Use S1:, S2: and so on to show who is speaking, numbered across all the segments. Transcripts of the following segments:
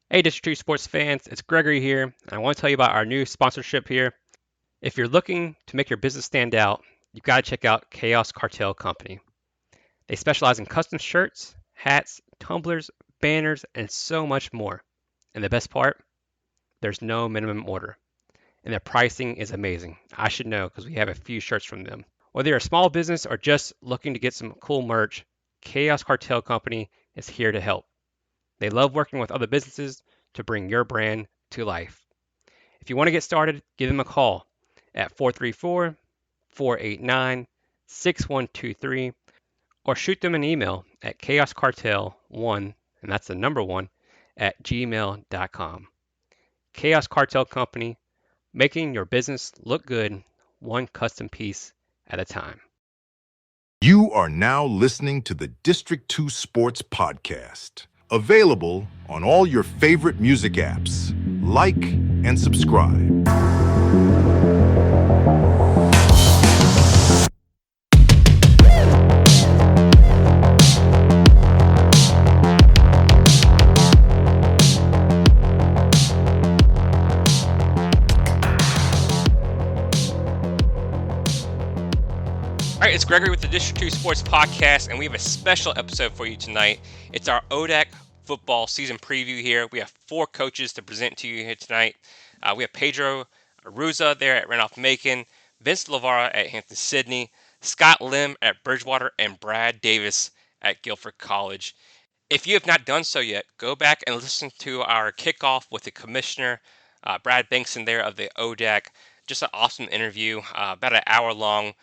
S1: Hey, District 2 sports fans, it's Gregory here, and I want to tell you about our new sponsorship here. If you're looking to make your business stand out, you've got to check out Chaos Cartel Company. They specialize in custom shirts, hats, tumblers, banners, and so much more. And the best part, there's no minimum order, and their pricing is amazing. I should know because we have a few shirts from them. Whether you're a small business or just looking to get some cool merch, Chaos Cartel Company is here to help. They love working with other businesses to bring your brand to life. If you want to get started, give them a call at 434 489 6123 or shoot them an email at chaoscartel1, and that's the number one, at gmail.com. Chaos Cartel Company, making your business look good, one custom piece at a time.
S2: You are now listening to the District 2 Sports Podcast, available on all your favorite music apps. Like and subscribe.
S1: All right, it's Gregory with the District 2 Sports Podcast, and we have a special episode for you tonight. It's our ODAC Football Season Preview here. We have 4 coaches to present to you here tonight. We have Pedro Aruza there at Randolph-Macon, Vince Lavara at Hampden-Sydney, Scott Lim at Bridgewater, and Brad Davis at Guilford College. If you have not done so yet, go back and listen to our kickoff with the Commissioner, Brad Bankston there of the ODAC. Just an awesome interview, about an hour long.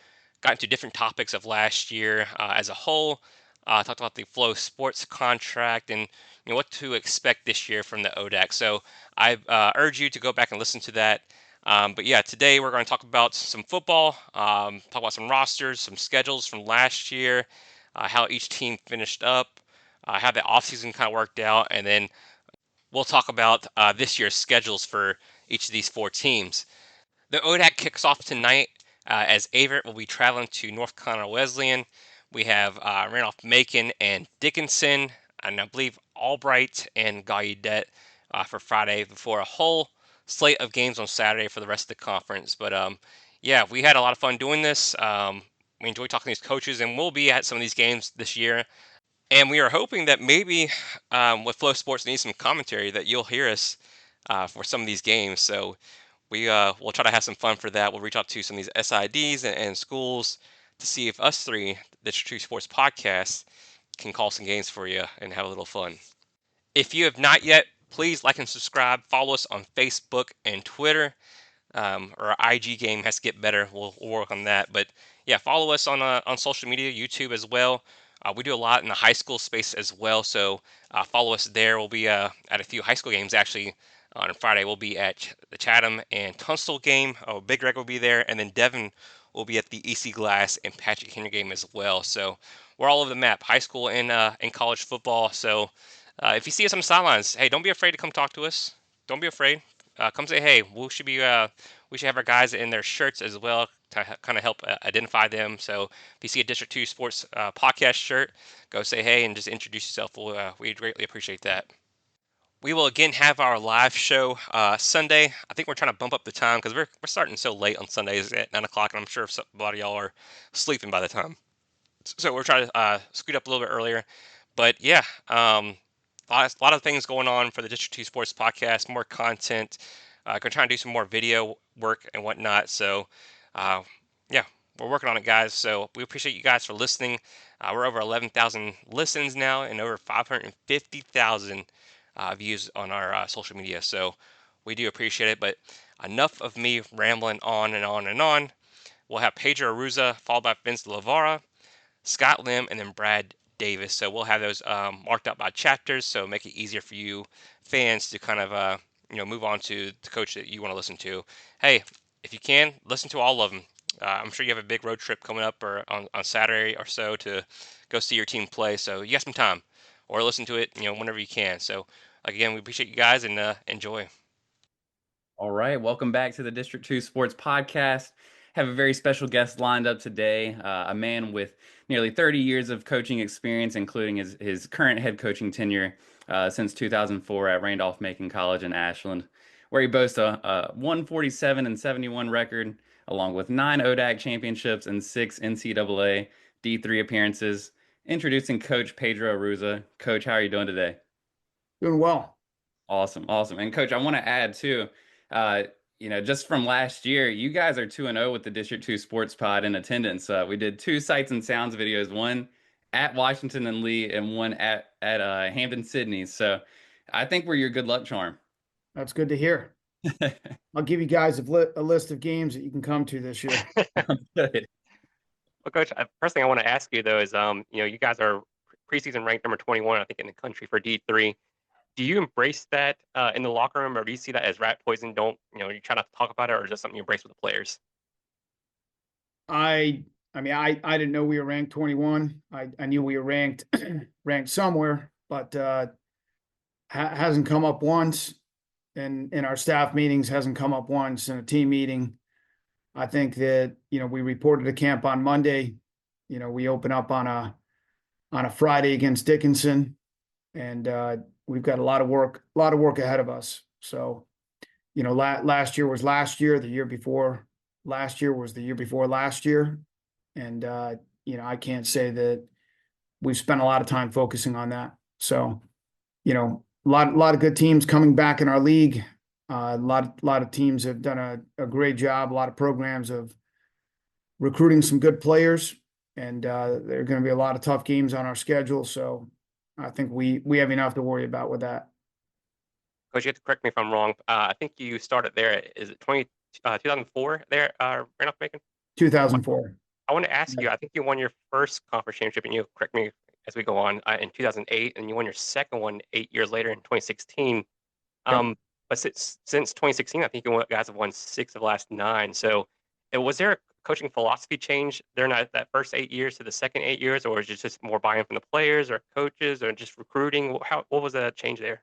S1: Got into different topics of last year as a whole. Talked about the Flow Sports contract and what to expect this year from the ODAC. So I urge you to go back and listen to that. But yeah, today we're going to talk about some football, talk about some rosters, some schedules from last year, how each team finished up, how the offseason kind of worked out, and then we'll talk about this year's schedules for each of these 4 teams. The ODAC kicks off tonight as Averett will be traveling to North Carolina Wesleyan. We have Randolph-Macon and Dickinson, and I believe Albright and Gallaudet for Friday before a whole slate of games on Saturday for the rest of the conference. But yeah, we had a lot of fun doing this. We enjoy talking to these coaches, and we'll be at some of these games this year. And we are hoping that maybe with Flow Sports needs some commentary that you'll hear us for some of these games. So we'll try to have some fun for that. We'll reach out to some of these SIDs and schools to see if us three, the True Sports Podcast, can call some games for you and have a little fun. If you have not yet, please like and subscribe. Follow us on Facebook and Twitter. Our IG game has to get better. We'll work on that. But yeah, follow us on social media, YouTube as well. We do a lot in the high school space as well. So follow us there. We'll be at a few high school games actually. On Friday, we'll be at the Chatham and Tunstall game. Big Greg will be there, and then Devin will be at the EC Glass and Patrick Henry game as well. So we're all over the map, high school and college football. So if you see us on the sidelines, hey, don't be afraid to come talk to us. Don't be afraid. Come say hey. We should have our guys in their shirts as well to kind of help identify them. So if you see a District 2 Sports podcast shirt, go say hey and just introduce yourself. We'd greatly appreciate that. We will again have our live show Sunday. I think we're trying to bump up the time because we're starting so late on Sundays at 9 o'clock, and I'm sure a lot of y'all are sleeping by the time. So we're trying to scoot up a little bit earlier. But yeah, a lot of things going on for the District 2 Sports Podcast, more content. Going to try and do some more video work and whatnot. So yeah, we're working on it, guys. So we appreciate you guys for listening. We're over 11,000 listens now and over 550,000 views on our social media. So we do appreciate it. But enough of me rambling on and on and on. We'll have Pedro Aruza, followed by Vince Lavara, Scott Lim, and then Brad Davis. So we'll have those marked up by chapters, so make it easier for you fans to kind of move on to the coach that you want to listen to. Hey, if you can, listen to all of them. I'm sure you have a big road trip coming up or on Saturday or so to go see your team play. So you got some time, or listen to it whenever you can. So again, we appreciate you guys and enjoy.
S3: All right, welcome back to the District 2 Sports Podcast. Have a very special guest lined up today, a man with nearly 30 years of coaching experience, including his current head coaching tenure since 2004 at Randolph-Macon College in Ashland, where he boasts a 147-71 record, along with 9 ODAC championships and 6 NCAA D3 appearances. Introducing Coach Pedro Aruza. Coach, how are you doing today?
S4: Doing well.
S3: Awesome, awesome. And Coach, I want to add too, just from last year, you guys are 2-0 with the District 2 Sports Pod in attendance. We did 2 Sights and Sounds videos, one at Washington and Lee and one at Hampden-Sydney. So I think we're your good luck charm.
S4: That's good to hear. I'll give you guys a list of games that you can come to this year.
S3: Good.
S1: Well, Coach, first thing I want to ask you though is, you guys are preseason ranked number 21, I think, in the country for D3. Do you embrace that in the locker room, or do you see that as rat poison? You try not to talk about it, or is that something you embrace with the players?
S4: I didn't know we were ranked 21. I knew we were ranked somewhere, but hasn't come up once in our staff meetings, hasn't come up once in a team meeting. I think that, we reported a camp on Monday. We open up on a Friday against Dickinson, and we've got a lot of work ahead of us. So, last year was last year, the year before last year was the year before last year. And, I can't say that we've spent a lot of time focusing on that. So, a lot of good teams coming back in our league. A lot of teams have done a great job. A lot of programs of recruiting some good players, and there are going to be a lot of tough games on our schedule. So I think we have enough to worry about with that.
S1: Coach, you have to correct me if I'm wrong. I think you started there. Is it 2004 there, Randolph-Macon?
S4: 2004.
S1: I want to ask you, I think you won your first conference championship, and you correct me as we go on, in 2008, and you won your second one 8 years later in 2016. But since 2016, I think you guys have won 6 of the last 9. So was there a coaching philosophy change during that first 8 years to the second 8 years, or is it just more buy-in from the players or coaches or just recruiting? What was the change there?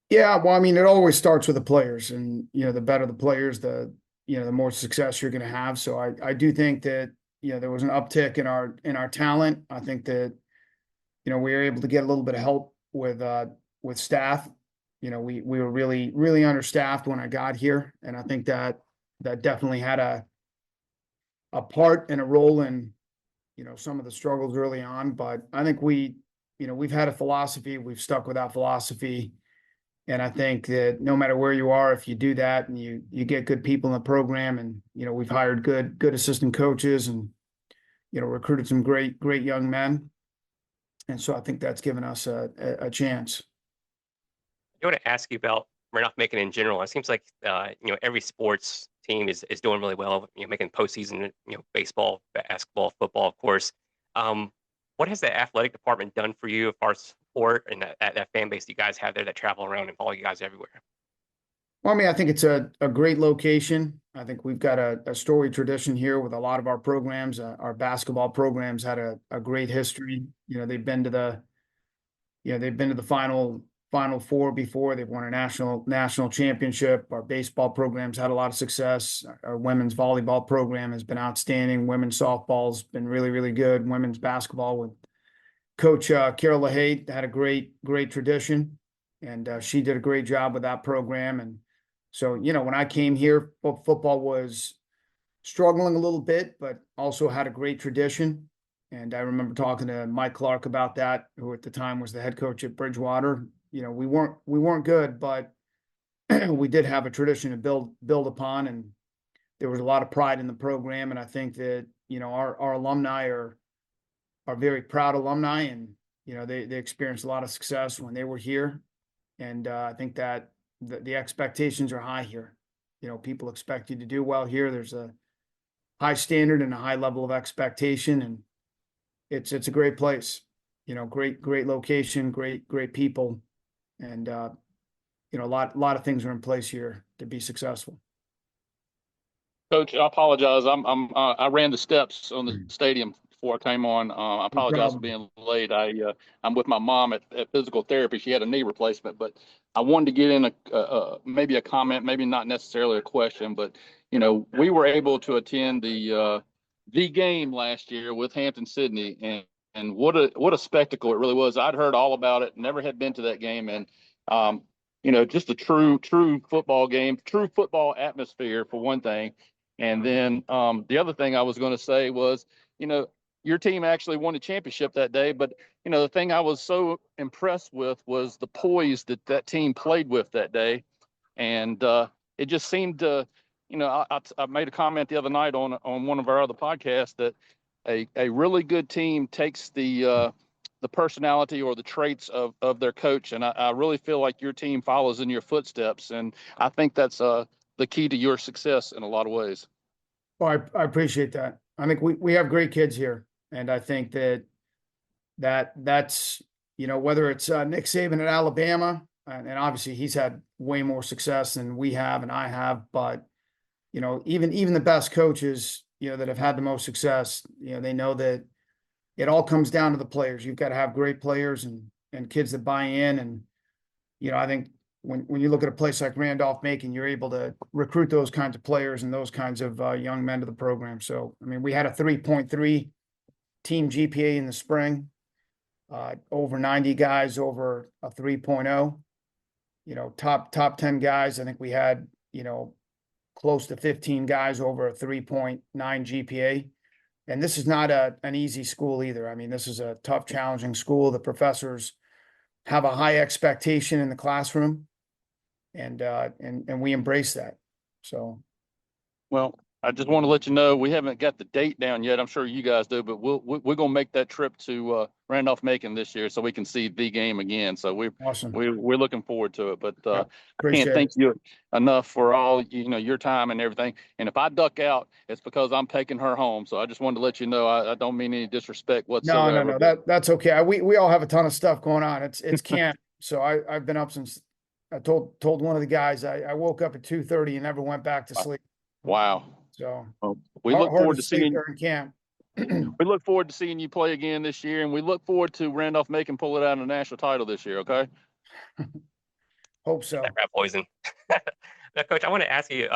S4: Yeah, well, it always starts with the players, and the better the players, the more success you're going to have. So I do think that there was an uptick in our talent. I think that we were able to get a little bit of help with staff. We were really understaffed when I got here, and I think that definitely had a part and a role in some of the struggles early on. But I think we've had a philosophy, we've stuck with that philosophy. And I think that no matter where you are, if you do that and you get good people in the program, and we've hired good assistant coaches, and recruited some great young men, and so I think that's given us a chance.
S1: I want to ask you about Randolph-Macon in general. It seems like every sports team is doing really well. Making postseason. Baseball, basketball, football, of course. What has the athletic department done for you as far as support and that fan base you guys have there that travel around and follow you guys everywhere?
S4: Well, I think it's a great location. I think we've got a storied tradition here with a lot of our programs. Our basketball programs had a great history. They've been to the Final Four before. They've won a national championship. Our baseball programs had a lot of success. Our women's volleyball program has been outstanding. Women's softball's been really, really good. Women's basketball with Coach Carol LaHaye had a great tradition, and she did a great job with that program. And so, when I came here, football was struggling a little bit, but also had a great tradition. And I remember talking to Mike Clark about that, who at the time was the head coach at Bridgewater. We weren't good, but we did have a tradition to build upon, and there was a lot of pride in the program. And I think that our alumni are very proud alumni, and they experienced a lot of success when they were here. And I think that the expectations are high here. People expect you to do well here. There's a high standard and a high level of expectation, and it's a great place. Great location, great people. And, a lot of things are in place here to be successful.
S5: Coach, I apologize. I ran the steps on the stadium before I came on. I apologize for being late. I'm with my mom at physical therapy. She had a knee replacement, but I wanted to get in maybe a comment, maybe not necessarily a question, but we were able to attend the game last year with Hampden-Sydney, and and what a spectacle it really was. I'd heard all about it, never had been to that game, and just a true football game, true football atmosphere for one thing. And then the other thing I was going to say was, your team actually won the championship that day, but the thing I was so impressed with was the poise that team played with that day, and it just seemed to, I made a comment the other night on one of our other podcasts that a really good team takes the personality or the traits of their coach, and I really feel like your team follows in your footsteps, and I think that's the key to your success in a lot of ways.
S4: Well, I appreciate that. I think we have great kids here, and I think that's whether it's Nick Saban at Alabama, and obviously he's had way more success than we have and I have, but even the best coaches that have had the most success, they know that it all comes down to the players. You've got to have great players and kids that buy in, and I think when you look at a place like Randolph-Macon, you're able to recruit those kinds of players and those kinds of young men to the program. So, I mean, we had a 3.3 team GPA in the spring, over 90 guys over a 3.0, top 10 guys. I think we had, close to 15 guys over a 3.9 GPA. And this is not an easy school either. I mean, this is a tough, challenging school. The professors have a high expectation in the classroom, and we embrace that. So,
S5: well, I just want to let you know we haven't got the date down yet. I'm sure you guys do, but we're gonna make that trip to Randolph-Macon this year so we can see the game again. So
S4: awesome.
S5: We're looking forward to it. But I
S4: Appreciate
S5: can't thank you enough for all your time and everything. And if I duck out, it's because I'm taking her home. So I just wanted to let you know I don't mean any disrespect whatsoever.
S4: No. That's okay. We all have a ton of stuff going on. It's camp. So I've been up since I told one of the guys I woke up at 2:30 and never went back to sleep.
S5: Wow.
S4: So
S5: well, we look forward to seeing
S4: during camp.
S5: We look forward to seeing you play again this year, and we look forward to Randolph-Macon pull it out in the national title this year. Okay.
S4: Hope so.
S1: Rat poison. Now, Coach, I want to ask you.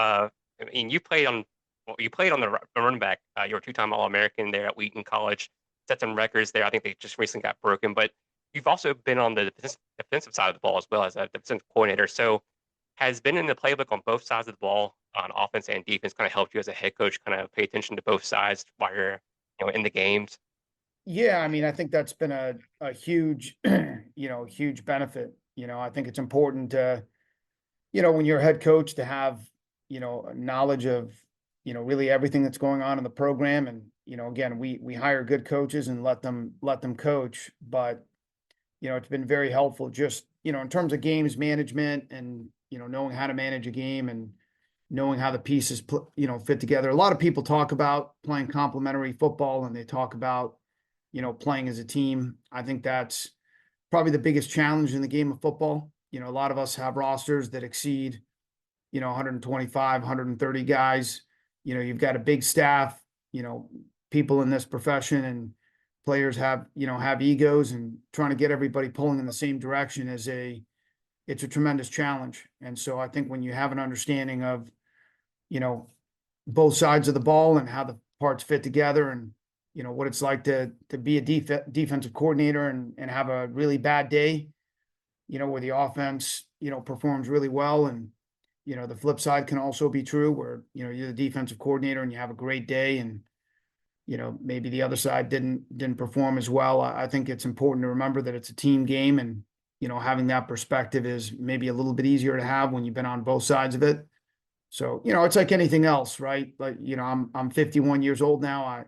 S1: You played on the running back. You were a two-time All-American there at Wheaton College. Set some records there. I think they just recently got broken. But you've also been on the defensive side of the ball as well as a defensive coordinator. So, has been in the playbook on both sides of the ball, on offense and defense, kind of helped you as a head coach kind of pay attention to both sides while you're in the games?
S4: Yeah, I mean, I think that's been a huge huge benefit. I think it's important to when you're a head coach to have knowledge of really everything that's going on in the program. And again, we hire good coaches and let them coach, but it's been very helpful just in terms of games management and knowing how to manage a game and knowing how the pieces fit together. A lot of people talk about playing complementary football, and they talk about playing as a team. I think that's probably the biggest challenge in the game of football. A lot of us have rosters that exceed 125, 130 guys. You've got a big staff, people in this profession, and players have egos, and trying to get everybody pulling in the same direction it's a tremendous challenge. And so I think when you have an understanding of both sides of the ball and how the parts fit together, and what it's like to be a defensive coordinator and have a really bad day, where the offense performs really well, and the flip side can also be true, where you're the defensive coordinator and you have a great day, and maybe the other side didn't perform as well. I think it's important to remember that it's a team game, and having that perspective is maybe a little bit easier to have when you've been on both sides of it. So it's like anything else, right? Like I'm 51 years old now. I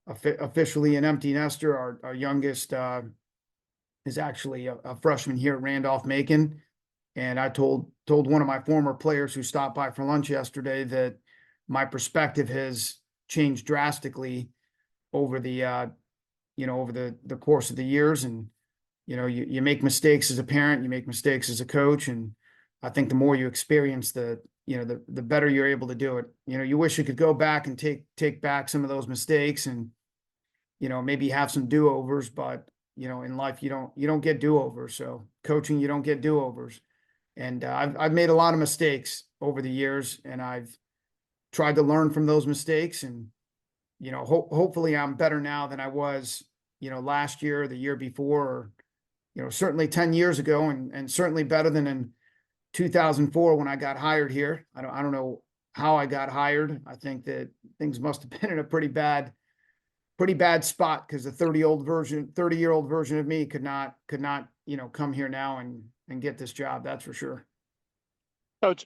S4: officially an empty nester. Our youngest is actually a freshman here at Randolph-Macon, and I told one of my former players who stopped by for lunch yesterday that my perspective has changed drastically over the the course of the years. And you make mistakes as a parent, you make mistakes as a coach, and I think the more you experience, the better you're able to do it. You wish you could go back and take back some of those mistakes, and maybe have some do-overs, but in life you don't get do-overs. So coaching, you don't get do-overs. And I've made a lot of mistakes over the years, and I've tried to learn from those mistakes. And hopefully I'm better now than I was last year, the year before, or, certainly 10 years ago, and certainly better than in 2004 when I got hired here. I don't know how I got hired. I think that things must have been in a pretty bad spot, because the 30-year-old version of me could not, come here now and get this job. That's for sure.
S5: Coach,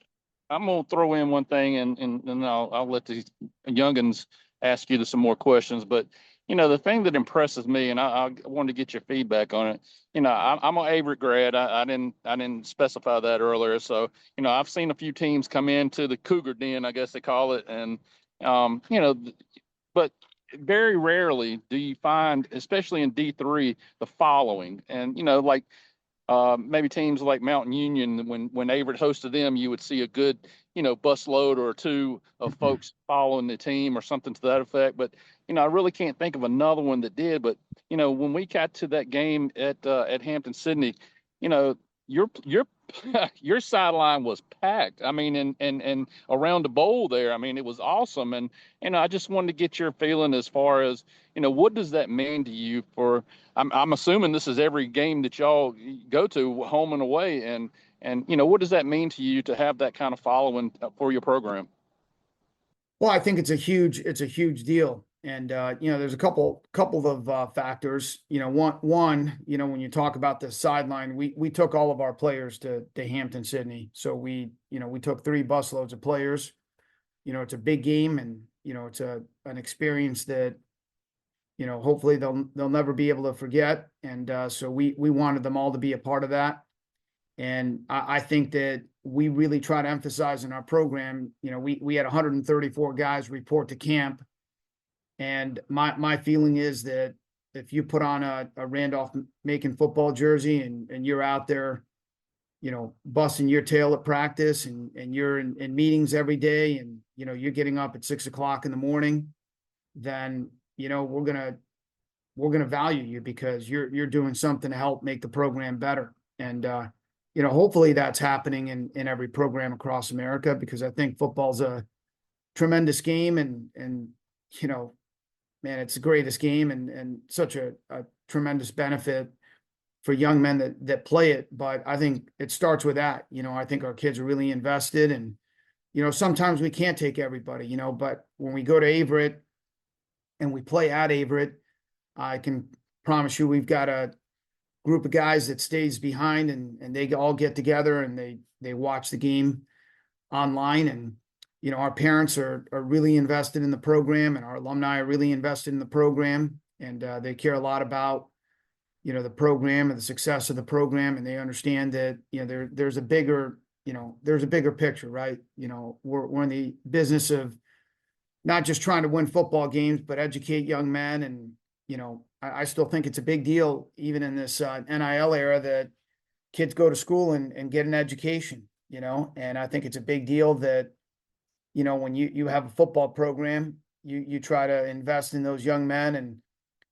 S5: I'm gonna throw in one thing, and I'll let these youngins ask you some more questions. But the thing that impresses me, and I wanted to get your feedback on it. I'm an Averett grad. I didn't specify that earlier. So I've seen a few teams come into the Cougar Den, I guess they call it, and but very rarely do you find, especially in D3, the following. And like maybe teams like Mountain Union, when Averett hosted them, you would see a good, bus load or two of folks following the team or something to that effect. But, I really can't think of another one that did. But, when we got to that game at Hampden-Sydney, your your sideline was packed. I mean, and around the bowl there, I mean, it was awesome. And, I just wanted to get your feeling as far as, what does that mean to you for, I'm assuming this is every game that y'all go to, home and away. And what does that mean to you to have that kind of following for your program?
S4: Well, I think it's a huge deal. And, there's a couple of factors. One, when you talk about the sideline, we took all of our players to Hampden-Sydney. So we took 3 busloads of players. It's a big game, and, it's an experience that, hopefully they'll never be able to forget. And so we wanted them all to be a part of that. And I think that we really try to emphasize in our program, we had 134 guys report to camp. And my feeling is that if you put on a Randolph-Macon football jersey and you're out there, busting your tail at practice, and you're in meetings every day, and, you're getting up at 6 o'clock in the morning, then, we're going to value you, because you're doing something to help make the program better. And, hopefully that's happening in every program across America, because I think football's a tremendous game, and, man, it's the greatest game, and such a tremendous benefit for young men that play it. But I think it starts with that. I think our kids are really invested, and, sometimes we can't take everybody, but when we go to Averett and we play at Averett, I can promise you we've got a group of guys that stays behind, and they all get together and they watch the game online. And, our parents are really invested in the program, and our alumni are really invested in the program, and they care a lot about, the program and the success of the program. And they understand that, there's a bigger picture, right? We're in the business of not just trying to win football games, but educate young men. And, I still think it's a big deal, even in this NIL era, that kids go to school and get an education, and I think it's a big deal that, when you have a football program, you try to invest in those young men and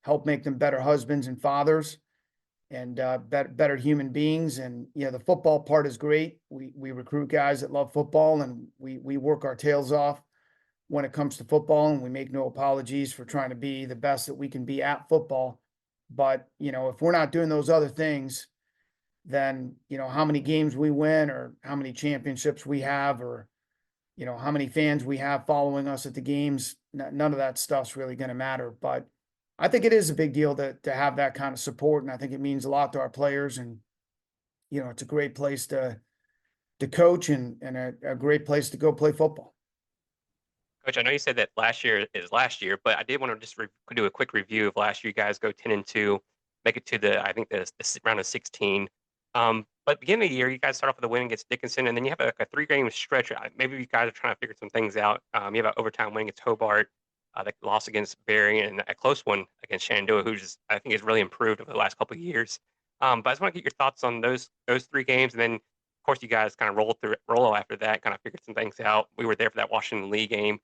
S4: help make them better husbands and fathers, and better human beings. And, the football part is great. We recruit guys that love football, and we work our tails off when it comes to football, and we make no apologies for trying to be the best that we can be at football. But, if we're not doing those other things, then, how many games we win, or how many championships we have, or, how many fans we have following us at the games, none of that stuff's really going to matter. But I think it is a big deal to have that kind of support. And I think it means a lot to our players. And, it's a great place to coach, and a great place to go play football.
S1: Coach, I know you said that last year is last year, but I did want to just do a quick review of last year. You guys go 10-2, make it to the round of 16. But beginning of the year, you guys start off with a win against Dickinson, and then you have a 3-game stretch. Maybe you guys are trying to figure some things out. You have an overtime win against Hobart, the loss against Berry, and a close one against Shenandoah, who I think has really improved over the last couple of years. But I just want to get your thoughts on those 3 games, and then, of course, you guys kind of roll after that, kind of figured some things out. We were there for that Washington Lee game.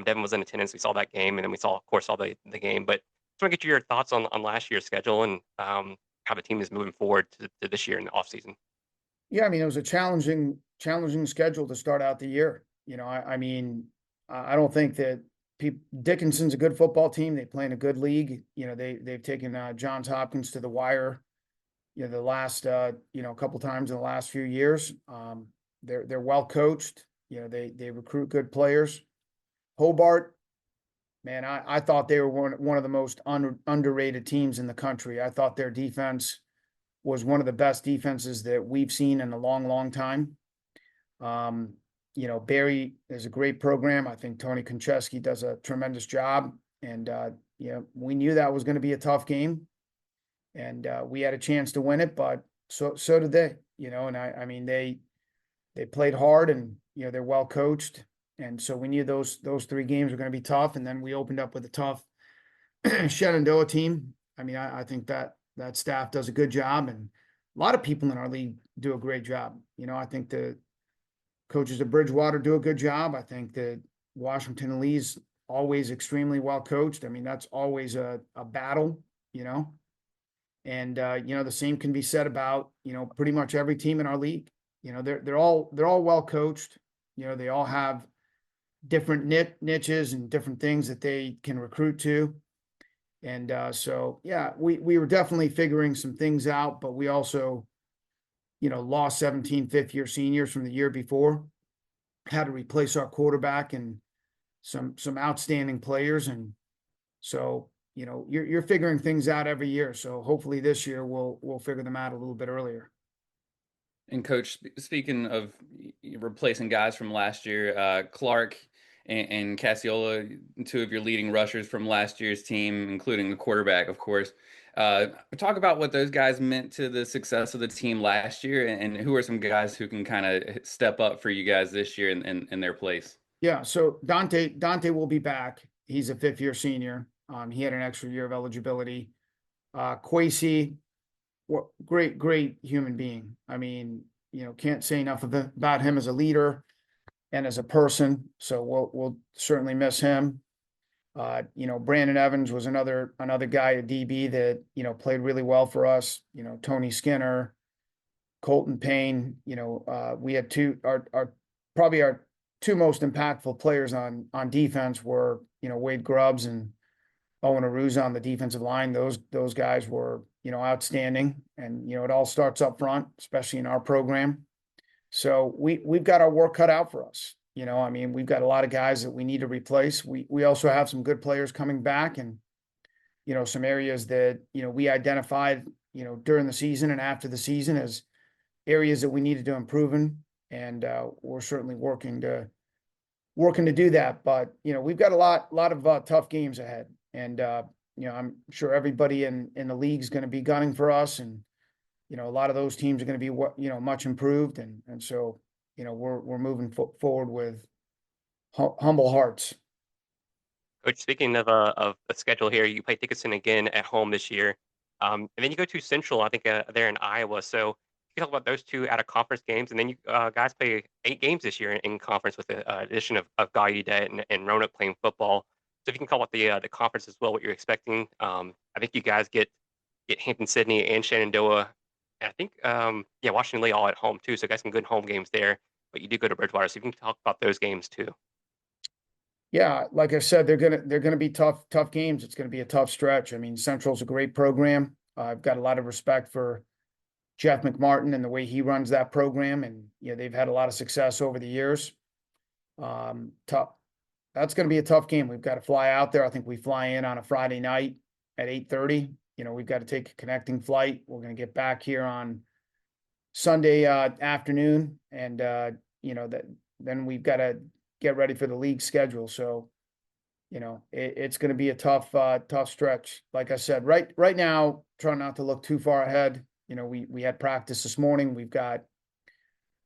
S1: Devin was in attendance. We saw that game, and then we saw the game. But just want to get your thoughts on last year's schedule, and how the team is moving forward to this year in the offseason.
S4: Yeah, I mean, it was a challenging schedule to start out the year. I don't think that Dickinson's a good football team. They play in a good league. They've taken Johns Hopkins to the wire, the last a couple times in the last few years. They're well coached. They recruit good players. Hobart, man, I thought they were one of the most underrated teams in the country. I thought their defense was one of the best defenses that we've seen in a long, long time. Barry is a great program. I think Tony Konchesky does a tremendous job. And, we knew that was going to be a tough game. And we had a chance to win it, but so did they, and I mean, they played hard and, they're well coached. And so we knew those 3 games were going to be tough. And then we opened up with a tough Shenandoah team. I mean, I think that staff does a good job, and a lot of people in our league do a great job. I think the coaches of Bridgewater do a good job. I think that Washington and Lee's always extremely well coached. I mean, that's always a battle, and the same can be said about, pretty much every team in our league. They're all well coached. They all have different niches and different things that they can recruit to. And so, yeah, we were definitely figuring some things out, but we also, lost 17 fifth-year seniors from the year before, had to replace our quarterback and some outstanding players. And so, you're figuring things out every year. So hopefully this year we'll figure them out a little bit earlier.
S3: And Coach, speaking of replacing guys from last year, Clark and Cassiola, 2 of your leading rushers from last year's team, including the quarterback, of course. Talk about what those guys meant to the success of the team last year, and who are some guys who can kind of step up for you guys this year in their place.
S4: Yeah, so Dante will be back. He's a 5th-year senior. He had an extra year of eligibility. Kwesi, great human being. I mean, can't say enough about him as a leader and as a person. So we'll certainly miss him. Brandon Evans was another guy at DB that, played really well for us. Tony Skinner, Colton Payne, we had probably our 2 most impactful players on defense were, Wade Grubbs and Owen Aruza on the defensive line. Those guys were, outstanding. And, it all starts up front, especially in our program. So we've got our work cut out for us. I mean, we've got a lot of guys that we need to replace. We also have some good players coming back, and, some areas that, we identified, during the season and after the season as areas that we needed to improve in. And we're certainly working to do that. But, we've got a lot of tough games ahead. And, I'm sure everybody in the league is going to be gunning for us. And, a lot of those teams are going to be, much improved. And so, we're moving forward with humble hearts.
S1: Coach, speaking of a schedule here, you play Dickinson again at home this year. And then you go to Central, I think, there in Iowa. So you talk about those 2 out of conference games, and then you guys play 8 games this year in conference with the addition of Gallaudet and Roanoke playing football. So if you can call out the conference as well, what you're expecting. I think you guys get Hampden-Sydney and Shenandoah. And I think, Washington Lee all at home too. So you got some good home games there, but you do go to Bridgewater. So you can talk about those games too.
S4: Yeah, like I said, they're gonna be tough games. It's gonna be a tough stretch. I mean, Central's a great program. I've got a lot of respect for Jeff McMartin and the way he runs that program, and they've had a lot of success over the years. Tough. That's going to be a tough game. We've got to fly out there. I think we fly in on a Friday night at 8:30. We've got to take a connecting flight. We're going to get back here on Sunday afternoon, and then we've got to get ready for the league schedule. So, it's going to be a tough stretch. Like I said, right now, try not to look too far ahead. We had practice this morning. We've got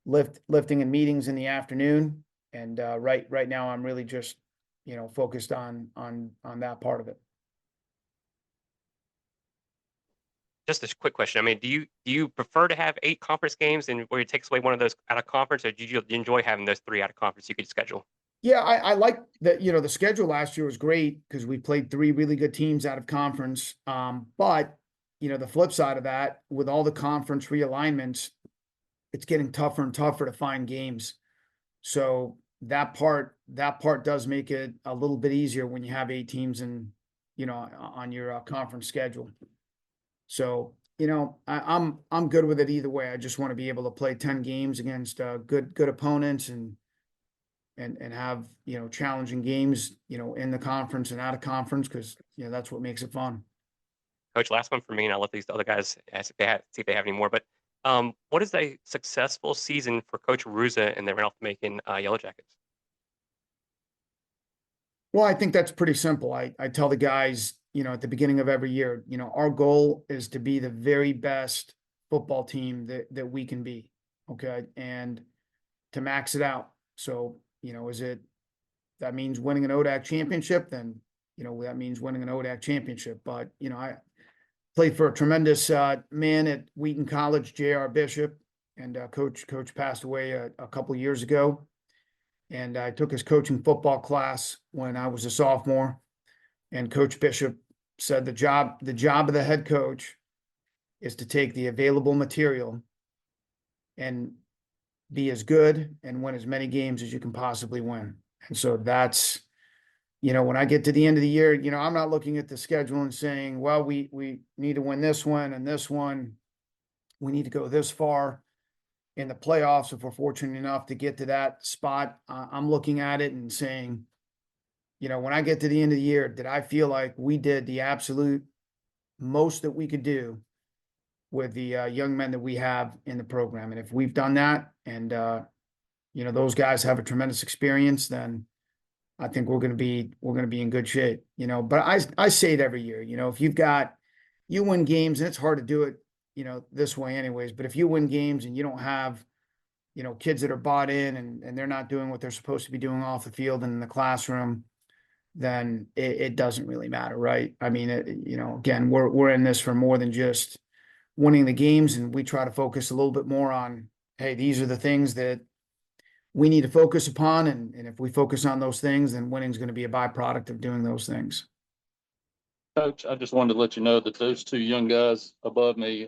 S4: lifting and meetings in the afternoon, and right now I'm really just focused on that part of it.
S1: Just a quick question. I mean, do you prefer to have 8 conference games and where it takes away one of those out of conference, or do you enjoy having those 3 out of conference you could schedule?
S4: Yeah, I like that. The schedule last year was great because we played 3 really good teams out of conference. But the flip side of that, with all the conference realignments, it's getting tougher and tougher to find games. So, that part does make it a little bit easier when you have 8 teams on your conference schedule. So, I'm good with it either way. I just want to be able to play 10 games against good opponents and have, challenging games, in the conference and out of conference, because, that's what makes it fun.
S1: Coach, last one for me, and I'll let these other guys ask see if they have any more. But what is a successful season for Coach Ruza and the Randolph-Macon Yellow Jackets?
S4: Well, I think that's pretty simple. I tell the guys, at the beginning of every year, our goal is to be the very best football team that we can be. Okay. And to max it out. So, that means winning an ODAC championship, then, that means winning an ODAC championship. But, I played for a tremendous man at Wheaton College, J.R. Bishop, and coach passed away a couple of years ago. And I took his coaching football class when I was a sophomore. And Coach Bishop said the job of the head coach is to take the available material and be as good and win as many games as you can possibly win. And so that's, when I get to the end of the year, I'm not looking at the schedule and saying, well, we need to win this one and this one. We need to go this far in the playoffs if we're fortunate enough to get to that spot. I'm looking at it and saying, when I get to the end of the year, did I feel like we did the absolute most that we could do with the young men that we have in the program? And if we've done that and, those guys have a tremendous experience, then I think we're going to be in good shape, but I say it every year, if you win games, and it's hard to do it, this way anyways, but if you win games and you don't have, kids that are bought in and they're not doing what they're supposed to be doing off the field and in the classroom, then it doesn't really matter. Right. I mean, again, we're in this for more than just winning the games, and we try to focus a little bit more on, hey, these are the things that we need to focus upon. And if we focus on those things, then winning is going to be a byproduct of doing those things.
S5: Coach, I just wanted to let you know that those 2 young guys above me,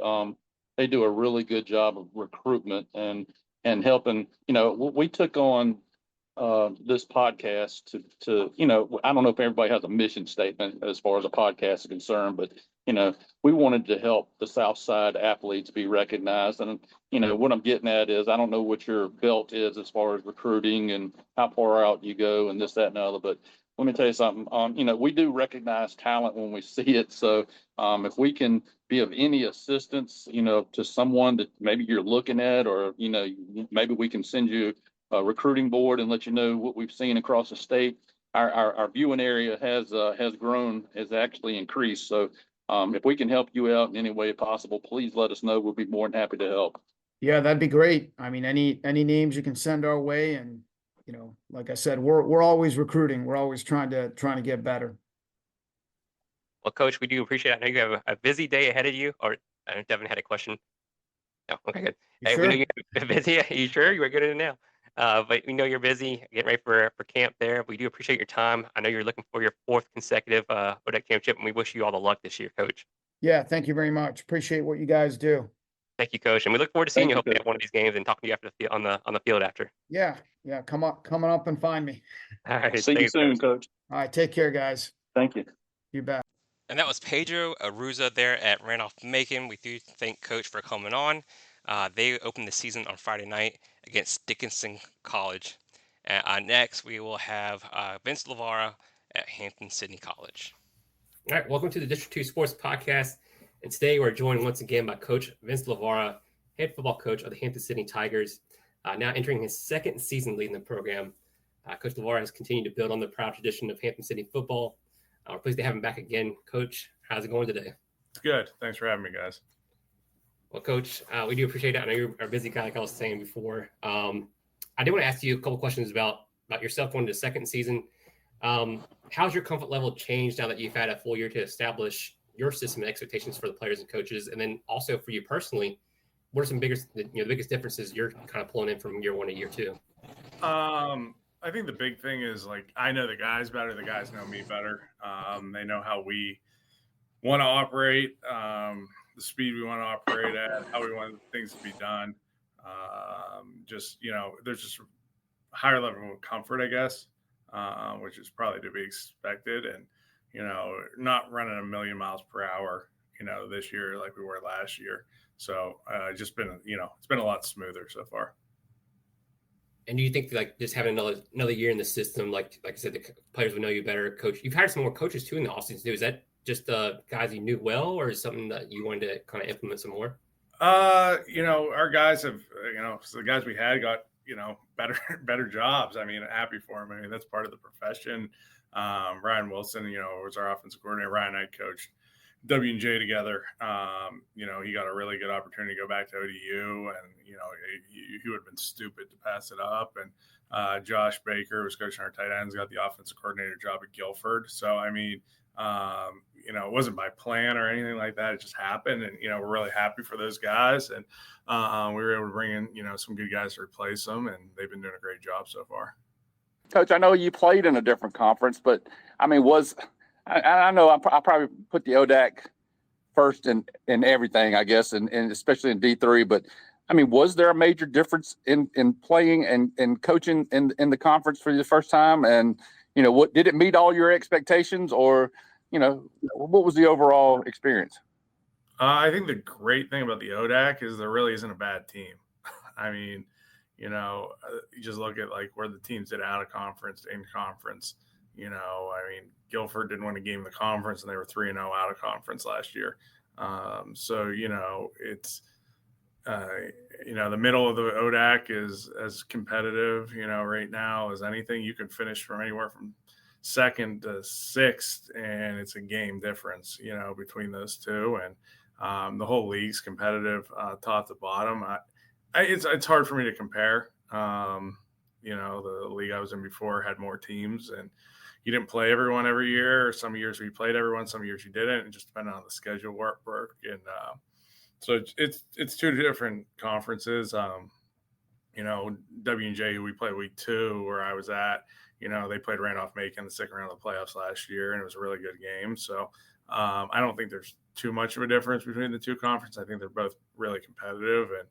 S5: they do a really good job of recruitment and helping. We took on this podcast to I don't know if everybody has a mission statement as far as a podcast is concerned, but we wanted to help the South Side athletes be recognized. And what I'm getting at is, I don't know what your belt is as far as recruiting and how far out you go and this, that, and the other, but let me tell you something. We do recognize talent when we see it. So if we can be of any assistance, to someone that maybe you're looking at, or maybe we can send you a recruiting board and let you know what we've seen across the state. Our viewing area has grown, has actually increased. So if we can help you out in any way possible, please let us know. We'll be more than happy to help.
S4: Yeah, that'd be great. I mean, any names you can send our way, and like I said, we're always recruiting. We're always trying to get better.
S1: Well, Coach, we do appreciate it. I know you have a busy day ahead of you. Or Devin had a question. No, okay, good. Hey,
S4: Sure?
S1: we know you're busy. Are you sure? You are good at it now. But we know you're busy, getting ready for camp there. We do appreciate your time. I know you're looking for your 4th consecutive ODAC championship, and we wish you all the luck this year, Coach.
S4: Yeah, thank you very much. Appreciate what you guys do.
S1: Thank you, Coach, and we look forward to seeing you hopefully
S5: Coach.
S1: at one of these games and talking to you after on the field after.
S4: Yeah, coming up and find me.
S1: All right,
S5: See you soon, Coach.
S4: All right, take care, guys.
S5: Thank you.
S4: You bet.
S1: And that was Pedro Aruza there at Randolph-Macon. We do thank Coach for coming on. They opened the season on Friday night against Dickinson College. Next, we will have Vince Lavara at Hampden-Sydney College. All right, welcome to the District 2 Sports Podcast. And today we're joined once again by Coach Vince Lavara, head football coach of the Hampden-Sydney Tigers, now entering his 2nd season leading the program. Coach Lavara has continued to build on the proud tradition of Hampden-Sydney football. We're pleased to have him back again. Coach, how's it going today?
S6: It's good. Thanks for having me, guys.
S1: Well, Coach, we do appreciate it. I know you're a busy guy, like I was saying before. I did want to ask you a couple questions about yourself going to the 2nd season. How's your comfort level changed now that you've had a full year to establish your system and expectations for the players and coaches? And then also for you personally, what are some the biggest differences you're kind of pulling in from year 1 to year 2?
S6: I think the big thing is, I know the guys better. The guys know me better. They know how we want to operate, the speed we want to operate at, how we want things to be done. There's just higher level of comfort, I guess, which is probably to be expected. And, not running a million miles per hour, this year like we were last year. So just been, it's been a lot smoother so far.
S1: And do you think like just having another year in the system, like I said, the players will know you better, coach? You've hired some more coaches too in the offseason too. Is that just guys you knew well, or is something that you wanted to kind of implement some more?
S6: Our guys have, so the guys we had got, better jobs. I mean, happy for them. I mean, that's part of the profession. Ryan Wilson, was our offensive coordinator. Ryan and I coached W&J together. He got a really good opportunity to go back to ODU, and he would have been stupid to pass it up. And Josh Baker was coaching our tight ends, got the offensive coordinator job at Guilford. So I mean, it wasn't by plan or anything like that. It just happened, and we're really happy for those guys. And we were able to bring in some good guys to replace them, and they've been doing a great job so far.
S5: Coach, I know you played in a different conference, but I mean, I know I probably put the ODAC first in everything, I guess, and especially in D3. But I mean, was there a major difference in playing and coaching in the conference for the first time? And what did it meet all your expectations, or what was the overall experience?
S6: I think the great thing about the ODAC is there really isn't a bad team. I mean, you just look at like where the teams did out of conference, in conference. I mean, Guilford didn't win a game in the conference, and they were 3-0 out of conference last year. So it's the middle of the ODAC is as competitive, right now as anything. You can finish from anywhere from second to sixth, and it's a game difference, between those two. And the whole league's competitive, top to bottom. It's hard for me to compare. The league I was in before had more teams, and you didn't play everyone every year. Some years you played everyone, some years you didn't. It just depended on the schedule work. And so it's two different conferences. W&J, who we played week 2, where I was at, they played Randolph-Macon the second round of the playoffs last year, and it was a really good game. So I don't think there's too much of a difference between the two conferences. I think they're both really competitive, and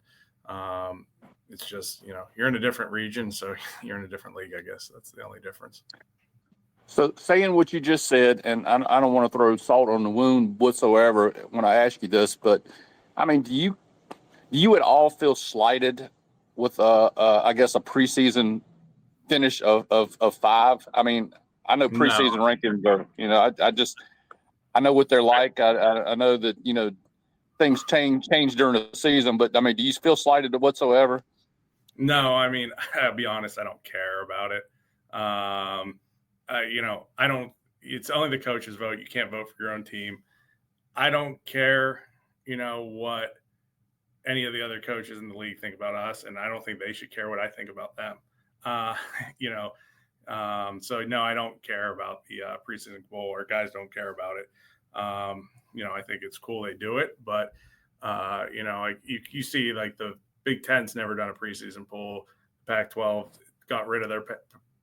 S6: it's just, you're in a different region, so you're in a different league, I guess. That's the only difference.
S5: So saying what you just said, and I don't want to throw salt on the wound whatsoever when I ask you this, but I mean, do you at all feel slighted with I guess a preseason finish of 5? I mean, I know preseason rankings are, I know what they're like. I know that, things change during the season, but I mean, do you feel slighted whatsoever?
S6: No, I mean, I'll be honest, I don't care about it. I don't, it's only the coach's vote. You can't vote for your own team. I don't care, what any of the other coaches in the league think about us, and I don't think they should care what I think about them. So no, I don't care about the preseason bowl, or guys don't care about it. I think it's cool they do it, but you see like the Big Ten's never done a preseason poll. Pac-12 got rid of their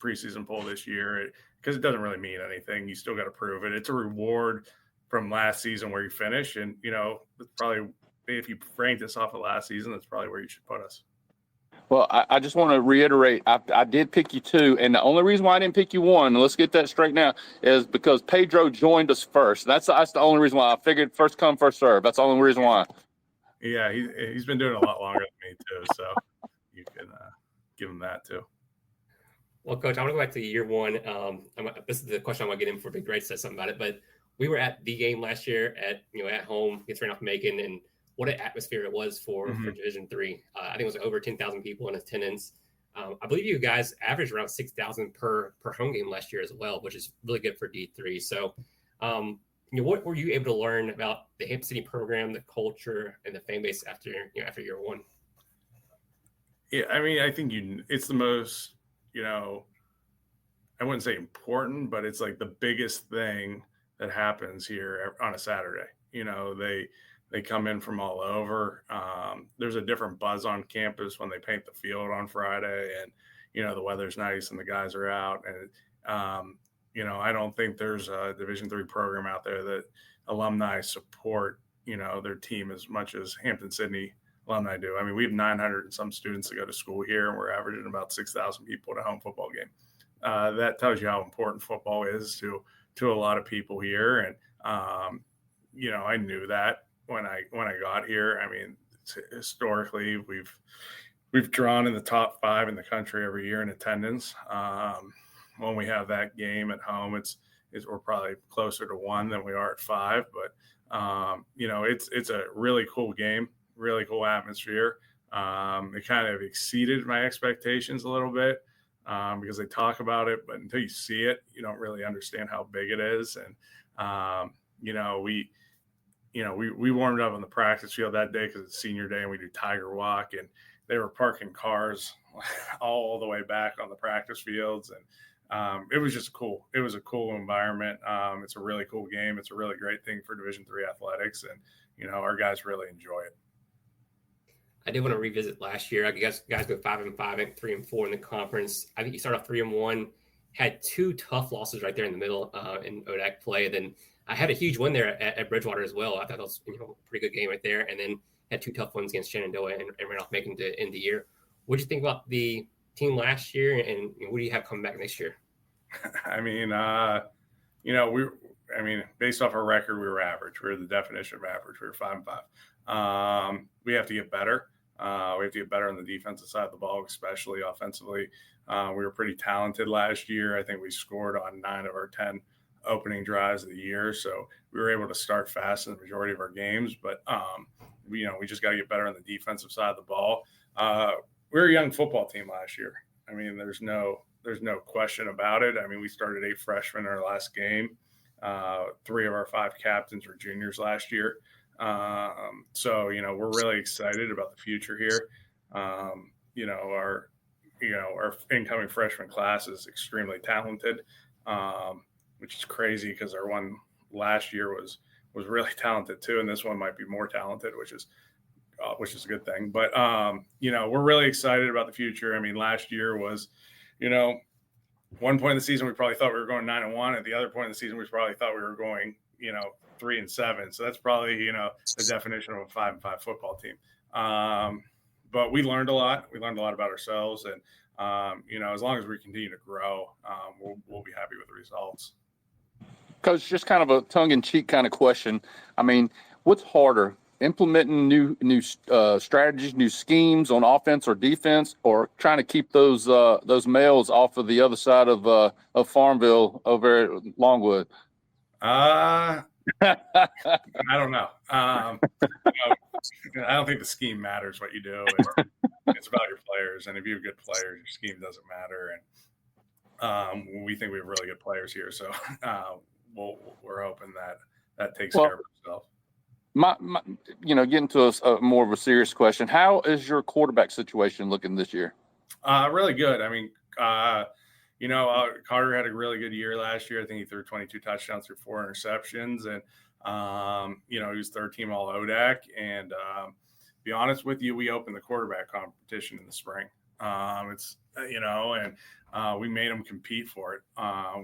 S6: preseason poll this year because it doesn't really mean anything. You still got to prove it. It's a reward from last season where you finish, and it's probably, if you rank this off of last season, that's probably where you should put us.
S5: Well, I just want to reiterate, I did pick you 2, and the only reason why I didn't pick you 1, let's get that straight now, is because Pedro joined us first. That's the only reason why. I figured first come, first serve. That's the only reason why.
S6: Yeah, he's been doing a lot longer than me too, so you can give him that too.
S1: Well, Coach, I want to go back to year 1. This is the question I want to get in for Big Ray says something about it, but we were at the game last year at home against Randolph-Macon, and what an atmosphere it was for Division III. I think it was over 10,000 people in attendance. I believe you guys averaged around 6,000 per home game last year as well, which is really good for D3. So, what were you able to learn about the Hampden-Sydney program, the culture, and the fan base after year 1?
S6: Yeah, I mean, I think it's the most, I wouldn't say important, but it's like the biggest thing that happens here on a Saturday. They come in from all over. There's a different buzz on campus when they paint the field on Friday, and the weather's nice and the guys are out. And I don't think there's a Division III program out there that alumni support their team as much as Hampden-Sydney alumni do. I mean, we have 900 and some students that go to school here, and we're averaging about 6,000 people at a home football game. That tells you how important football is to a lot of people here. And, I knew that when I got here. I mean, historically, we've drawn in the top 5 in the country every year in attendance. When we have that game at home, we're probably closer to 1 than we are at 5. But it's a really cool game, really cool atmosphere. It kind of exceeded my expectations a little bit because they talk about it, but until you see it, you don't really understand how big it is. And we warmed up on the practice field that day because it's senior day and we do Tiger Walk, and they were parking cars all the way back on the practice fields. And it was just cool. It was a cool environment. It's a really cool game. It's a really great thing for Division III athletics. And, our guys really enjoy it.
S1: I did want to revisit last year. I guess guys go 5-5, 3-4 in the conference. I think you started off 3-1, had 2 tough losses right there in the middle in ODAC play. Then I had a huge win there at Bridgewater as well. I thought that was a pretty good game right there. And then had 2 tough ones against Shenandoah and Randolph-Macon to end the year. What did you think about the team last year, and what do you have coming back next year?
S6: I mean, based off our record, we were average. We were the definition of average. We were 5-5. We have to get better. We have to get better on the defensive side of the ball, especially offensively. We were pretty talented last year. I think we scored on 9 of our 10 opening drives of the year. So we were able to start fast in the majority of our games. But, we just got to get better on the defensive side of the ball. We were a young football team last year. I mean, there's no question about it. I mean, we started 8 freshmen in our last game. 3 of our 5 captains were juniors last year. So, we're really excited about the future here. Our incoming freshman class is extremely talented, which is crazy because our one last year was really talented too. And this one might be more talented, which is a good thing. But, we're really excited about the future. I mean, last year was, one point in the season, we probably thought we were going 9-1. At the other point in the season, we probably thought we were going, 3-7. So that's probably, the definition of a 5-5 football team. But we learned a lot. We learned a lot about ourselves. And, as long as we continue to grow, we'll be happy with the results.
S5: Coach, just kind of a tongue-in-cheek kind of question. I mean, what's harder, implementing new strategies, new schemes on offense or defense, or trying to keep those males off of the other side of Farmville over at Longwood?
S6: I don't know. I don't think the scheme matters what you do. It's about your players, and if you have good players, your scheme doesn't matter. And we think we have really good players here, so we're hoping that takes care of itself.
S5: Getting to a more of a serious question, how is your quarterback situation looking this year?
S6: Really good. I mean, Carter had a really good year last year. I think he threw 22 touchdowns through 4 interceptions, and he was 3rd team all ODAC. And be honest with you, we opened the quarterback competition in the spring. We made them compete for it.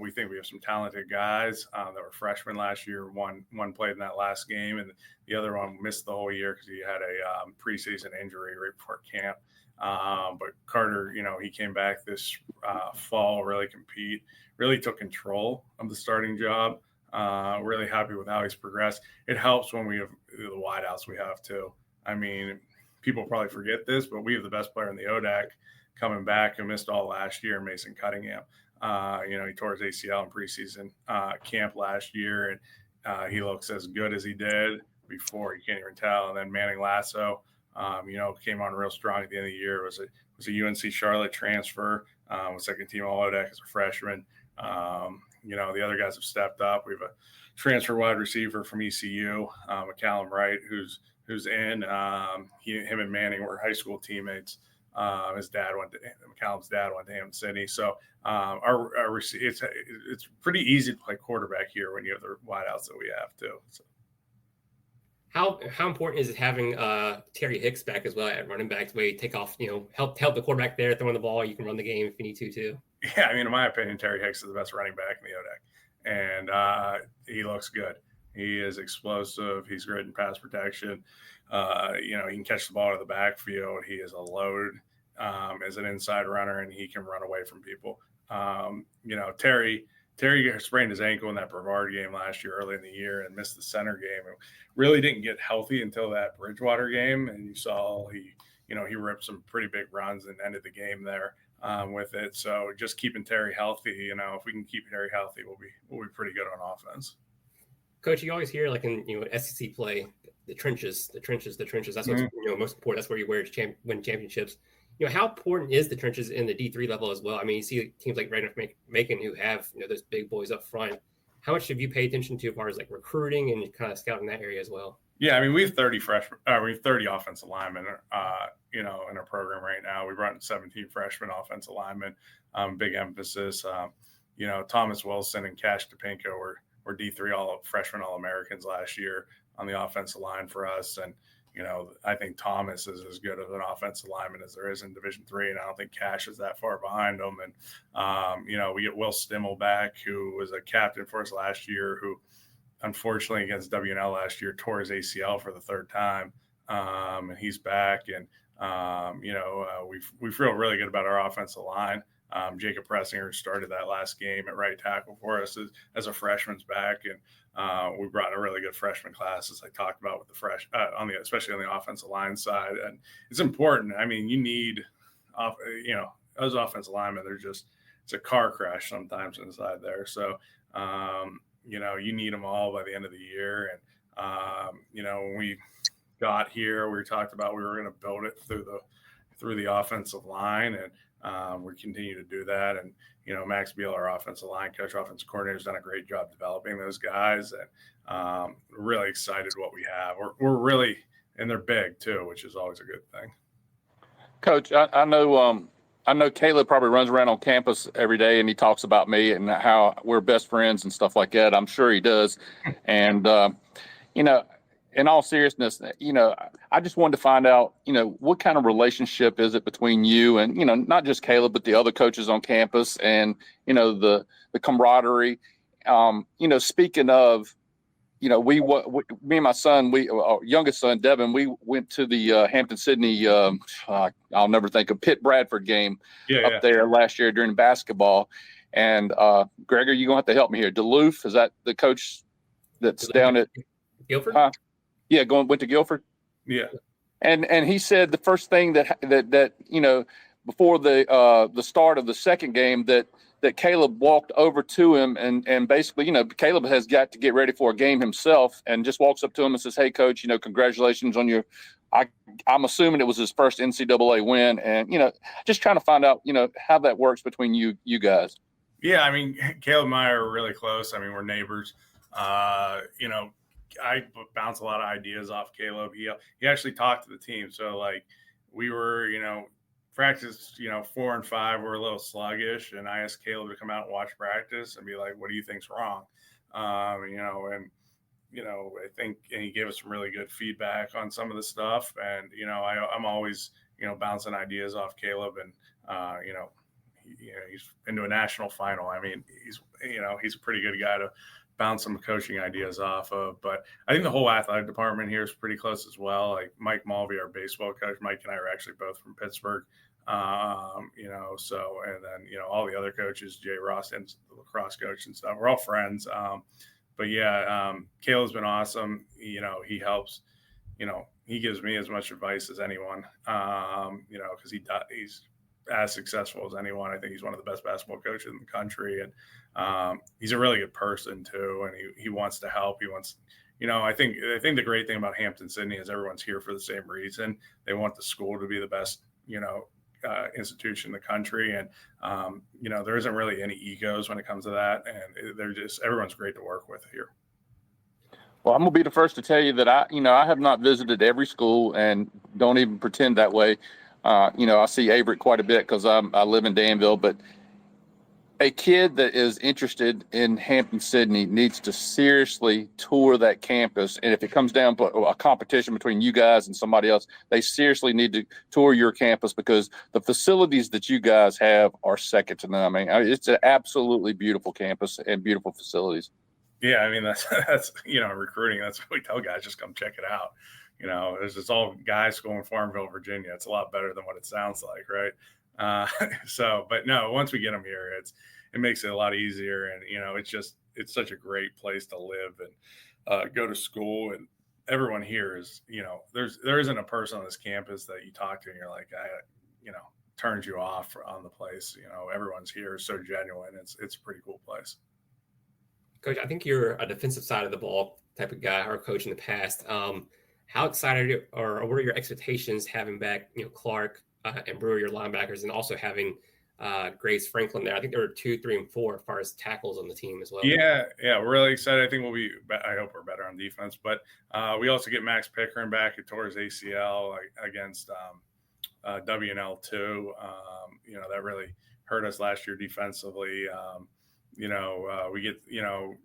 S6: We think we have some talented guys that were freshmen last year. One played in that last game, and the other one missed the whole year because he had a preseason injury right before camp. But Carter, he came back this fall, really took control of the starting job. Really happy with how he's progressed. It helps when we have the wideouts we have too. I mean, people probably forget this, but we have the best player in the ODAC coming back and missed all last year, Mason Cunningham. He tore his ACL in preseason camp last year, and he looks as good as he did before. You can't even tell. And then Manning Lasso, came on real strong at the end of the year. It was a UNC Charlotte transfer, was 2nd team all ODAC as a freshman. The other guys have stepped up. We have a transfer wide receiver from ECU, McCallum Wright, who's in. Him and Manning were high school teammates. McCallum's dad went to Hampden-Sydney. So it's pretty easy to play quarterback here when you have the wideouts that we have too. So.
S1: How important is it having Terry Hicks back as well at running back, where you take off, help the quarterback there throwing the ball. You can run the game if you need to too.
S6: Yeah, I mean, in my opinion, Terry Hicks is the best running back in the ODAC, and he looks good. He is explosive. He's great in pass protection. He can catch the ball out of the backfield. He is a load as an inside runner, and he can run away from people. Terry sprained his ankle in that Brevard game last year, early in the year, and missed the center game. And really didn't get healthy until that Bridgewater game. And you saw he ripped some pretty big runs and ended the game there with it. So just keeping Terry healthy, if we can keep Terry healthy, we'll be pretty good on offense.
S1: Coach, you always hear, like, in SEC play, the trenches. That's what's most important. That's where you win championships. How important is the trenches in the D3 level as well? I mean, you see teams like Randolph-Macon who have those big boys up front. How much have you paid attention to as far as like recruiting and kind of scouting that area as well?
S6: Yeah, I mean, we have 30 offensive linemen, in our program right now. We run 17 freshman offensive linemen. Big emphasis. Thomas Wilson and Cash DePinko were D3 freshman All-Americans last year on the offensive line for us. And, I think Thomas is as good of an offensive lineman as there is in Division III, and I don't think Cash is that far behind him. And, we get Will Stimmel back, who was a captain for us last year, who unfortunately against WNL last year tore his ACL for the third time. And he's back. And, we feel really good about our offensive line. Jacob Pressinger started that last game at right tackle for us as a freshman's back. And we brought a really good freshman class, as I talked about, with the especially on the offensive line side. And it's important. I mean, you need, those offensive linemen, it's a car crash sometimes inside there. So, you need them all by the end of the year. And, when we got here, we talked about we were going to build it through the offensive line, and we continue to do that. And, Max Beal, our offensive line coach, offensive coordinator, has done a great job developing those guys, and really excited what we have. We're really, and they're big too, which is always a good thing.
S5: Coach, I know Caleb probably runs around on campus every day and he talks about me and how we're best friends and stuff like that. I'm sure he does. And, in all seriousness, I just wanted to find out, what kind of relationship is it between you and, not just Caleb, but the other coaches on campus and, the camaraderie. Speaking of, me and my son, our youngest son, Devin, we went to the Hampden-Sydney, I'll never think of Pitt Bradford game there last year during basketball. And Gregor, you're going to have to help me here. Duluth, is that the coach that's down at
S1: Guilford?
S5: Yeah, went to Guilford.
S6: Yeah.
S5: And he said the first thing that before the start of the second game that Caleb walked over to him and basically, Caleb has got to get ready for a game himself and just walks up to him and says, "Hey coach, congratulations on I'm assuming it was his first NCAA win." And, just trying to find out, how that works between you guys.
S6: Yeah. I mean, Caleb and I are really close. I mean, we're neighbors. I bounce a lot of ideas off Caleb. He actually talked to the team. So we were, practice, 4 and 5 were a little sluggish, and I asked Caleb to come out and watch practice and be like, "What do you think's wrong?" I think, and he gave us some really good feedback on some of the stuff. And, I'm always, bouncing ideas off Caleb, and, he's into a national final. I mean, he's a pretty good guy to bounce some coaching ideas off of. But I think the whole athletic department here is pretty close as well. Like Mike Mulvey, our baseball coach, Mike and I are actually both from Pittsburgh. So, and then, all the other coaches, Jay Ross and the lacrosse coach and stuff, we're all friends. Caleb's been awesome. He helps, he gives me as much advice as anyone, because he's as successful as anyone. I think he's one of the best basketball coaches in the country. And he's a really good person too. And he wants to help. He wants, I think the great thing about Hampden-Sydney is everyone's here for the same reason. They want the school to be the best, institution in the country. And, there isn't really any egos when it comes to that. And everyone's great to work with here.
S5: Well, I'm going to be the first to tell you that I have not visited every school and don't even pretend that way. I see Averett quite a bit because I live in Danville, but a kid that is interested in Hampden-Sydney needs to seriously tour that campus. And if it comes down to a competition between you guys and somebody else, they seriously need to tour your campus because the facilities that you guys have are second to none. I mean, it's an absolutely beautiful campus and beautiful facilities.
S6: Yeah, I mean, that's recruiting. That's what we tell guys, just come check it out. It's all guys schooling in Farmville, Virginia. It's a lot better than what it sounds like, right? But no, once we get them here, it makes it a lot easier, and it's such a great place to live and go to school, and everyone here is, there isn't a person on this campus that you talk to and you're like, turns you off on the place. Everyone's here is so genuine. It's a pretty cool place.
S1: Coach, I think you're a defensive side of the ball type of guy, or coach in the past. How excited are you, or what are your expectations having back, Clark and Brewer, your linebackers, and also having Grace Franklin there? I think there were 2, 3, and 4 as far as tackles on the team as well.
S6: Yeah, we're really excited. I think I hope we're better on defense, but we also get Max Pickering back who tore his ACL against WNL2. That really hurt us last year defensively. We get,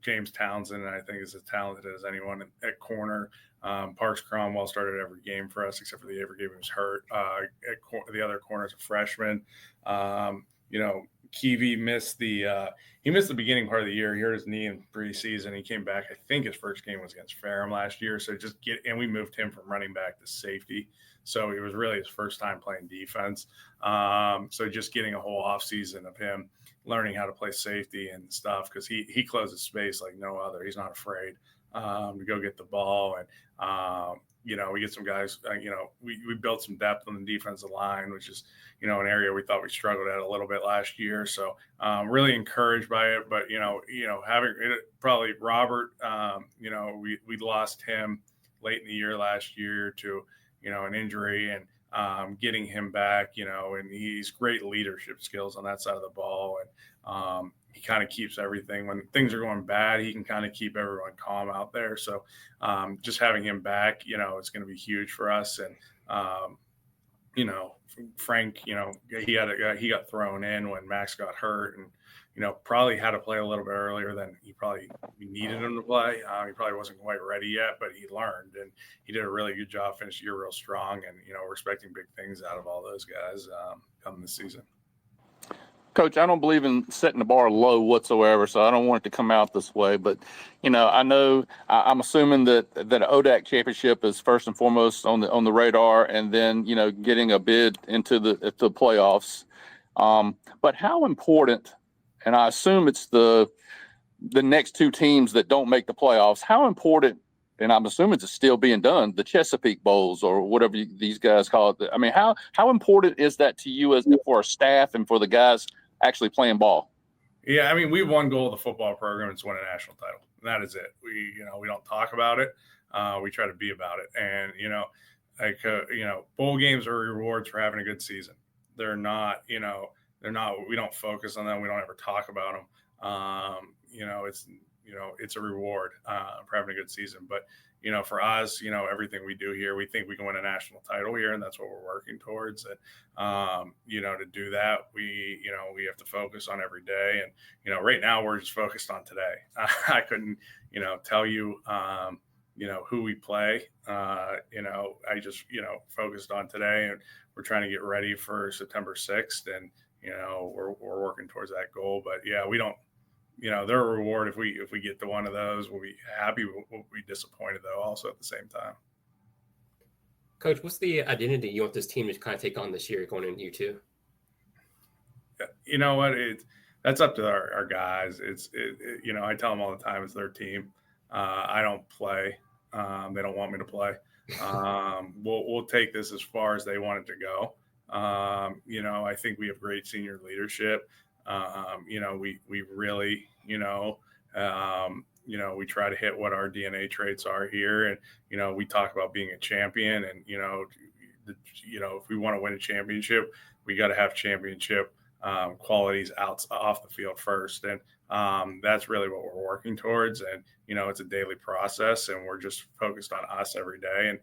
S6: James Townsend, I think, is as talented as anyone at corner. Parks Cromwell started every game for us, except for the every game he was hurt. The other corner is a freshman. Keevy missed the beginning part of the year. He hurt his knee in preseason. He came back. I think his first game was against Ferrum last year. So and we moved him from running back to safety. So it was really his first time playing defense. So just getting a whole offseason of him learning how to play safety and stuff, because he closes space like no other. He's not afraid to go get the ball. And, we get some guys, we built some depth on the defensive line, which is, an area we thought we struggled at a little bit last year. So really encouraged by it. But, having probably Robert, we lost him late in the year last year to, an injury, and getting him back, and he's great leadership skills on that side of the ball. And he kind of keeps everything when things are going bad. He can kind of keep everyone calm out there. So just having him back, it's going to be huge for us. And, Frank, he got thrown in when Max got hurt, and, probably had to play a little bit earlier than we needed him to play. He probably wasn't quite ready yet, but he learned, and he did a really good job, finished the year real strong. And, we're expecting big things out of all those guys coming this season.
S5: Coach, I don't believe in setting the bar low whatsoever, so I don't want it to come out this way. But, I'm assuming that an ODAC championship is first and foremost on the radar, and then, getting a bid into the playoffs. But how important, and I assume it's the next two teams that don't make the playoffs, how important, and I'm assuming it's still being done, the Chesapeake Bowls or whatever these guys call it. I mean, how important is that to you as for our staff and for the guys actually playing ball?
S6: Yeah, I mean, we have one goal of the football program, it's win a national title. And that is it. We don't talk about it. We try to be about it. And, bowl games are rewards for having a good season. They're not, we don't focus on them. We don't ever talk about them. It's a reward for having a good season. But, for us, everything we do here, we think we can win a national title here, and that's what we're working towards. And, to do that, we have to focus on every day. And, right now we're just focused on today. I couldn't, tell you, who we play. I just, focused on today, and we're trying to get ready for September 6th. And, we're working towards that goal. But yeah, we don't, they're a reward. If we get to one of those, we'll be happy. We'll be disappointed though, also at the same time.
S1: Coach, what's the identity you want this team to kind of take on this year going into year 2?
S6: You know what? That's up to our guys. I tell them all the time, it's their team. I don't play. They don't want me to play. We'll take this as far as they want it to go. I think we have great senior leadership. We really, we try to hit what our DNA traits are here. And, we talk about being a champion, and, if we want to win a championship, we got to have championship qualities off the field first. And that's really what we're working towards. And, it's a daily process, and we're just focused on us every day. And,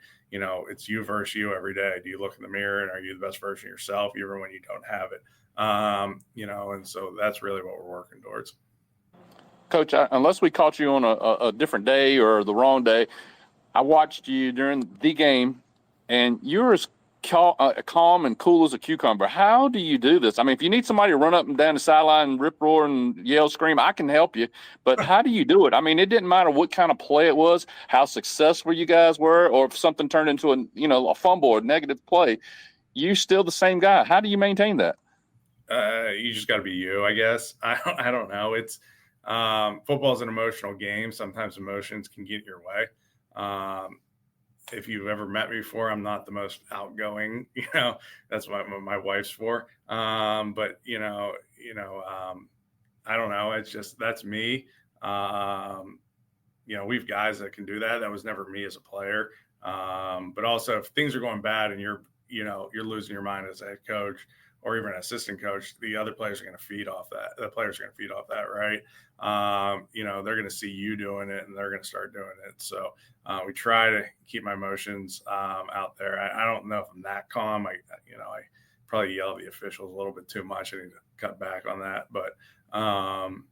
S6: it's you versus you every day. Do you look in the mirror, and are you the best version of yourself, even when you don't have it? And so that's really what we're working towards.
S5: Coach, unless we caught you on a different day or the wrong day, I watched you during the game, and you're as calm and cool as a cucumber. How do you do this? I mean, if you need somebody to run up and down the sideline and rip roar and yell, scream, I can help you. But how do you do it? I mean, it didn't matter what kind of play it was, how successful you guys were, or if something turned into a fumble or negative play, you still the same guy. How do you maintain that?
S6: You just got to be you, I guess. I don't know. It's football is an emotional game. Sometimes emotions can get in your way. If you've ever met me before, I'm not the most outgoing, that's what my wife's for. But I don't know. It's just, that's me. We've guys that can do that. That was never me as a player. But also if things are going bad and you're losing your mind as a head coach or even an assistant coach, the other players are going to feed off that. The players are going to feed off that, right? They're going to see you doing it and they're going to start doing it. So we try to keep my emotions out there. I don't know if I'm that calm. I probably yell at the officials a little bit too much. I need to cut back on that. But I'm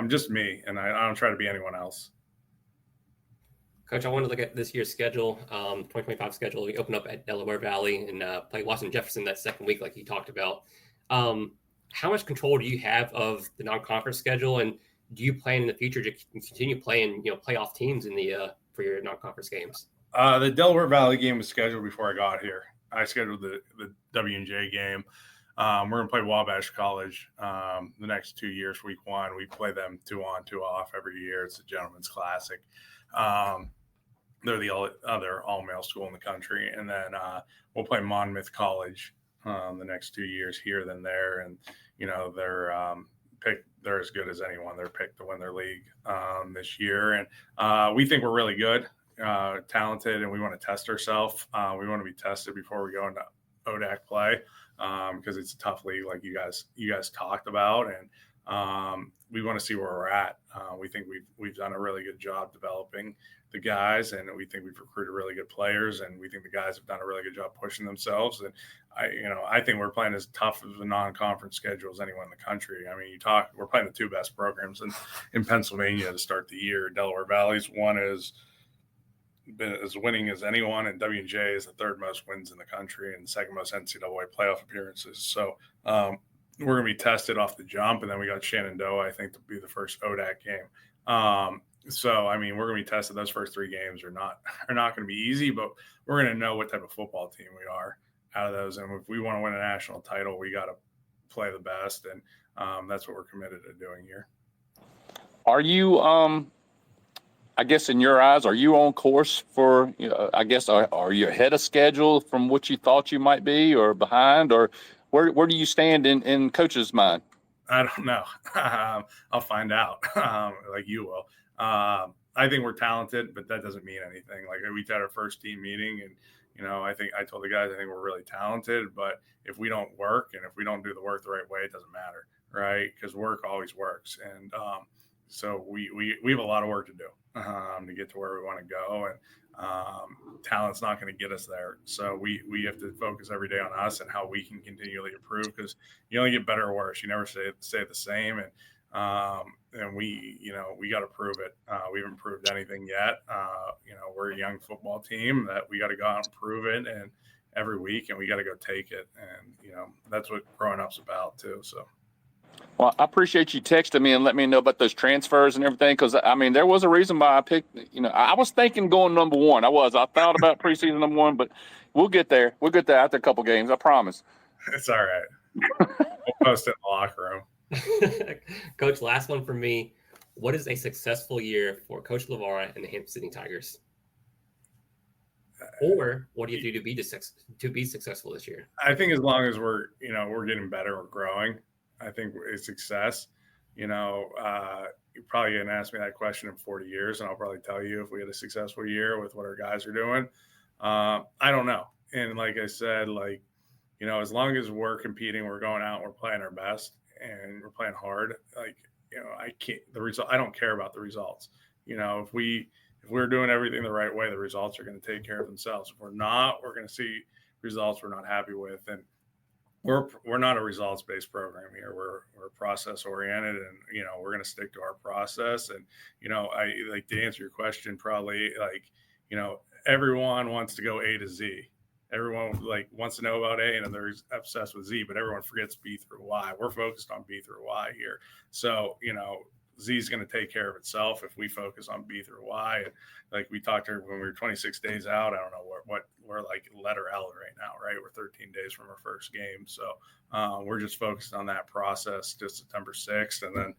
S6: just me, and I don't try to be anyone else.
S1: Coach, I want to look at this year's schedule, 2025 schedule. We open up at Delaware Valley and play Washington Jefferson that second week, like you talked about. How much control do you have of the non-conference schedule, and do you plan in the future to continue playing, playoff teams in the for your non-conference games?
S6: The Delaware Valley game was scheduled before I got here. I scheduled the W&J game. We're going to play Wabash College the next 2 years. Week 1, we play them 2 on, 2 off every year. It's a gentleman's classic. They're the other all-male school in the country. And then we'll play Monmouth College the next 2 years here, then there. And, they're as good as anyone. They're picked to win their league this year. And we think we're really good, talented, and we want to test ourselves. We want to be tested before we go into ODAC play because it's a tough league like you guys talked about. And we want to see where we're at. We think we've done a really good job developing the guys, and we think we've recruited really good players, and we think the guys have done a really good job pushing themselves. And I think we're playing as tough of a non-conference schedule as anyone in the country. I mean, we're playing the 2 best programs in Pennsylvania to start the year. Delaware Valley's one is been as winning as anyone, and W&J is the 3rd most wins in the country and the 2nd most NCAA playoff appearances. So we're going to be tested off the jump, and then we got Shenandoah, I think, to be the first ODAC game. So, I mean, we're going to be tested. Those first 3 games are not going to be easy, but we're going to know what type of football team we are out of those. And if we want to win a national title, we got to play the best, and that's what we're committed to doing here.
S5: Are you, I guess in your eyes, are you on course for, I guess, are you ahead of schedule from what you thought you might be, or behind, or where do you stand in coach's mind?
S6: I don't know. I'll find out like you will. I think we're talented, but that doesn't mean anything. Like we had our first team meeting, and I think I told the guys I think we're really talented, but if we don't work and if we don't do the work the right way, it doesn't matter, right? Because work always works, and so we have a lot of work to do to get to where we want to go, and talent's not going to get us there. So we have to focus every day on us and how we can continually improve, because you only get better or worse. You never stay the same, and we got to prove it. We haven't proved anything yet. We're a young football team that we got to go out and prove it, and every week, and we got to go take it. And that's what growing up's about too. So.
S5: Well, I appreciate you texting me and letting me know about those transfers and everything, because, I mean, there was a reason why I picked, I was thinking going number 1. I thought about preseason number 1, but we'll get there. We'll get there after a couple games, I promise.
S6: It's all right. We'll post it in the locker room.
S1: Coach, last one for me. What is a successful year for Coach LeVar and the Hampden-Sydney Tigers? Or what do you do to be successful this year?
S6: I think as long as we're getting better, we're growing, I think it's success. You're probably going to ask me that question in 40 years, and I'll probably tell you if we had a successful year with what our guys are doing. I don't know. And like I said, as long as we're competing, we're going out, we're playing our best, and we're playing hard. I don't care about the results. If we're doing everything the right way, the results are going to take care of themselves. If we're not, we're going to see results we're not happy with. And we're not a results-based program here. We're process-oriented, and we're going to stick to our process. And I like to answer your question, probably everyone wants to go A to Z. Everyone wants to know about A, and they're obsessed with Z, but everyone forgets B through Y. We're focused on B through Y here. So, Z is going to take care of itself if we focus on B through Y. And like we talked when we were 26 days out, I don't know what we're like letter L right now, right? We're 13 days from our first game. So we're just focused on that process to September 6th. And then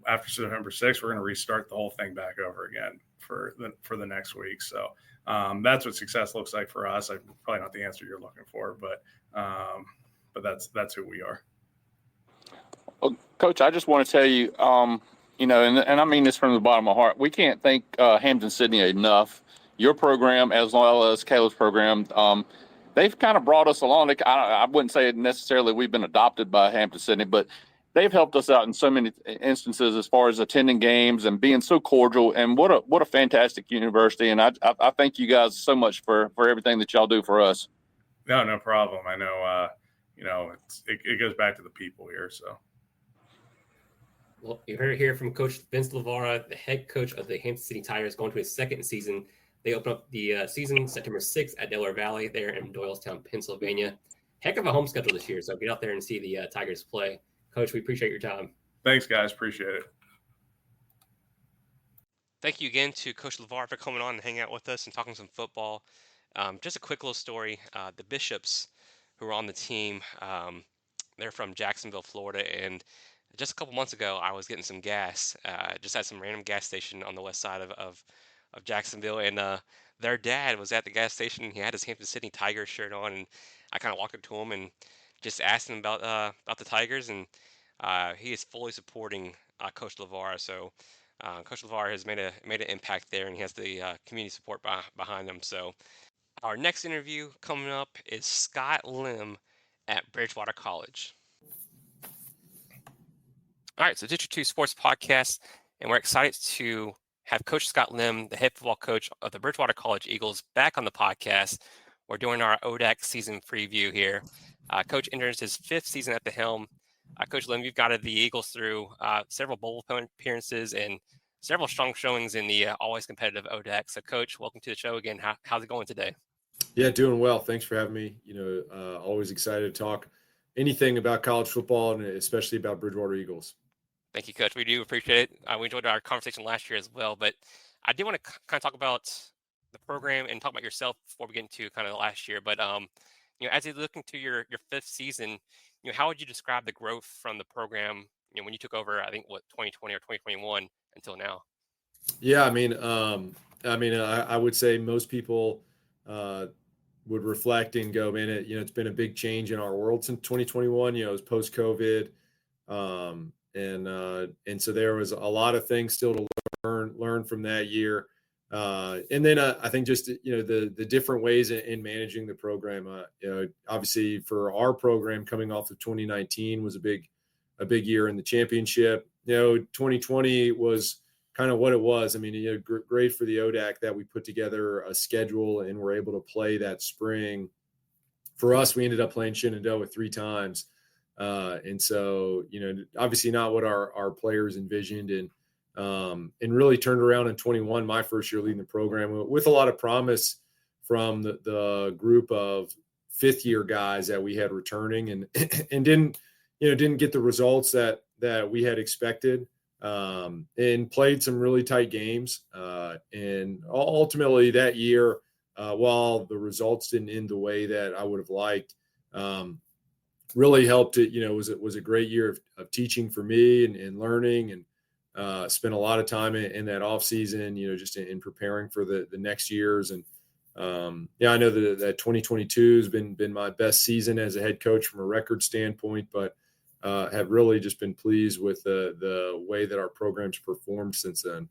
S6: after September 6th, we're going to restart the whole thing back over again for the next week. So that's what success looks like for us. I'm probably not the answer you're looking for, but that's who we are.
S5: Well, Coach, I just want to tell you, and I mean this from the bottom of my heart, we can't thank Hampden-Sydney enough. Your program, as well as Caleb's program, they've kind of brought us along. I wouldn't say necessarily we've been adopted by Hampden-Sydney, but they've helped us out in so many instances as far as attending games and being so cordial. And what a fantastic university. And I thank you guys so much for everything that y'all do for us.
S6: No problem. I know, it goes back to the people here. So.
S1: Well, you heard it here from Coach Vince Lavara, the head coach of the Hampden-Sydney Tigers, going to his second season. They open up the season September 6th at Delaware Valley there in Doylestown, Pennsylvania. Heck of a home schedule this year, so get out there and see the Tigers play. Coach, we appreciate your time.
S6: Thanks, guys. Appreciate it.
S1: Thank you again to Coach Lavara for coming on and hanging out with us and talking some football. Just a quick little story. The Bishops, who are on the team, they're from Jacksonville, Florida, and just a couple months ago, I was getting some gas, just at some random gas station on the west side of Jacksonville, and their dad was at the gas station, and he had his Hampden-Sydney Tigers shirt on, and I kind of walked up to him and just asked him about the Tigers, and he is fully supporting Coach Lavara. So Coach Lavara has made an impact there, and he has the community support behind him. So our next interview coming up is Scott Lim at Bridgewater College. All right, so District 2 Sports Podcast, and we're excited to have Coach Scott Lim, the head football coach of the Bridgewater College Eagles, back on the podcast. We're doing our ODAC season preview here. Coach enters his fifth season at the helm. Coach Lim, you've guided the Eagles through several bowl appearances and several strong showings in the always competitive ODAC. So, Coach, welcome to the show again. How's it going today?
S7: Yeah, doing well. Thanks for having me. Always excited to talk anything about college football and especially about Bridgewater Eagles.
S1: Thank you, Coach. We do appreciate it. We enjoyed our conversation last year as well, but I did want to kind of talk about the program and talk about yourself before we get into kind of the last year. But as you look into your fifth season, how would you describe the growth from the program? When you took over, I think 2020 or 2021 until now.
S7: Yeah, I would say most people would reflect and go, man, it's been a big change in our world since 2021. It was post-COVID. And so there was a lot of things still to learn from that year. And then I think just, the different ways in managing the program, obviously for our program coming off of 2019 was a big year in the championship. 2020 was kind of what it was. Great for the ODAC that we put together a schedule and were able to play that spring. For us, we ended up playing Shenandoah 3 times. And so, obviously not what our players envisioned and really turned around in 21, my first year leading the program with a lot of promise from the group of fifth year guys that we had returning and didn't get the results that we had expected, and played some really tight games. And ultimately that year, while the results didn't end the way that I would have liked, really helped it. It was a great year of teaching for me and learning, and spent a lot of time in that off season, just in preparing for the next years. And I know that 2022 has been my best season as a head coach from a record standpoint, but have really just been pleased with the way that our program's performed since then.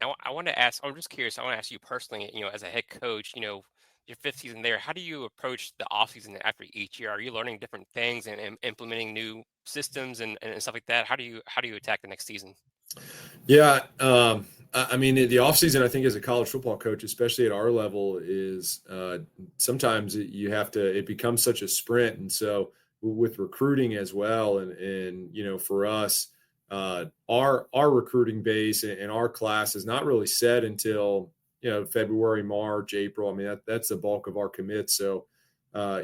S1: I want to ask, I'm just curious, I want to ask you personally, as a head coach, your fifth season there, how do you approach the offseason after each year? Are you learning different things and implementing new systems and stuff like that? How do you attack the next season?
S7: Yeah. The offseason, I think, as a college football coach, especially at our level, is sometimes it becomes such a sprint. And so with recruiting as well, and for us, our recruiting base and our class is not really set until February, March, April. I mean, that's the bulk of our commits. So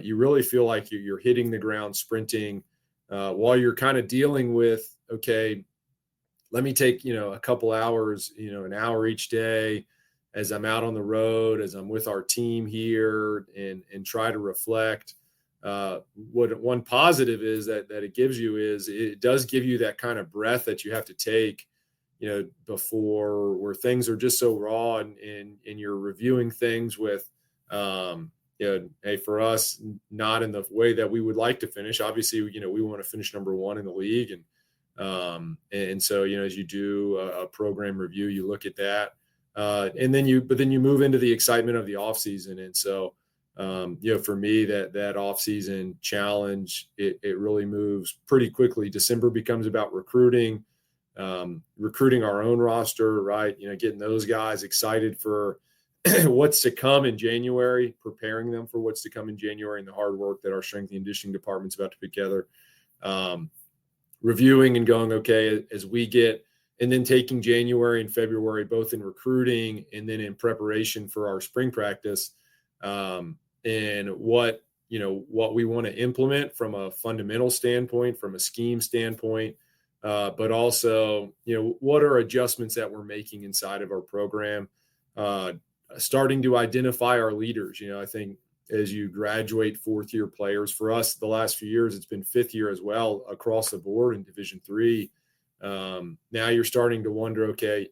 S7: you really feel like you're hitting the ground sprinting while you're kind of dealing with, okay, let me take, a couple hours, an hour each day as I'm out on the road, as I'm with our team here and try to reflect. What one positive is that it gives you is it does give you that kind of breath that you have to take, before, where things are just so raw and you're reviewing things with, hey, for us, not in the way that we would like to finish. Obviously, we want to finish number one in the league. And so, as you do a program review, you look at that. And then you move into the excitement of the off season. And so, for me, that off season challenge, it really moves pretty quickly. December becomes about recruiting our own roster, right? Getting those guys excited for what's to come in January, preparing them for what's to come in January and the hard work that our strength and conditioning department's about to put together. Reviewing and going, okay, as we get, and then taking January and February, both in recruiting and then in preparation for our spring practice, and what we want to implement from a fundamental standpoint, from a scheme standpoint, but also, what are adjustments that we're making inside of our program, starting to identify our leaders. I think as you graduate fourth-year players, for us, the last few years, it's been fifth year as well across the board in Division III. Now you're starting to wonder, okay,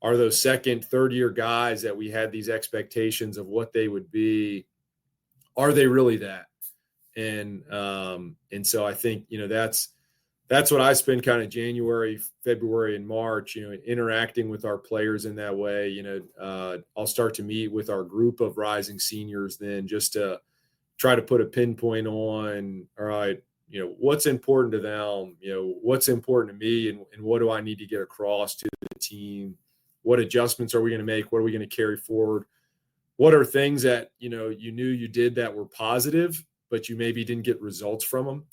S7: are those second, third-year guys that we had these expectations of what they would be, are they really that? And so I think, that's what I spend kind of January, February, and March, interacting with our players in that way. I'll start to meet with our group of rising seniors then just to try to put a pinpoint on, all right, what's important to them, what's important to me, and what do I need to get across to the team? What adjustments are we going to make? What are we going to carry forward? What are things that, you knew you did that were positive, but you maybe didn't get results from them?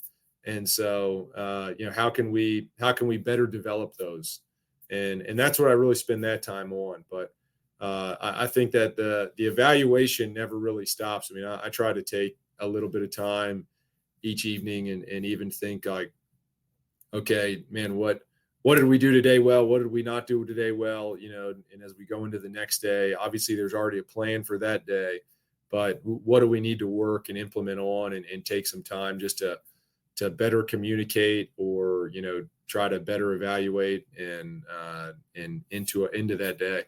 S7: And so, how can we better develop those? And that's what I really spend that time on. But I think that the evaluation never really stops. I mean, I try to take a little bit of time each evening and even think like, okay, man, what did we do today well? What did we not do today well? And as we go into the next day, obviously there's already a plan for that day, but what do we need to work and implement on and take some time just to better communicate or, try to better evaluate and into that day.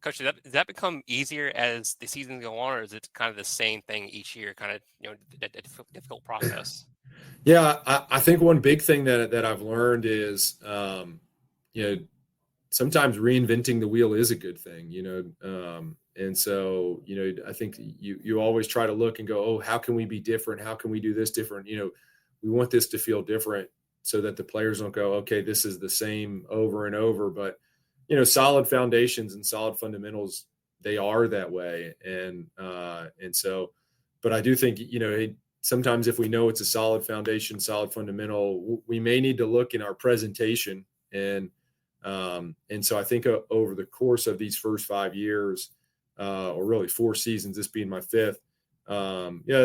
S1: Coach, does that become easier as the seasons go on, or is it kind of the same thing each year, kind of, a difficult process?
S7: Yeah, I think one big thing that I've learned is, sometimes reinventing the wheel is a good thing, and so, I think you always try to look and go, oh, how can we be different? How can we do this different? We want this to feel different so that the players don't go, okay, this is the same over and over. But, solid foundations and solid fundamentals, they are that way. And so, but I do think, sometimes if we know it's a solid foundation, solid fundamental, we may need to look in our presentation. And so I think over the course of these first 5 years, or really 4 seasons, this being my 5th,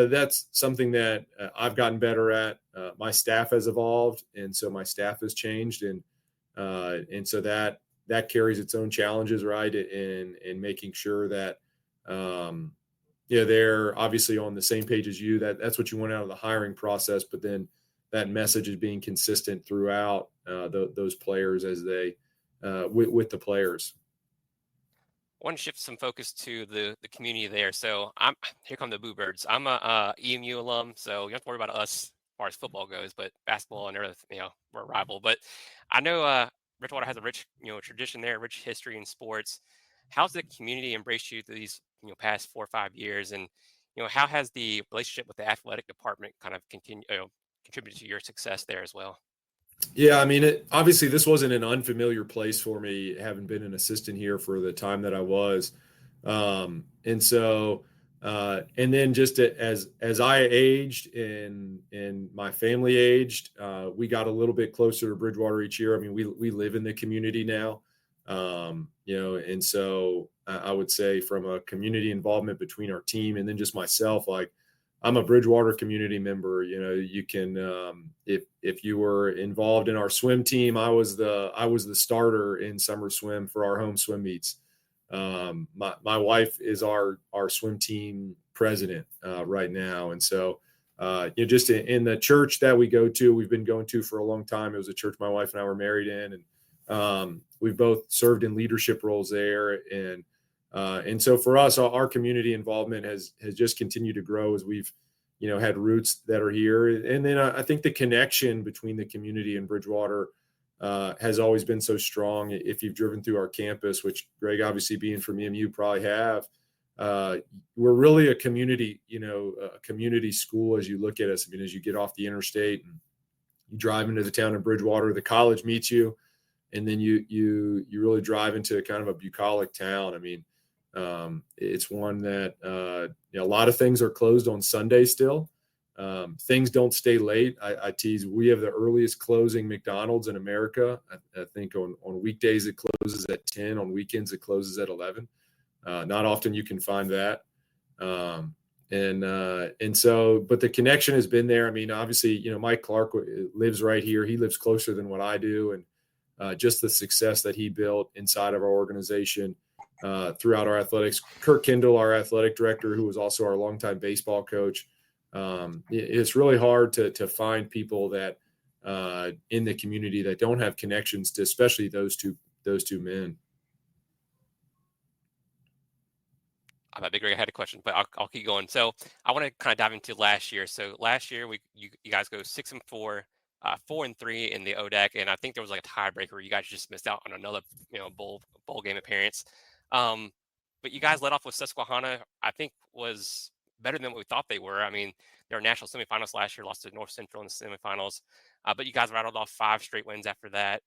S7: that's something that I've gotten better at. My staff has evolved, and so my staff has changed, and so that carries its own challenges, right? In making sure that they're obviously on the same page as you. That's what you want out of the hiring process, but then that message is being consistent throughout those players as they with the players.
S1: I want to shift some focus to the community there. So here come the Boo Birds. I'm a EMU alum, so you don't have to worry about us as far as football goes, but basketball and everything, we're a rival. But I know Bridgewater has a rich, tradition there, rich history in sports. How's the community embraced you through these, past 4 or 5 years? And, how has the relationship with the athletic department kind of contributed to your success there as well?
S7: Yeah, I mean, obviously this wasn't an unfamiliar place for me, having been an assistant here for the time that I was. And so, and then just as I aged and my family aged, we got a little bit closer to Bridgewater each year. I mean, we live in the community now. And so I would say from a community involvement between our team and then just myself, like I'm a Bridgewater community member. You can, if you were involved in our swim team, I was the starter in summer swim for our home swim meets. My wife is our swim team president right now. And so, just in the church that we've been going to for a long time. It was a church my wife and I were married in, and we've both served in leadership roles there. And so for us, our community involvement has just continued to grow as we've, had roots that are here. And then I think the connection between the community and Bridgewater has always been so strong. If you've driven through our campus, which Greg, obviously being from EMU, probably have, we're really a community, a community school as you look at us. I mean, as you get off the interstate and you drive into the town of Bridgewater, the college meets you, and then you really drive into kind of a bucolic town. I mean, it's one that a lot of things are closed on Sunday still. Things don't stay late. I tease, we have the earliest closing McDonald's in America. I think on weekdays it closes at 10. On weekends it closes at 11. Not often you can find that. And so, but the connection has been there. I mean, obviously, Mike Clark lives right here. He lives closer than what I do. And just the success that he built inside of our organization throughout our athletics. Kirk Kendall, our athletic director, who was also our longtime baseball coach. It's really hard to find people that in the community that don't have connections to, especially those two men.
S1: I bet Big Rig had a question, but I'll keep going. So I want to kind of dive into last year. So last year you guys go 6-4, 4-3 in the ODAC, and I think there was like a tiebreaker. You guys just missed out on another bowl game appearance. But you guys led off with Susquehanna. I think was better than what we thought they were. I mean, they were national semifinals last year, lost to North Central in the semifinals, but you guys rattled off 5 straight wins after that.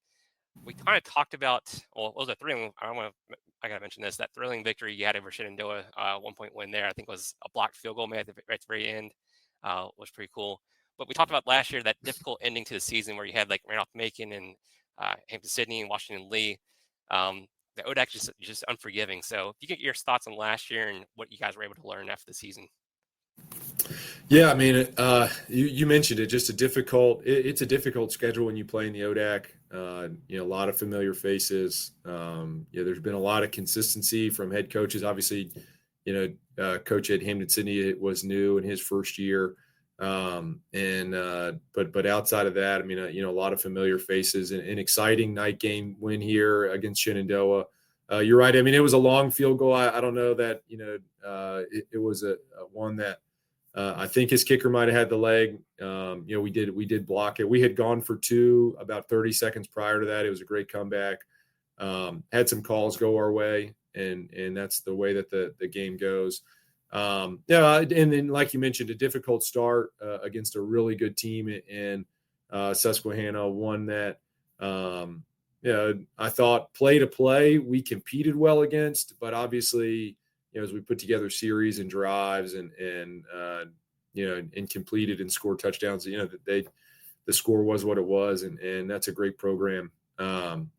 S1: We kind of talked about, well, it was a thrilling, I got to mention this, that thrilling victory you had over Shenandoah, 1-point win there. I think was a blocked field goal made at the very end, was pretty cool. But we talked about last year, that difficult ending to the season where you had like Randolph-Macon and Hampden-Sydney and Washington Lee. The ODAC is just unforgiving. So if you get your thoughts on last year and what you guys were able to learn after the season.
S7: Yeah, I mean, you mentioned it. Just it's a difficult schedule when you play in the ODAC. A lot of familiar faces. There's been a lot of consistency from head coaches. Obviously, coach at Hampden-Sydney was new in his first year. But outside of that, I mean, a lot of familiar faces. An exciting night game win here against Shenandoah. You're right. I mean, it was a long field goal. I don't know that it was a one that. I think his kicker might have had the leg. We did block it. We had gone for 2 about 30 seconds prior to that. It was a great comeback. Had some calls go our way, and that's the way that the game goes. And then like you mentioned, a difficult start against a really good team in Susquehanna. One that I thought play to play we competed well against, but obviously. As we put together series and drives and completed and scored touchdowns, the score was what it was, and that's a great program. Then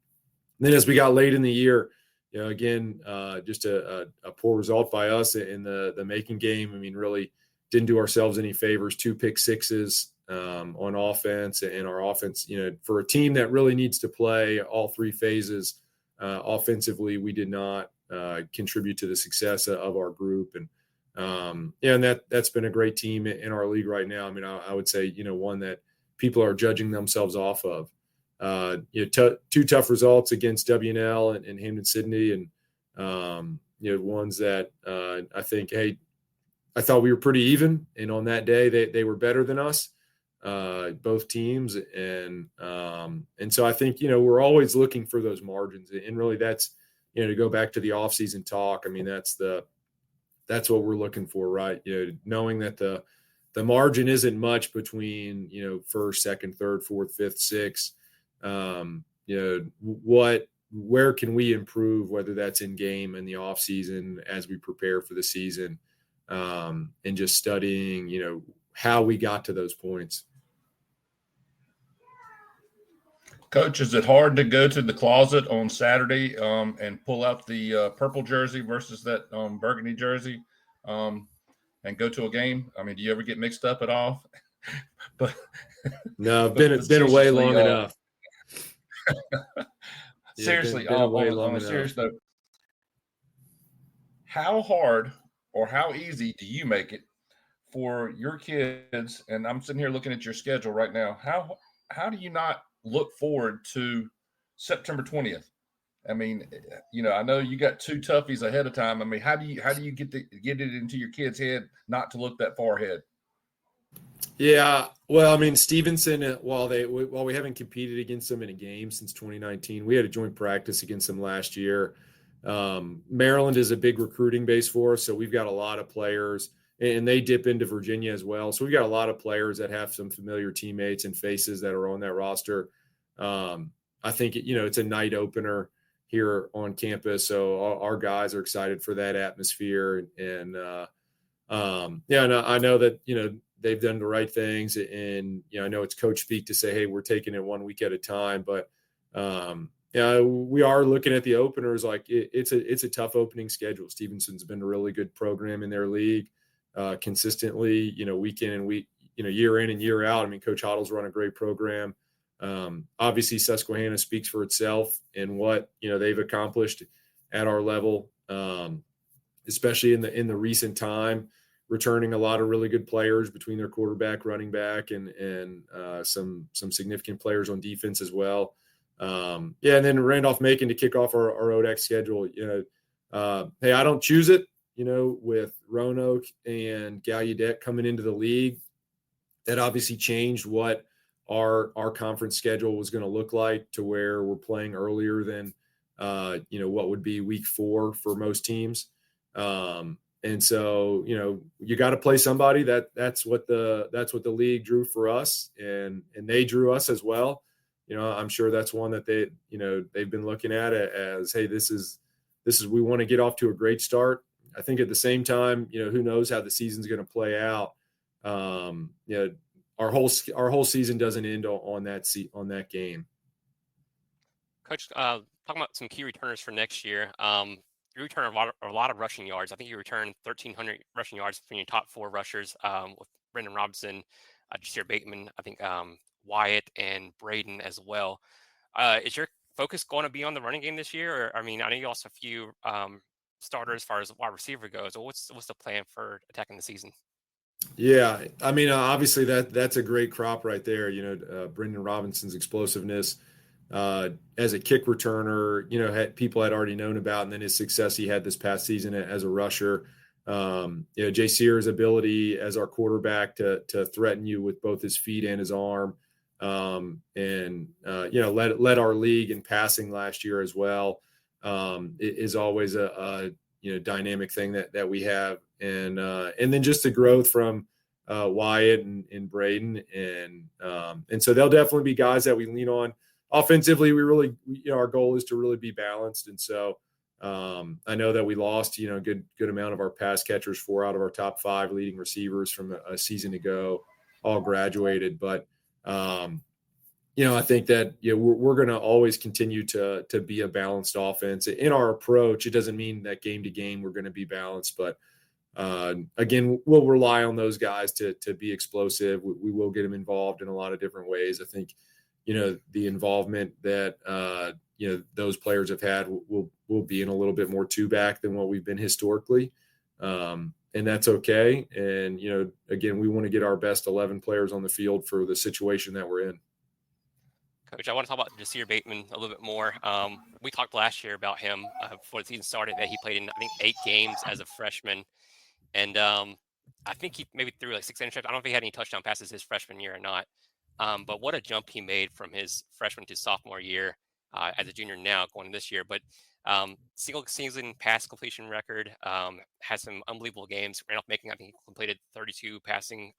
S7: as we got late in the year, again, just a poor result by us in the Macon game. I mean, really didn't do ourselves any favors. 2 pick sixes on offense, and our offense, for a team that really needs to play all 3 phases offensively, we did not contribute to the success of our group. And that's been a great team in our league right now. I mean, I would say, one that people are judging themselves off of. 2 tough results against W&L and Hampden-Sydney, and ones that I think, hey, I thought we were pretty even, and on that day they were better than us, both teams, and so I think we're always looking for those margins, and really that's to go back to the offseason talk. I mean, that's what we're looking for, right? Knowing that the margin isn't much between first, second, third, fourth, fifth, sixth. Where can we improve, whether that's in game in the offseason as we prepare for the season, and just studying how we got to those points.
S8: Coach, is it hard to go to the closet on Saturday and pull out the purple jersey versus that burgundy jersey and go to a game? I mean, do you ever get mixed up at all? But
S7: no, I've been away long enough.
S8: Seriously,
S7: been away long
S8: on a
S7: enough.
S8: serious note, how hard or how easy do you make it for your kids? And I'm sitting here looking at your schedule right now. How do you not look forward to September 20th? I mean, I know you got 2 toughies ahead of time. I mean, how do you get it into your kids' head not to look that far ahead?
S7: Yeah, well, I mean, Stevenson, while we haven't competed against them in a game since 2019, we had a joint practice against them last year. Maryland is a big recruiting base for us, so we've got a lot of players, and they dip into Virginia as well. So we've got a lot of players that have some familiar teammates and faces that are on that roster. I think it's a night opener here on campus, so our guys are excited for that atmosphere, and I know that they've done the right things, and I know it's coach speak to say, hey, we're taking it 1 week at a time, but we are looking at the openers. Like it's a tough opening schedule. Stevenson's been a really good program in their league consistently, week in and week, year in and year out. I mean, Coach Hoddle's run a great program. Obviously Susquehanna speaks for itself and what, they've accomplished at our level, especially in the recent time, returning a lot of really good players between their quarterback, running back, and some significant players on defense as well. And then Randolph-Macon to kick off our ODAC schedule. Hey, I don't choose it. With Roanoke and Gallaudet coming into the league, that obviously changed what our conference schedule was going to look like, to where we're playing earlier than what would be week 4 for most teams. And so, you got to play somebody. That's what the league drew for us, and they drew us as well. I'm sure that's one that they've been looking at it as, hey, this is we want to get off to a great start. I think at the same time, who knows how the season's going to play out. Our whole season doesn't end on that game.
S1: Coach, talking about some key returners for next year. You return a lot of rushing yards. I think you returned 1,300 rushing yards from your top 4 rushers with Brendan Robinson, Jasir Bateman, I think Wyatt, and Braden as well. Is your focus going to be on the running game this year? Or, I mean, I know you lost a few starters as far as wide receiver goes. So what's the plan for attacking the season?
S7: Yeah, I mean, obviously that's a great crop right there. Brendan Robinson's explosiveness. As a kick returner, people had already known about, and then his success he had this past season as a rusher. Jasir's ability as our quarterback to threaten you with both his feet and his arm, and led our league in passing last year as well. Is always a dynamic thing that we have, and then just the growth from Wyatt and Braden, and so they'll definitely be guys that we lean on. Offensively, we really, our goal is to really be balanced. And so I know that we lost, a good amount of our pass catchers, 4 out of our top 5 leading receivers from a season ago, all graduated. But, I think that, we're going to always continue to be a balanced offense in our approach. It doesn't mean that game to game we're going to be balanced, but again, we'll rely on those guys to be explosive. We will get them involved in a lot of different ways. I think, the involvement that, those players have had will be in a little bit more 2-back than what we've been historically. And that's okay. And, again, we want to get our best 11 players on the field for the situation that we're in.
S1: Coach, I want to talk about Jasir Bateman a little bit more. We talked last year about him before the season started, that he played in, I think, 8 games as a freshman. And I think he maybe threw like 6 interceptions. I don't know if he had any touchdown passes his freshman year or not. But what a jump he made from his freshman to sophomore year as a junior now going this year. But single season pass completion record, has some unbelievable games. Randolph-Macon, I think he completed 32 passing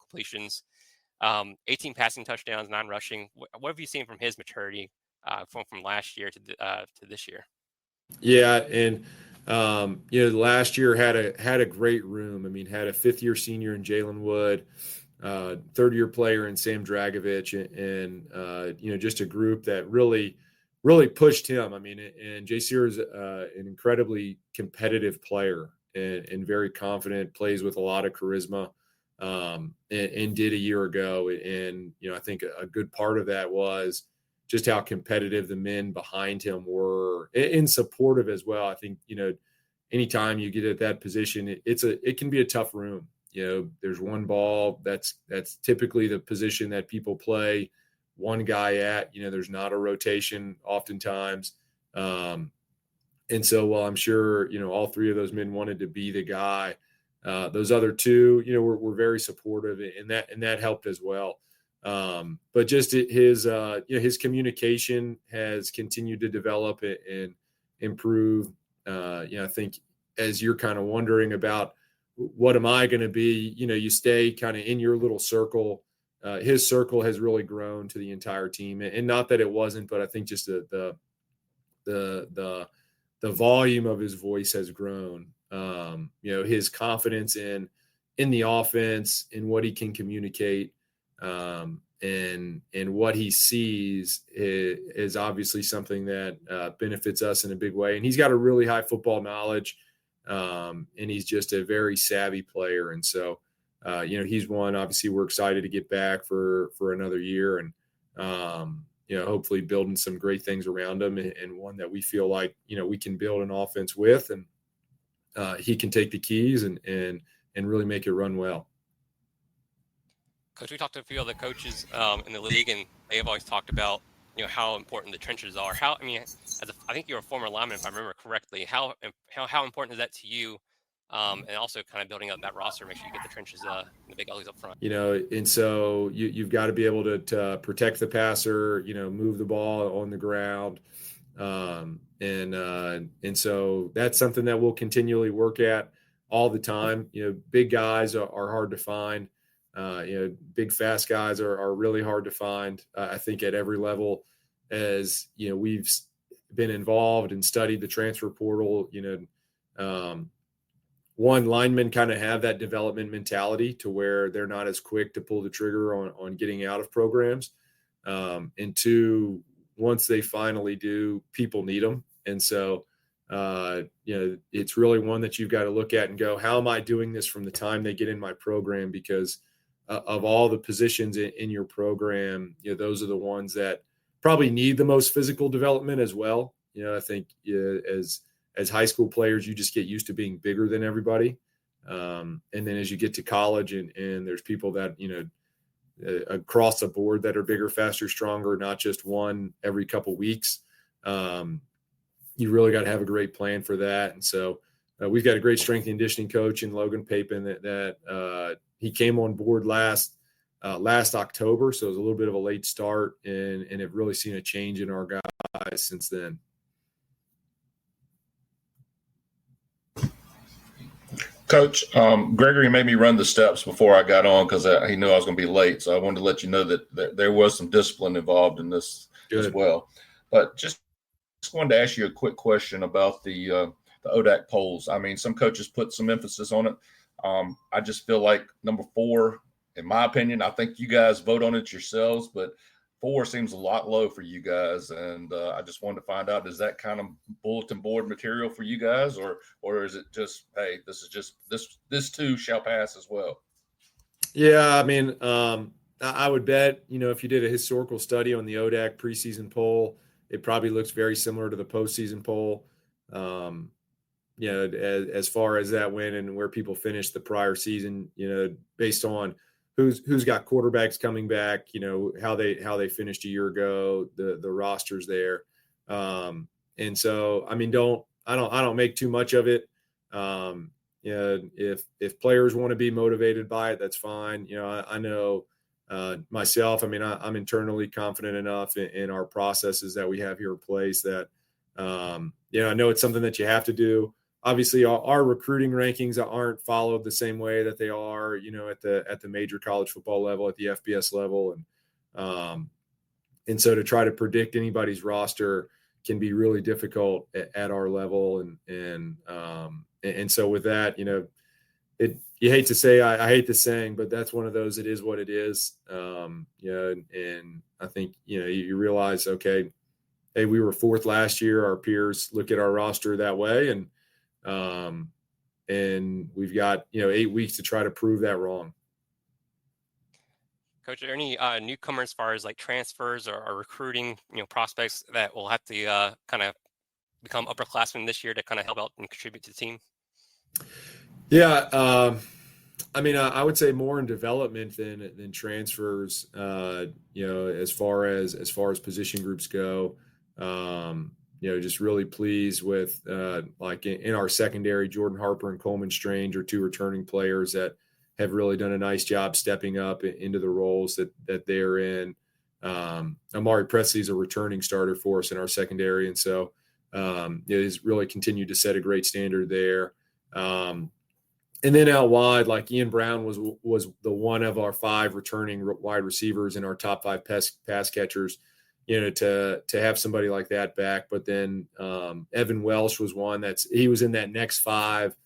S1: completions, 18 passing touchdowns, 9 rushing. What have you seen from his maturity from last year to this year?
S7: Yeah, and last year had a great room. I mean, had a 5th-year senior in Jalen Wood. third-year player in Sam Dragovich, and just a group that really pushed him. I mean, and Jaycir is an incredibly competitive player and very confident, plays with a lot of charisma, and did a year ago. And, I think a good part of that was just how competitive the men behind him were, and supportive as well. I think, anytime you get at that position, it can be a tough room. There's one ball that's typically the position that people play one guy at. There's not a rotation oftentimes. And so while I'm sure, all three of those men wanted to be the guy, those other two, were very supportive, and that helped as well. But just his communication has continued to develop and improve. I think as you're kind of wondering about what am I going to be, you stay kind of in your little circle. His circle has really grown to the entire team, and not that it wasn't, but I think just the volume of his voice has grown. His confidence in the offense, in what he can communicate, and what he sees is obviously something that benefits us in a big way. And he's got a really high football knowledge, and he's just a very savvy player. And so, he's one. Obviously, we're excited to get back for another year, and hopefully building some great things around him, and one that we feel like we can build an offense with, and he can take the keys and really make it run well.
S1: Coach, we talked to a few other coaches in the league, and they have always talked about how important the trenches are. I think you're a former lineman, if I remember correctly. How important is that to you? And also kind of building up that roster, make sure you get the trenches in the big uglies up front.
S7: And so you've got to be able to protect the passer, move the ball on the ground. And so that's something that we'll continually work at all the time. Big guys are hard to find. Big, fast guys are really hard to find. I think at every level, as we've been involved and studied the transfer portal, one, linemen kind of have that development mentality to where they're not as quick to pull the trigger on getting out of programs. And two, once they finally do, people need them. And so, it's really one that you've got to look at and go, how am I doing this from the time they get in my program? Because of all the positions in your program, those are the ones that probably need the most physical development as well. I think as high school players, you just get used to being bigger than everybody. And then as you get to college and there's people that, across the board that are bigger, faster, stronger, not just one every couple weeks. You really got to have a great plan for that. And so we've got a great strength and conditioning coach in Logan Papin that he came on board last October. So it was a little bit of a late start, and have really seen a change in our guys since then.
S8: Coach, Gregory made me run the steps before I got on because he knew I was going to be late. So I wanted to let you know that there was some discipline involved in this as well. But just wanted to ask you a quick question about the ODAC polls. I mean, some coaches put some emphasis on it. I just feel like number 4, in my opinion, I think you guys vote on it yourselves, but 4 seems a lot low for you guys, and I just wanted to find out, is that kind of bulletin board material for you guys, or is it just, hey, this is just this too shall pass as well?
S7: Yeah, I mean, I would bet, if you did a historical study on the ODAC preseason poll, it probably looks very similar to the postseason poll. As far as that went and where people finished the prior season, based on who's got quarterbacks coming back, how they finished a year ago, the rosters there. And so, I mean, I don't make too much of it. If players want to be motivated by it, that's fine. I know myself, I mean, I'm internally confident enough in our processes that we have here in place that, I know it's something that you have to do. Obviously, our recruiting rankings aren't followed the same way that they are, at the major college football level, at the FBS level, and so to try to predict anybody's roster can be really difficult at our level, and so with that, you hate to say, I hate the saying, but that's one of those, it is what it is. And I think, you realize, okay, hey, we were fourth last year. Our peers look at our roster that way. And we've got, 8 weeks to try to prove that wrong.
S1: Coach, are there any newcomers as far as like transfers or recruiting, prospects that will have to kind of become upperclassmen this year to kind of help out and contribute to the team?
S7: Yeah. I would say more in development than transfers, as far as position groups go. Just really pleased with, like in our secondary, Jordan Harper and Coleman Strange are two returning players that have really done a nice job stepping up into the roles that they're in. Amari Presley is a returning starter for us in our secondary. And so he's really continued to set a great standard there. And then out wide, like Ian Brown was the one of our 5 returning wide receivers and our top 5 pass catchers, to have somebody like that back. But then Evan Welsh was one he was in that next 5,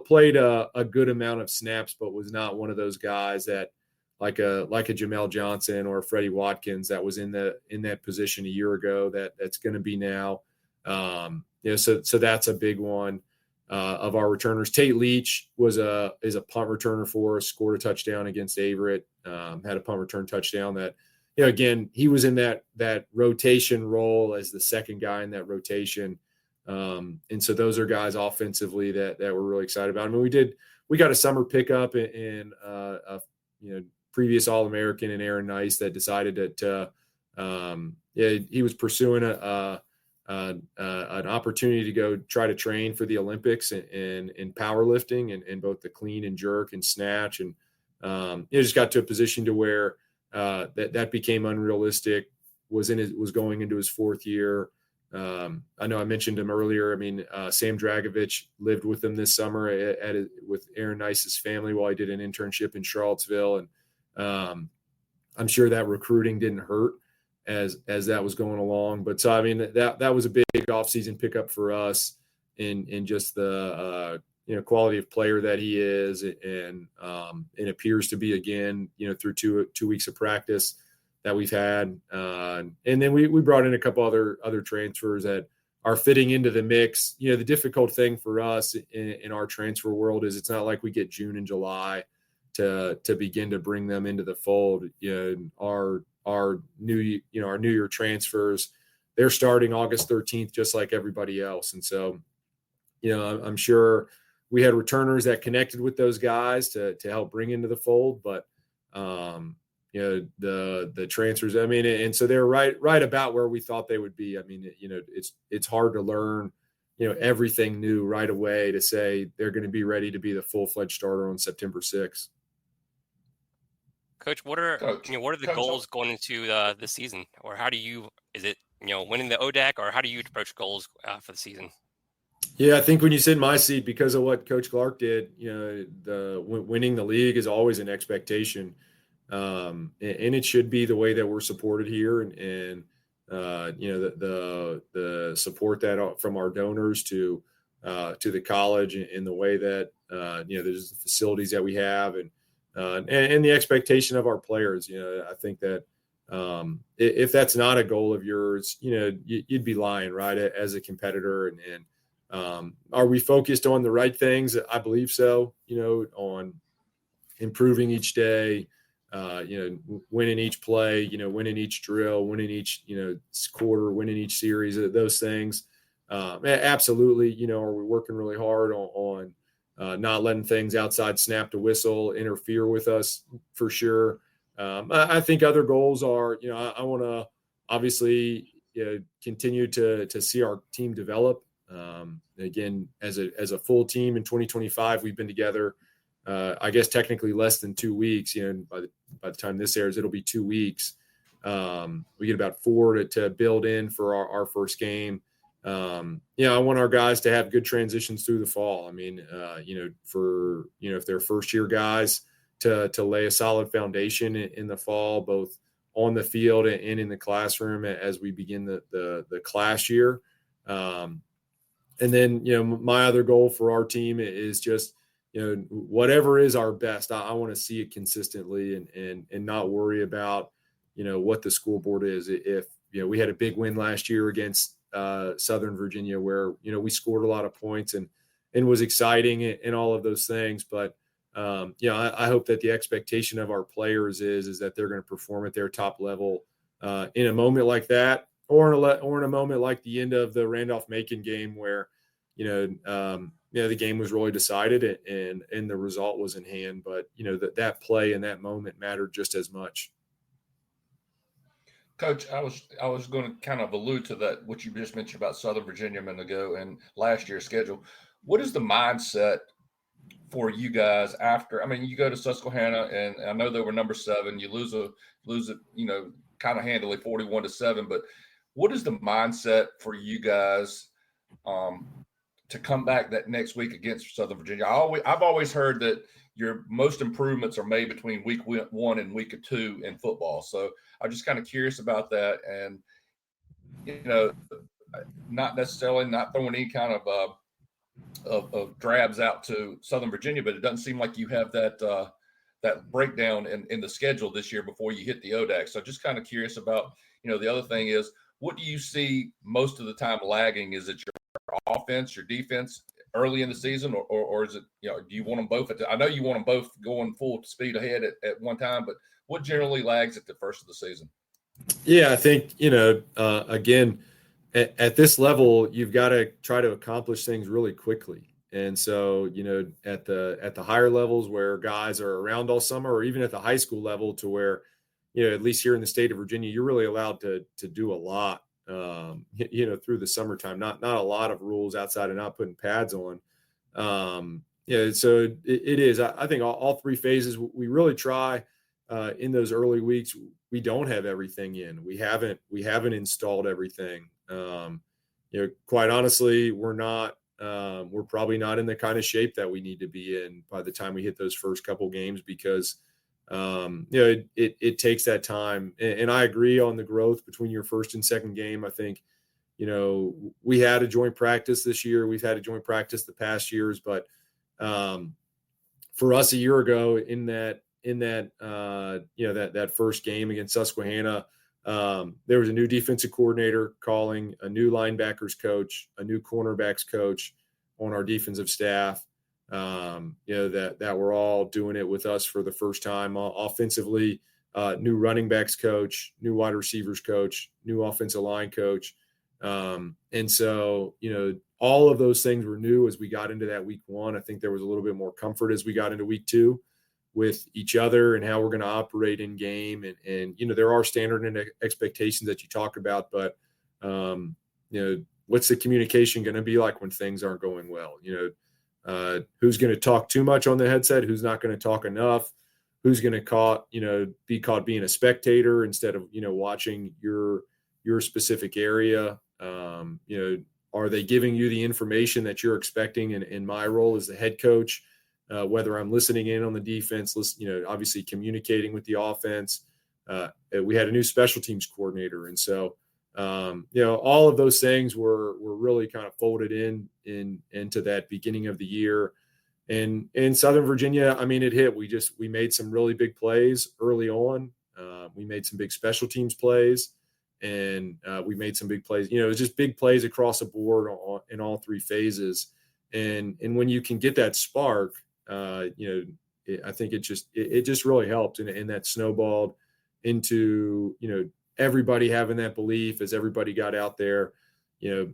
S7: played a good amount of snaps, but was not one of those guys that like a Jamel Johnson or a Freddie Watkins that was in that position a year ago that's going to be now. So that's a big one. Of our returners, Tate Leach is a punt returner for us, scored a touchdown against Averett, had a punt return touchdown that, again, he was in that rotation role as the second guy in that rotation. And so those are guys offensively that we're really excited about. I mean, we got a summer pickup in previous All-American and Aaron Nice that decided he was pursuing an opportunity to go try to train for the Olympics in powerlifting and both the clean and jerk and snatch. And it just got to a position to where that became unrealistic, was going into his 4th year. I know I mentioned him earlier. I mean, Sam Dragovich lived with him this summer with Aaron Nice's family while he did an internship in Charlottesville. And I'm sure that recruiting didn't hurt as that was going along. But so, I mean, that was a big offseason pickup for us in just the, quality of player that he is. And appears to be again, through two weeks of practice that we've had. And then we brought in a couple other transfers that are fitting into the mix. The difficult thing for us in our transfer world is it's not like we get June and July to begin to bring them into the fold. Our new year transfers, they're starting August 13th, just like everybody else. And so, I'm sure we had returners that connected with those guys to help bring into the fold, but the transfers, I mean, and so they're right about where we thought they would be. I mean, it's hard to learn, everything new right away to say they're going to be ready to be the full-fledged starter on September 6th.
S1: Coach, what are the goals going into the season, or is it winning the ODAC, or how do you approach goals for the season?
S7: Yeah, I think when you sit in my seat, because of what Coach Clark did, winning the league is always an expectation, and it should be the way that we're supported here, and the support that from our donors to the college, and the way that there's the facilities that we have, and the expectation of our players. I think that if that's not a goal of yours, you'd be lying, right? As a competitor, and are we focused on the right things? I believe so. On improving each day, winning each play, winning each drill, winning each quarter, winning each series. Those things, absolutely. Are we working really hard on not letting things outside snap to whistle interfere with us? For sure. I think other goals are, I want to obviously continue to see our team develop. Again, as a full team in 2025, we've been together, I guess technically less than 2 weeks. By the time this airs, it'll be 2 weeks. We get about 4 to build in for our first game. I want our guys to have good transitions through the fall. I mean, if they're first year guys, to lay a solid foundation in the fall, both on the field and in the classroom as we begin the class year. And then, my other goal for our team is just, whatever is our best, I want to see it consistently and not worry about, what the scoreboard is. If, we had a big win last year against Southern Virginia where, we scored a lot of points and was exciting and all of those things. But, I hope that the expectation of our players is that they're going to perform at their top level in a moment like that, or in a moment like the end of the Randolph-Macon game where, the game was really decided and the result was in hand. But, that play and that moment mattered just as much.
S8: Coach, I was going to kind of allude to that, what you just mentioned about Southern Virginia a minute ago and last year's schedule. What is the mindset for you guys after? I mean, you go to Susquehanna, and I know they were number 7. You lose it, kind of handily, 41-7. But what is the mindset for you guys to come back that next week against Southern Virginia? I've always heard that your most improvements are made between week 1 and week 2 in football. So I'm just kind of curious about that, and not necessarily not throwing any kind of drabs out to Southern Virginia, but it doesn't seem like you have that breakdown in the schedule this year before you hit the ODAC. So just kind of curious about, the other thing is, what do you see most of the time lagging? Is it your offense, your defense early in the season, or is it, do you want them both I know you want them both going full speed ahead at one time, but what generally lags at the first of the season?
S7: Yeah, I think, again, at this level, you've got to try to accomplish things really quickly. And so, at the higher levels where guys are around all summer, or even at the high school level to where, at least here in the state of Virginia, you're really allowed to do a lot, through the summertime, not a lot of rules outside of not putting pads on. So it is, I think all 3 phases, we really try in those early weeks. We don't have everything in. We haven't installed everything. Quite honestly, we're probably not in the kind of shape that we need to be in by the time we hit those first couple games, because it takes that time. And I agree on the growth between your first and second game. I think, we had a joint practice this year. We've had a joint practice the past years, but for us a year ago in that first game against Susquehanna, there was a new defensive coordinator calling, a new linebackers coach, a new cornerbacks coach on our defensive staff. That we're all doing it with us for the first time. Offensively, new running backs coach, new wide receivers coach, new offensive line coach. And so, all of those things were new as we got into that week 1. I think there was a little bit more comfort as we got into week 2 with each other and how we're going to operate in game. And there are standard and expectations that you talk about, but, what's the communication going to be like when things aren't going well? Who's going to talk too much on the headset? Who's not going to talk enough? Who's going to be caught being a spectator instead of, watching your specific area? Are they giving you the information that you're expecting in my role as the head coach? Whether I'm listening in on the defense, obviously communicating with the offense. We had a new special teams coordinator. And so, all of those things were really kind of folded into that beginning of the year. And in Southern Virginia, I mean, it hit. We made some really big plays early on. We made some big special teams plays, and we made some big plays. It was just big plays across the board in all 3 phases. And when you can get that spark, I think it just really helped, and that snowballed into, everybody having that belief as everybody got out there. The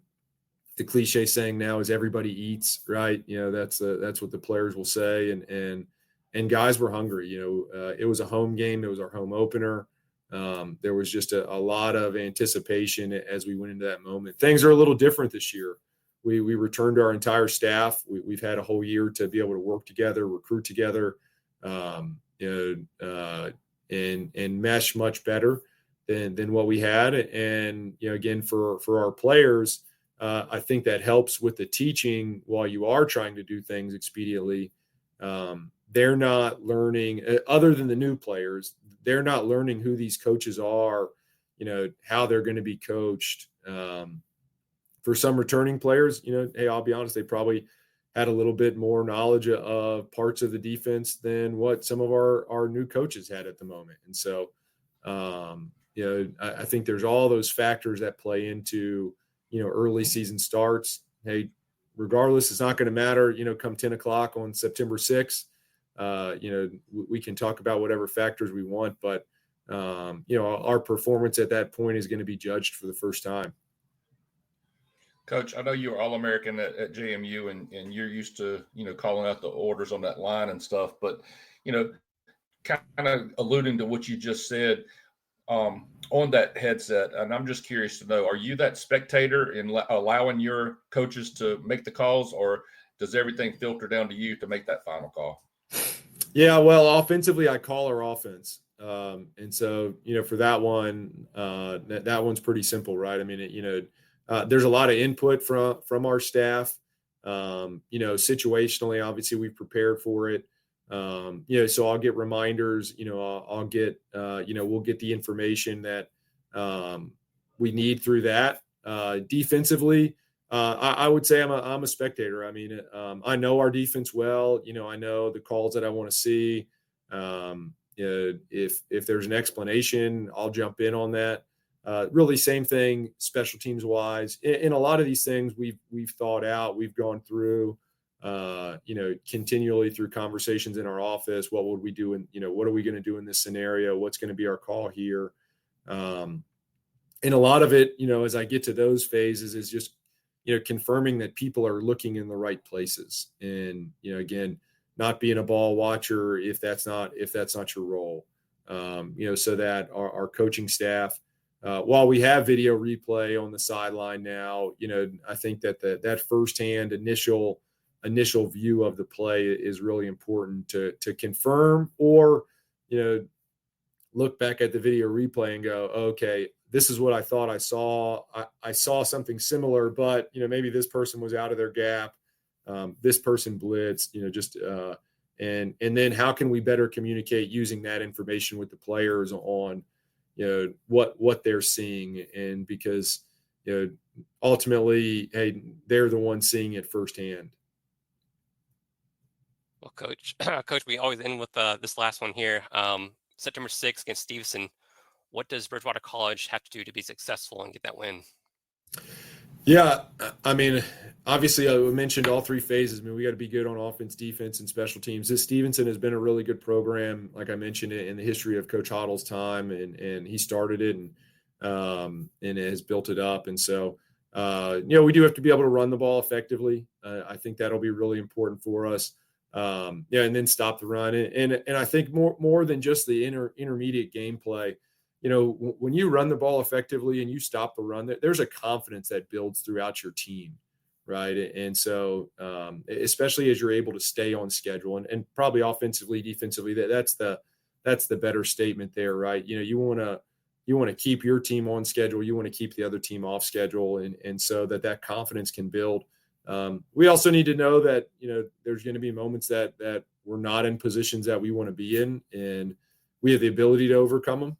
S7: cliche saying now is everybody eats, right? That's what the players will say. And guys were hungry. It was a home game. It was our home opener. There was just a lot of anticipation as we went into that moment. Things are a little different this year. We returned our entire staff. We've had a whole year to be able to work together, recruit together, and mesh much better than what we had. And, again, for our players, I think that helps with the teaching while you are trying to do things expediently. They're not learning, other than the new players, they're not learning who these coaches are, how they're going to be coached. For some returning players, hey, I'll be honest, they probably had a little bit more knowledge of parts of the defense than what some of our new coaches had at the moment. And so, I think there's all those factors that play into, early season starts. Hey, regardless, it's not going to matter, come 10 o'clock on September 6th. We can talk about whatever factors we want, but, our performance at that point is going to be judged for the first time.
S8: Coach, I know you were All-American at JMU and you're used to, calling out the orders on that line and stuff, but, kind of alluding to what you just said on that headset, and I'm just curious to know, are you that spectator in allowing your coaches to make the calls, or does everything filter down to you to make that final call?
S7: Yeah, well, offensively, I call our offense. And so, for that one, that one's pretty simple, right? I mean, there's a lot of input from our staff. Situationally, obviously we've prepared for it. So I'll get reminders, I'll get, we'll get the information that we need through that. Defensively, I would say I'm a spectator. I mean, I know our defense well. I know the calls that I want to see. If there's an explanation, I'll jump in on that. Really same thing special teams wise. In a lot of these things we've thought out, we've gone through, continually through conversations in our office. What would we do? And, what are we going to do in this scenario? What's going to be our call here? And a lot of it, as I get to those phases is just, confirming that people are looking in the right places. And, again, not being a ball watcher if that's not your role. So that our coaching staff, while we have video replay on the sideline now, I think that that firsthand initial view of the play is really important to confirm, or, look back at the video replay and go, okay, this is what I thought I saw. I saw something similar, but, maybe this person was out of their gap. This person blitzed, and then how can we better communicate using that information with the players on, what they're seeing. And because, ultimately, hey, they're the ones seeing it firsthand.
S1: Well, Coach, we always end with this last one here. September 6th against Stevenson. What does Bridgewater College have to do to be successful and get that win?
S7: Yeah, I mean, obviously, I mentioned all three phases. I mean, we got to be good on offense, defense, and special teams. This Stevenson has been a really good program, like I mentioned, in the history of Coach Hoddle's time, and he started it and has built it up. And so, we do have to be able to run the ball effectively. I think that'll be really important for us. And then stop the run. And I think more than just the intermediate gameplay, when you run the ball effectively and you stop the run, there's a confidence that builds throughout your team, right? And so, especially as you're able to stay on schedule and probably offensively, defensively, that's the better statement there, right? You want to keep your team on schedule. You want to keep the other team off schedule, and so that confidence can build. We also need to know that, there's going to be moments that we're not in positions that we want to be in, and we have the ability to overcome them.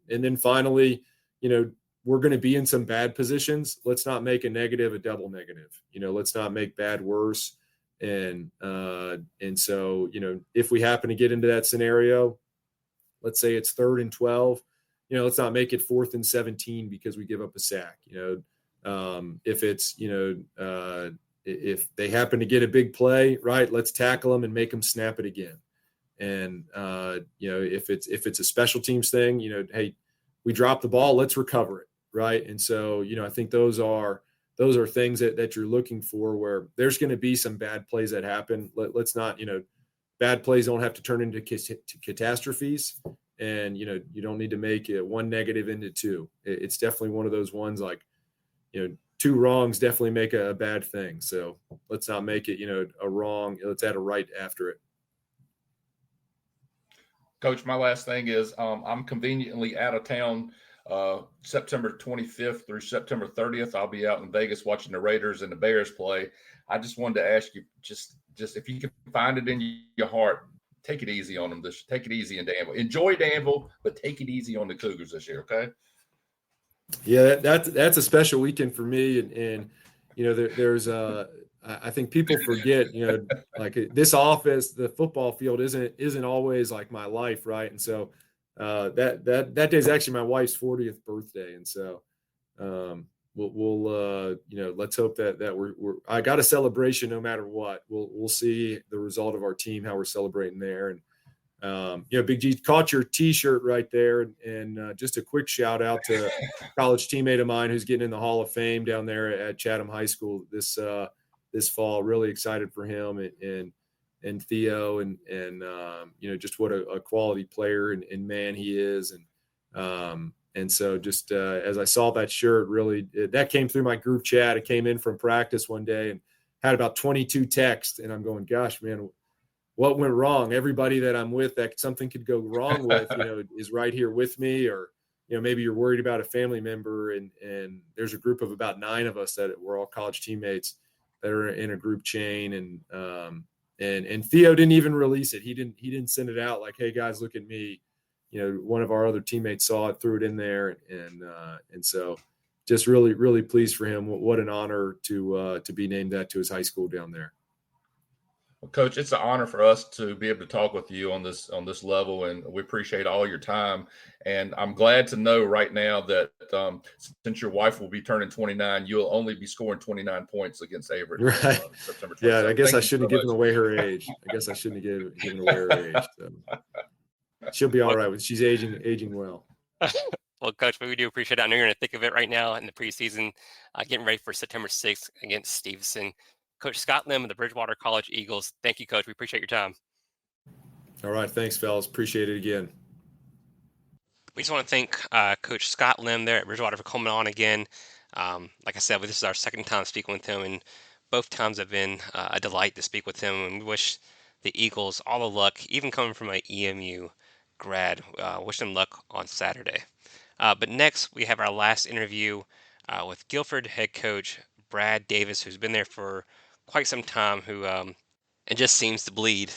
S7: And then finally, we're going to be in some bad positions. Let's not make a negative a double negative. Let's not make bad worse. And so, if we happen to get into that scenario, let's say it's 3rd and 12, let's not make it 4th and 17 because we give up a sack. If it's, if they happen to get a big play, right, let's tackle them and make them snap it again. And, if it's a special teams thing, hey, we drop the ball, let's recover it. Right. And so, I think those are things that you're looking for, where there's going to be some bad plays that happen. Let's not, bad plays don't have to turn into catastrophes. And, you don't need to make it one negative into two. It's definitely one of those ones like, 2 wrongs definitely make a bad thing. So let's not make it, a wrong. Let's add a right after it.
S8: Coach, my last thing is I'm conveniently out of town September 25th through September 30th. I'll be out in Vegas watching the Raiders and the Bears play. I just wanted to ask you, just if you can find it in your heart, take it easy on them. Take it easy in Danville. Enjoy Danville, but take it easy on the Cougars this year, okay? Yeah,
S7: that's a special weekend for me. And there's I think people forget, like this office, the football field isn't always like my life, right? And so that day is actually my wife's 40th birthday, and so we'll let's hope that I got a celebration no matter what. We'll see the result of our team, how we're celebrating there. And Big G, caught your T-shirt right there, and just a quick shout out to a college teammate of mine who's getting in the Hall of Fame down there at Chatham High School this fall. Really excited for him and Theo and just what a quality player and man he is. And so just as I saw that shirt, really that came through my group chat. It came in from practice one day and had about 22 texts, and I'm going, gosh, man, what went wrong? Everybody that I'm with that something could go wrong with, is right here with me, or, maybe you're worried about a family member, and there's a group of about 9 of us that we're all college teammates that are in a group chain. And Theo didn't even release it. He didn't send it out like, hey guys, look at me. One of our other teammates saw it, threw it in there. And so just really, really pleased for him. What an honor to be named that to his high school down there.
S8: Well, Coach, it's an honor for us to be able to talk with you on this level, and we appreciate all your time. And I'm glad to know right now that since your wife will be turning 29, you'll only be scoring 29 points against Averett.
S7: Right.
S8: September 27th.
S7: Yeah, I guess I shouldn't have given away her age. Given away her age. So. She'll be all right. She's aging well.
S1: Well, Coach, we do appreciate it. I know you're in the thick of it right now in the preseason, getting ready for September 6th against Stevenson. Coach Scott Lim of the Bridgewater College Eagles. Thank you, Coach. We appreciate your time.
S7: All right. Thanks, fellas. Appreciate it again.
S1: We just want to thank Coach Scott Lim there at Bridgewater for coming on again. Like I said, this is our second time speaking with him, and both times have been a delight to speak with him. And we wish the Eagles all the luck, even coming from an EMU grad. Wish them luck on Saturday. But next, we have our last interview with Guilford head coach Brad Davis, who's been there for quite some time, who and just seems to bleed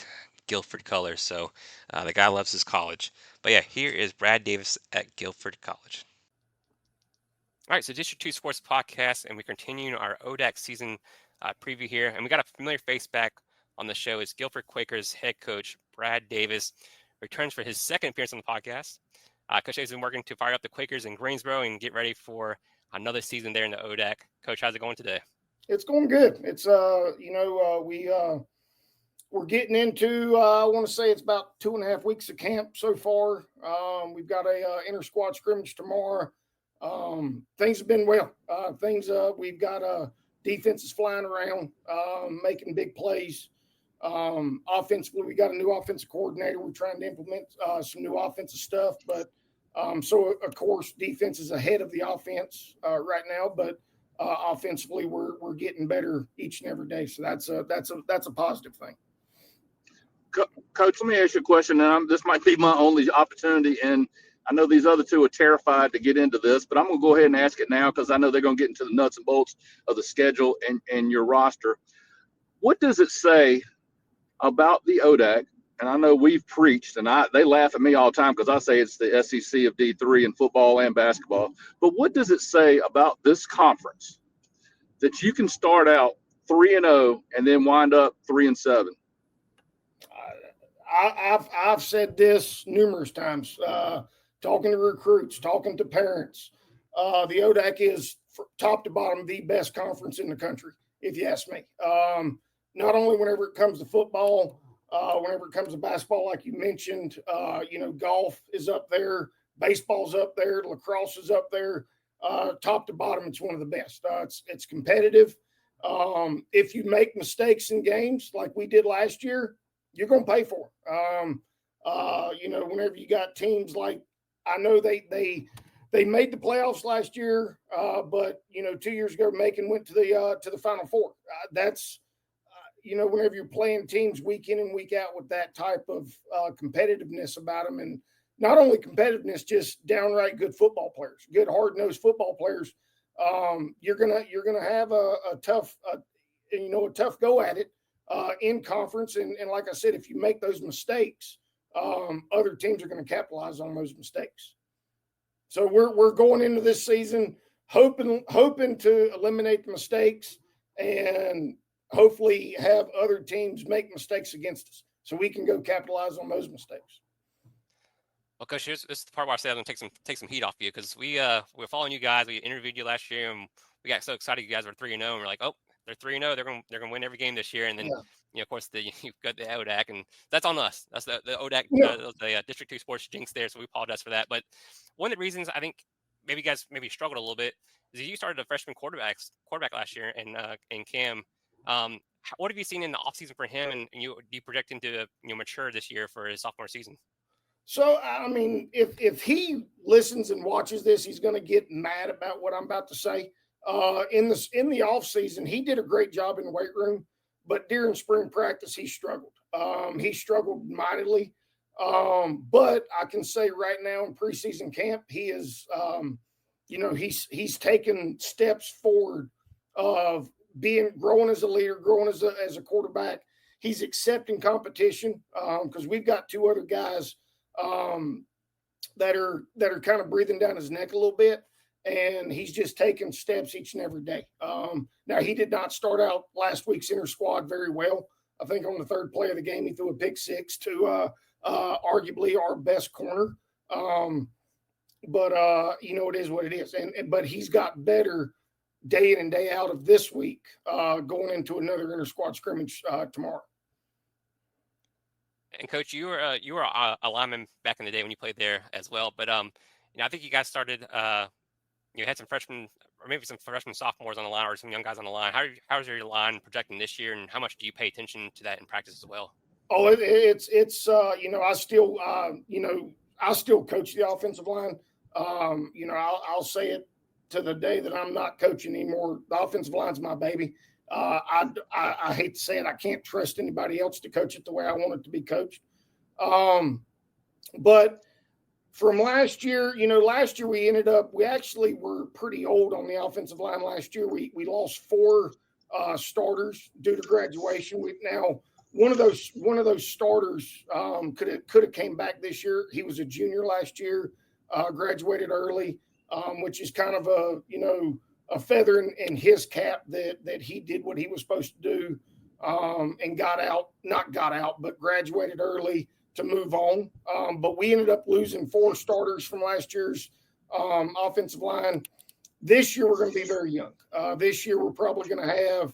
S1: Guilford colors. So the guy loves his college. But yeah, here is Brad Davis at Guilford College. All right, so District 2 Sports Podcast, and we continue our ODAC season preview here. And we got a familiar face back on the show. Is Guilford Quakers head coach Brad Davis returns for his second appearance on the podcast. Coach has been working to fire up the Quakers in Greensboro and get ready for another season there in the ODAC. Coach, how's it going today?
S9: It's going good. It's we're getting into I want to say it's about 2.5 weeks of camp so far. We've got a inter squad scrimmage tomorrow. Things have been well. We've got defenses flying around, making big plays. Offensively, we got a new offensive coordinator. We're trying to implement some new offensive stuff, but so of course defense is ahead of the offense right now, but offensively we're getting better each and every day. So that's a positive thing.
S5: Coach, let me ask you a question. And this might be my only opportunity, and I know these other two are terrified to get into this, but I'm going to go ahead and ask it now because I know they're going to get into the nuts and bolts of the schedule and your roster. What does it say about the ODAC? And I know we've preached, and they laugh at me all the time because I say it's the SEC of D3 in football and basketball. But what does it say about this conference that you can start out 3-0 and then wind up 3-7?
S9: I've said this numerous times, talking to recruits, talking to parents. The ODAC is top to bottom the best conference in the country, if you ask me. Not only whenever it comes to football, whenever it comes to basketball, like you mentioned, golf is up there, baseball's up there, lacrosse is up there. Top to bottom, it's one of the best. It's competitive. If you make mistakes in games like we did last year, you're going to pay for it. Whenever you got teams like, I know they made the playoffs last year, but 2 years ago, Macon went to the Final Four. Whenever you're playing teams week in and week out with that type of competitiveness about them, and not only competitiveness, just downright good football players, good hard-nosed football players, you're gonna have a tough go at it in conference. And like I said, if you make those mistakes, other teams are going to capitalize on those mistakes. So we're going into this season hoping to eliminate the mistakes and hopefully have other teams make mistakes against us so we can go capitalize on those mistakes.
S1: Well, Coach, this is the part where I said I'm gonna take some heat off you, because we're following you guys. We interviewed you last year, and we got so excited. You guys were 3-0, and we're like, oh, they're 3-0. They're gonna win every game this year. And then, of course, you've got the ODAC, and that's on us. That's the ODAC, the District 2 Sports jinx there. So we apologize for that. But one of the reasons I think maybe you guys struggled a little bit is you started a freshman quarterback last year, in Cam. What have you seen in the offseason for him, and do you project him to mature this year for his sophomore season?
S9: So, I mean, if he listens and watches this, he's going to get mad about what I'm about to say. In the off season, he did a great job in the weight room, but during spring practice, he struggled. He struggled mightily. But I can say right now in preseason camp, he is, he's taken steps forward of growing as a leader, growing as a quarterback. He's accepting competition because we've got two other guys that are kind of breathing down his neck a little bit, and he's just taking steps each and every day. Now, he did not start out last week's inter squad very well. I think on the third play of the game, he threw a pick six to arguably our best corner. But it is what it is. But he's got better day in and day out of this week going into another inter squad scrimmage tomorrow.
S1: And Coach, you were a lineman back in the day when you played there as well. But I think you guys started. You had some freshmen, or maybe some freshman sophomores on the line, or some young guys on the line. How's your line projecting this year, and how much do you pay attention to that in practice as well?
S9: Oh, I still coach the offensive line. I'll say it to the day that I'm not coaching anymore. The offensive line's my baby. I hate to say it, I can't trust anybody else to coach it the way I want it to be coached. But from last year, we actually were pretty old on the offensive line last year. We lost 4 starters due to graduation. One of those starters could have came back this year. He was a junior last year, graduated early, which is kind of a feather in his cap that he did what he was supposed to do and but graduated early to move on. But we ended up losing 4 starters from last year's offensive line. This year, we're going to be very young. This year, we're probably going to have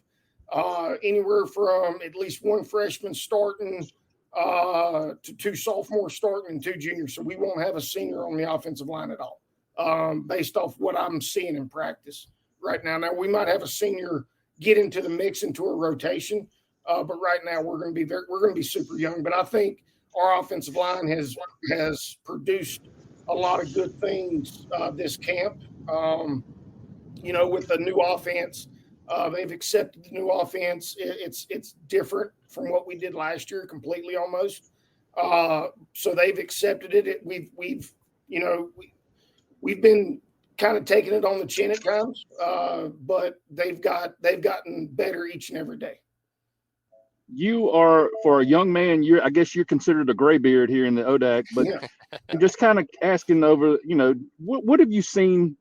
S9: anywhere from at least 1 freshman starting to 2 sophomores starting and 2 juniors. So we won't have a senior on the offensive line at all, based off what I'm seeing in practice right now. Now, we might have a senior get into the mix into a rotation, but right now we're going to be super young. But I think our offensive line has produced a lot of good things this camp. With the new offense, they've accepted the new offense. It's different from what we did last year, completely almost. So they've accepted it. We've been kind of taking it on the chin at times, but they've gotten better each and every day.
S10: You are, for a young man, I guess you're considered a graybeard here in the ODAC, but I'm just kind of asking over, what have you seen?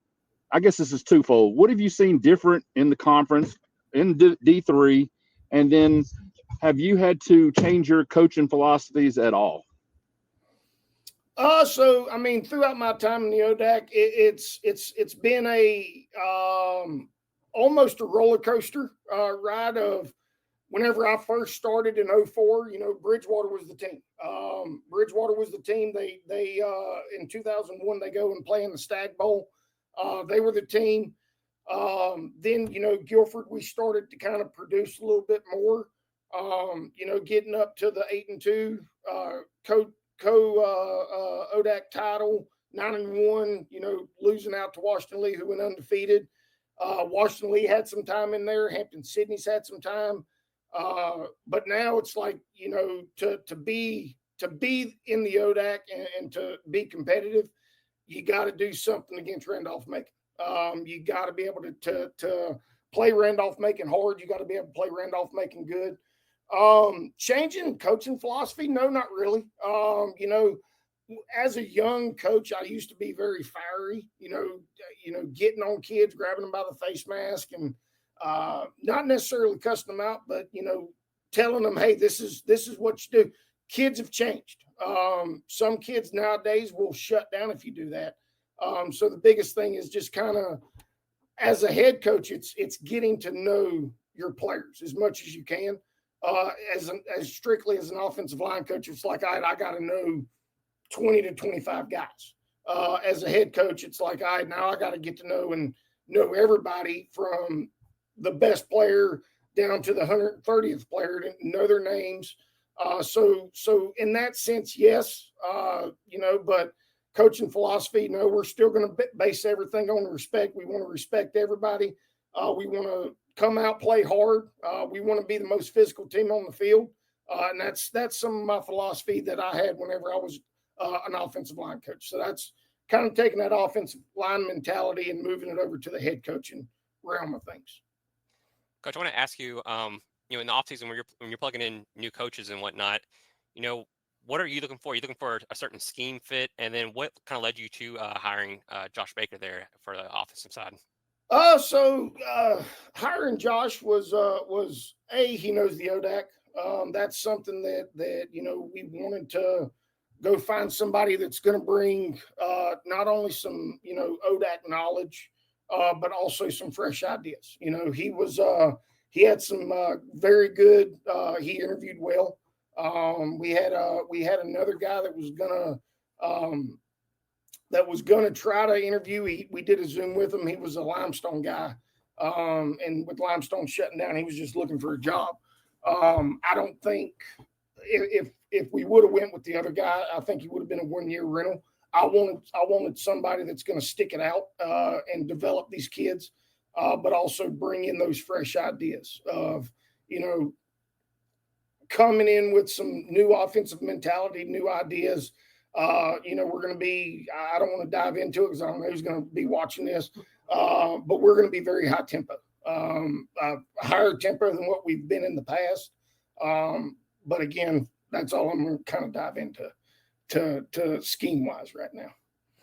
S10: I guess this is twofold. What have you seen different in the conference in D3? And then have you had to change your coaching philosophies at all?
S9: Throughout my time in the ODAC, it's been almost a roller coaster ride of whenever I first started in 2004, Bridgewater was the team. They in 2001, they go and play in the Stag Bowl. They were the team. Then, Guilford, we started to kind of produce a little bit more, getting up to the 8-2 ODAC title, 9-1, losing out to Washington Lee, who went undefeated. Washington Lee had some time in there. Hampden-Sydney's had some time. But now it's like, to be in the ODAC and to be competitive, you got to do something against Randolph-Macon. You got to be able to play Randolph-Macon hard. You got to be able to play Randolph-Macon good. Changing coaching philosophy? No, not really. As a young coach, I used to be very fiery, getting on kids, grabbing them by the face mask and Not necessarily cussing them out, but, telling them, hey, this is what you do. Kids have changed. Some kids nowadays will shut down if you do that. So the biggest thing is just kind of, as a head coach, it's getting to know your players as much as you can. As strictly as an offensive line coach, it's like, I got to know 20 to 25 guys. As a head coach, it's like, now I got to get to know everybody from the best player down to the 130th player, to know their names. So in that sense, yes, but coaching philosophy, no, we're still going to base everything on respect. We want to respect everybody. We want to come out, play hard. We want to be the most physical team on the field. And that's some of my philosophy that I had whenever I was an offensive line coach. So that's kind of taking that offensive line mentality and moving it over to the head coaching realm of things.
S1: Coach, I want to ask you, in the offseason when you're plugging in new coaches and whatnot, what are you looking for? Are you looking for a certain scheme fit? And then what kind of led you to hiring Josh Baker there for the offensive side?
S9: So hiring Josh was he knows the ODAC. That's something that we wanted to go find somebody that's going to bring not only some ODAC knowledge, but also some fresh ideas. He had some very good. He interviewed well. We had another guy that was gonna try to interview. We did a Zoom with him. He was a Limestone guy, and with Limestone shutting down, he was just looking for a job. I don't think if we would have went with the other guy, I think he would have been a 1-year rental. I wanted somebody that's going to stick it out and develop these kids, but also bring in those fresh ideas of coming in with some new offensive mentality, new ideas. We're going to be, I don't want to dive into it because I don't know who's going to be watching this, but we're going to be very high tempo, higher tempo than what we've been in the past. But again, that's all I'm going to kind of dive into to scheme wise right now.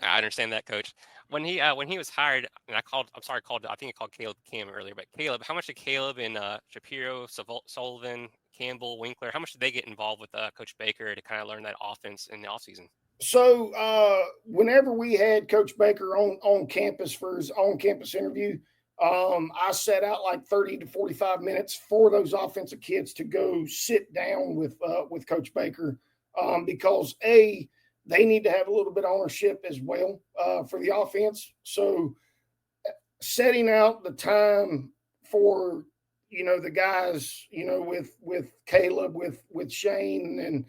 S1: I understand that, Coach. When he was hired, and I think I called Caleb Cam earlier, but Caleb, how much did Caleb and Shapiro, Sullivan, Campbell, Winkler, how much did they get involved with Coach Baker to kind of learn that offense in the offseason?
S9: So whenever we had Coach Baker on campus for his on-campus interview, I set out like 30 to 45 minutes for those offensive kids to go sit down with Coach Baker, because they need to have a little bit of ownership as well for the offense. So setting out the time for the guys, with Caleb, with Shane and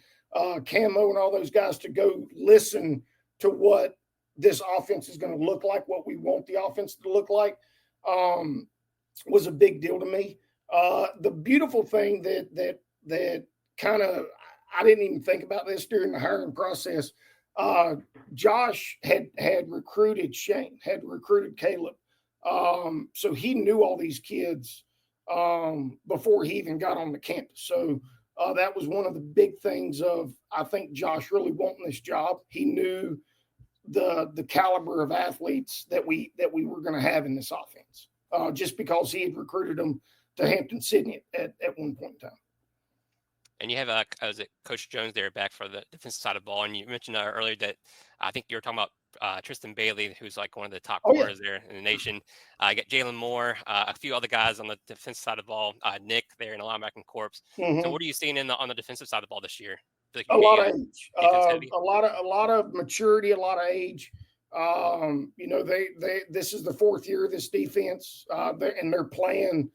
S9: Camo and all those guys to go listen to what this offense is going to look like, what we want the offense to look like, was a big deal to me. The beautiful thing that kind of, I didn't even think about this during the hiring process. Josh had recruited Shane, had recruited Caleb. So he knew all these kids before he even got on the campus. So that was one of the big things of, I think, Josh really wanting this job. He knew the caliber of athletes that we were going to have in this offense, just because he had recruited them to Hampden-Sydney at one point in time.
S1: And you have Coach Jones there back for the defensive side of the ball. And you mentioned earlier that I think you were talking about Tristan Bailey, who's like one of the top corners there in the nation. You got Jalen Moore, a few other guys on the defensive side of the ball, Nick there in the linebacking corps.
S9: Mm-hmm.
S1: So what are you seeing on the defensive side of the ball this year?
S9: Like a lot of age, a lot of maturity, a lot of age. This is the fourth year of this defense, and they're playing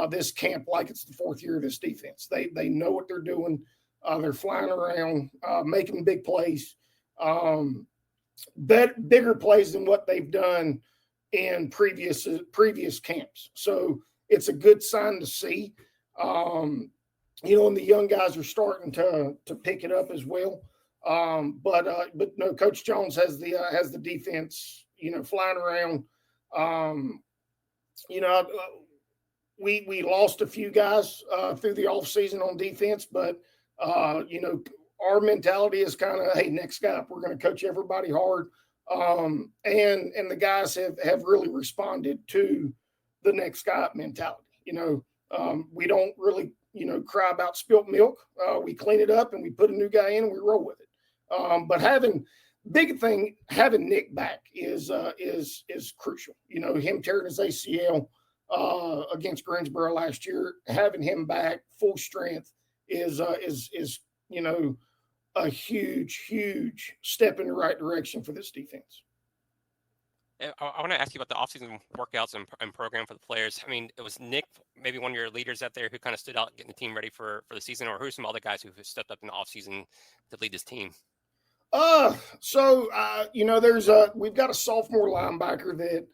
S9: this camp like it's the fourth year of this defense. They know what they're doing. They're flying around, making big plays, bigger plays than what they've done in previous camps. So it's a good sign to see. And the young guys are starting to pick it up as well. But no, Coach Jones has the defense, flying around. We lost a few guys through the offseason on defense, but our mentality is kind of, hey, next guy up, we're going to coach everybody hard. And the guys have really responded to the next guy up mentality. We don't really, cry about spilt milk. We clean it up and we put a new guy in and we roll with it. But having Nick back is crucial. Him tearing his ACL against Greensboro last year, having him back full strength is a huge step in the right direction for this defense.
S1: I want to ask you about the offseason workouts and program for the players. I mean, it was Nick, maybe one of your leaders out there, who kind of stood out getting the team ready for the season, or who are some other guys who stepped up in the offseason to lead this team?
S9: We've got a sophomore linebacker that,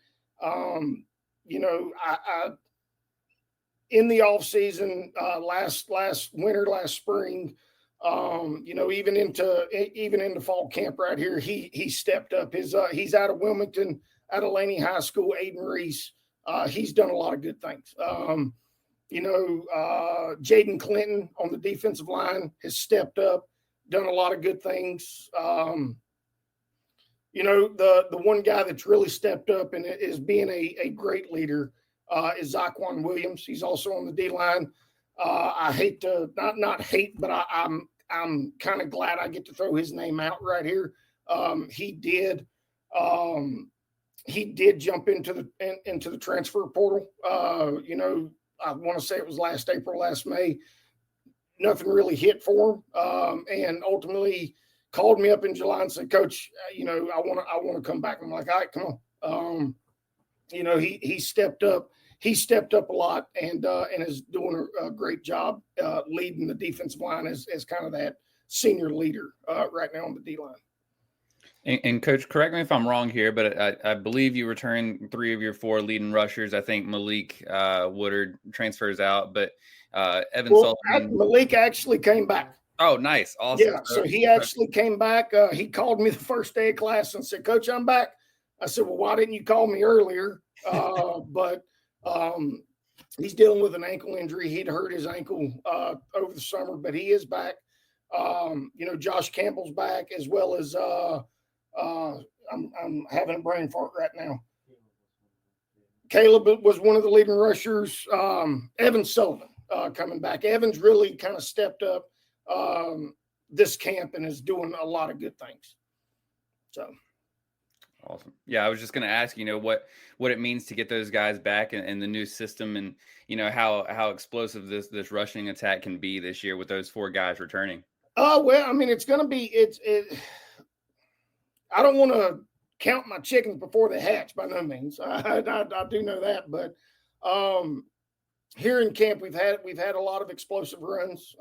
S9: in the offseason, last winter, last spring, even into fall camp right here, he stepped up. He's out of Wilmington, out of Laney High School, Aiden Reese. He's done a lot of good things. Jaden Clinton on the defensive line has stepped up, done a lot of good things. The one guy that's really stepped up and is being a great leader is Zaquan Williams. He's also on the D line. I hate to not hate, but I'm kind of glad I get to throw his name out right here. He did jump into the transfer portal. I want to say it was last April, last May. Nothing really hit for him, and ultimately called me up in July and said, "Coach, I want to come back." I'm like, "All right, come on." He stepped up. He stepped up a lot and is doing a great job leading the defensive line as kind of that senior leader right now on the D line.
S3: And Coach, correct me if I'm wrong here, but I believe you returned 3 of your 4 leading rushers. I think Malik Woodard transfers out, but Evan Sullivan.
S9: Malik actually came back.
S3: Oh, nice. Awesome.
S9: Yeah, so he actually came back. He called me the first day of class and said, "Coach, I'm back." I said, "Well, why didn't you call me earlier?" But he's dealing with an ankle injury. He'd hurt his ankle over the summer, but he is back. Josh Campbell's back, as well as I'm having a brain fart right now. Caleb was one of the leading rushers. Evan Sullivan coming back. Evan's really kind of stepped up this camp and is doing a lot of good things. So.
S3: Awesome. Yeah, I was just going to ask, what it means to get those guys back in the new system, and how explosive this rushing attack can be this year with those 4 guys returning.
S9: Well, I mean, it's going to be I don't want to count my chickens before they hatch by no means. I do know that, but here in camp we've had a lot of explosive runs.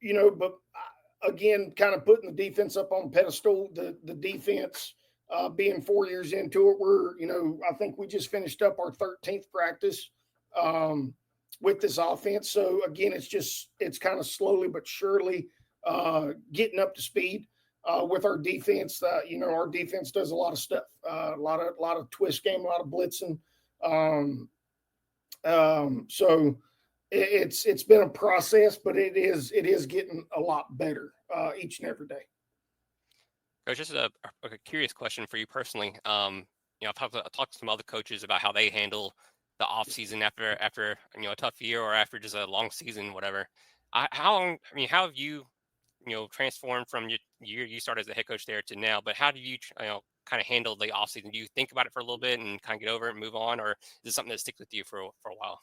S9: But again, kind of putting the defense up on a pedestal, the defense being 4 years into it, I think we just finished up our 13th practice with this offense. So again, it's kind of slowly but surely getting up to speed with our defense. Our defense does a lot of stuff, a lot of twist game, a lot of blitzing. So it's been a process, but it is getting a lot better each and every day.
S1: Coach, just a curious question for you personally. I've talked to some other coaches about how they handle the off season after a tough year or after just a long season, whatever. How have you transformed from your year you started as a head coach there to now? But how do you kind of handle the off season? Do you think about it for a little bit and kind of get over it and move on, or is it something that sticks with you for a while?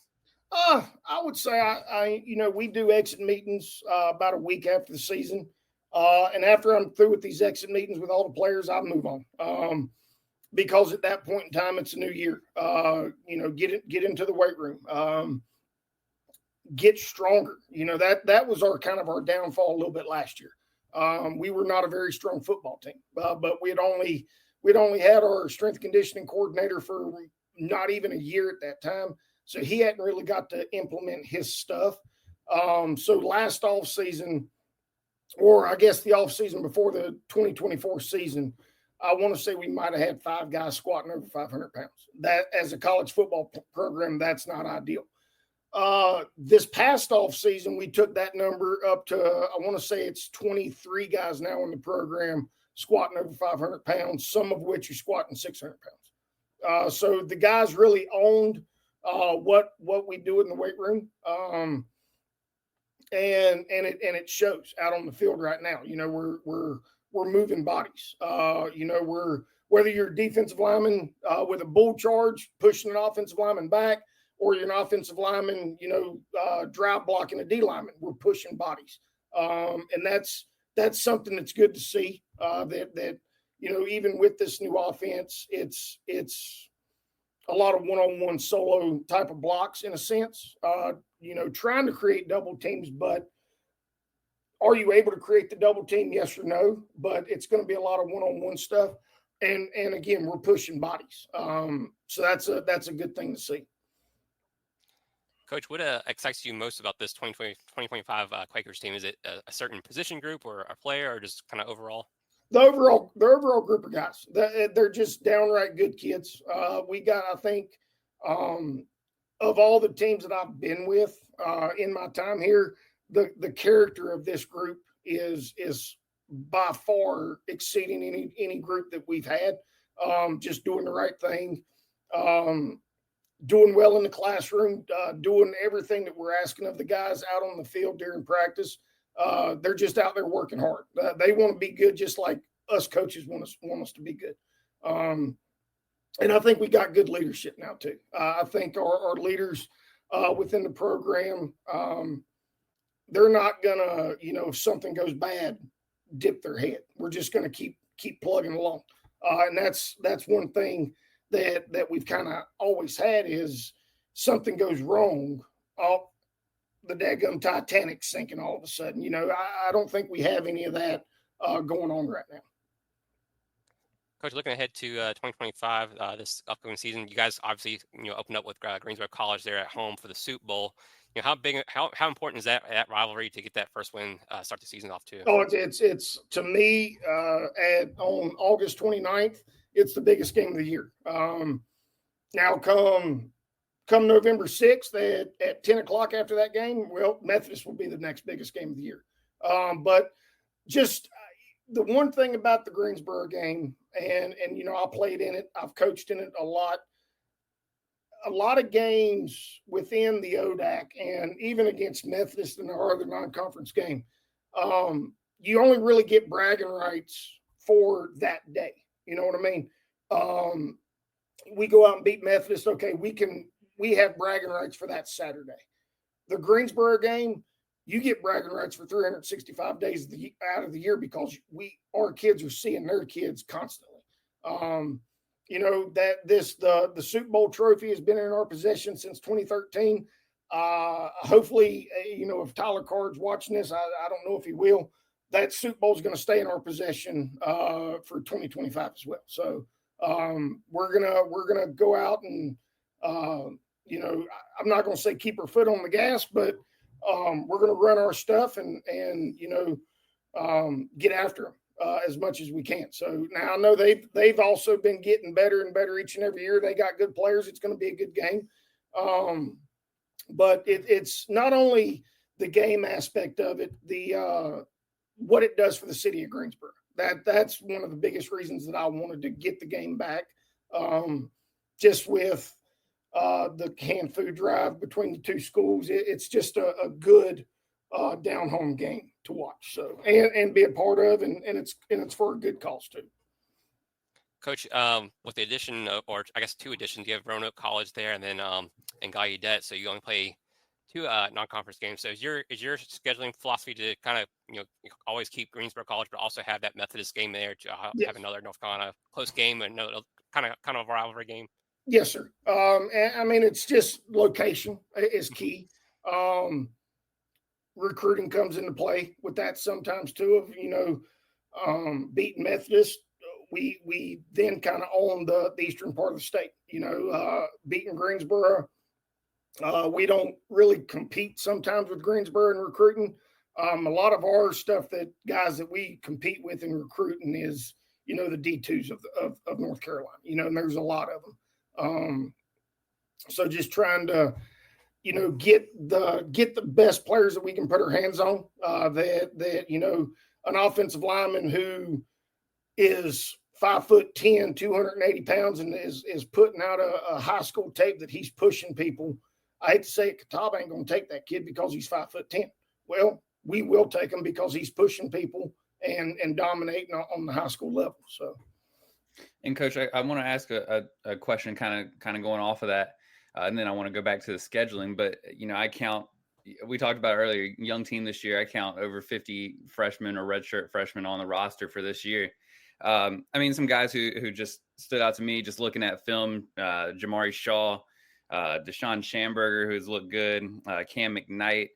S9: I would say we do exit meetings about a week after the season. And after I'm through with these exit meetings with all the players, I move on. Because at that point in time, it's a new year. Get into the weight room. Get stronger. That was our downfall a little bit last year. We were not a very strong football team, but we'd only had our strength conditioning coordinator for not even a year at that time. So he hadn't really got to implement his stuff. So last off season, or I guess the off season before the 2024 season, I want to say we might have had 5 guys squatting over 500 pounds. That, as a college football program, that's not ideal. This past off season, we took that number up to, I want to say it's 23 guys now in the program squatting over 500 pounds, some of which are squatting 600 pounds. So the guys really owned what we do in the weight room. And it shows out on the field right now. You know, we're moving bodies. You know, whether you're a defensive lineman with a bull charge, pushing an offensive lineman back, or you're an offensive lineman, you know, drive blocking a D lineman, we're pushing bodies. And that's something that's good to see, that, you know, even with this new offense, it's a lot of one-on-one solo type of blocks in a sense, you know, trying to create double teams, but are you able to create the double team? Yes or no, but it's going to be a lot of one-on-one stuff. And again, we're pushing bodies. So that's a good thing to see.
S1: Coach, what excites you most about this 2025 Quakers team? Is it a certain position group or a player, or just kind of overall?
S9: The overall group of guys, they're just downright good kids. We got, I think, of all the teams that I've been with in my time here, the character of this group is by far exceeding any group that we've had. Just doing the right thing, doing well in the classroom, doing everything that we're asking of the guys out on the field during practice. They're just out there working hard. They want to be good, just like us coaches want us to be good. And I think we got good leadership now too. I think our leaders within the program, they're not gonna, you know, if something goes bad, dip their head. We're just gonna keep plugging along. And that's one thing that we've kind of always had is something goes wrong, the daggum Titanic sinking all of a sudden. You know, I don't think we have any of that going on right now.
S1: Coach, looking ahead to 2025, this upcoming season, you guys obviously, you know, opened up with Greensboro College there at home for the Soup Bowl. You know, how important is that rivalry to get that first win, start the season off too?
S9: Oh, it's to me on August 29th, it's the biggest game of the year. Now come November 6th at 10 o'clock after that game, well, Methodist will be the next biggest game of the year. But just the one thing about the Greensboro game, and you know, I played in it, I've coached in it a lot of games within the ODAC and even against Methodist in our other non-conference game, you only really get bragging rights for that day. You know what I mean? We go out and beat Methodist. Okay, we have bragging rights for that Saturday. The Greensboro game, you get bragging rights for 365 days out of the year because our kids are seeing their kids constantly. You know, that the Super Bowl trophy has been in our possession since 2013. Hopefully, you know, if Tyler Card's watching this, I don't know if he will, that Super Bowl is going to stay in our possession for 2025 as well. So we're gonna go out and you know, I'm not going to say keep our foot on the gas, but we're going to run our stuff and you know, get after them as much as we can. So now I know they've also been getting better and better each and every year. They got good players. It's going to be a good game. But it's not only the game aspect of it, what it does for the city of Greensboro. That's one of the biggest reasons that I wanted to get the game back. Just with the canned food drive between the two schools, it's just a good down home game to watch. So and be a part of, and it's for a good cause too.
S1: Coach, with the addition of, or I guess two additions, you have Roanoke College there, and then and Gallaudet, so you only play two non-conference games. So is your scheduling philosophy to kind of, you know, always keep Greensboro College, but also have that Methodist game there to have another North Carolina close game and another kind of a rivalry game?
S9: Yes, sir. And, I mean, it's just location is key. Recruiting comes into play with that sometimes too. Of, you know, beating Methodist, we then kind of own the eastern part of the state. You know, beating Greensboro, we don't really compete sometimes with Greensboro in recruiting. A lot of our stuff, that guys that we compete with in recruiting is, you know, the D2s of North Carolina. You know, and there's a lot of them. So just trying to, you know, get the best players that we can put our hands on. That you know, an offensive lineman who is 5'10", 280 pounds, and is putting out a high school tape that he's pushing people. I hate to say it, Catawba ain't going to take that kid because he's 5'10". Well, we will take him because he's pushing people and dominating on the high school level. So,
S3: and Coach, I want to ask a question, kind of going off of that, and then I want to go back to the scheduling. But I count. We talked about earlier, young team this year. I count over 50 freshmen or redshirt freshmen on the roster for this year. I mean, some guys who just stood out to me just looking at film: Jamari Shaw, Deshaun Schamberger, who's looked good, Cam McKnight.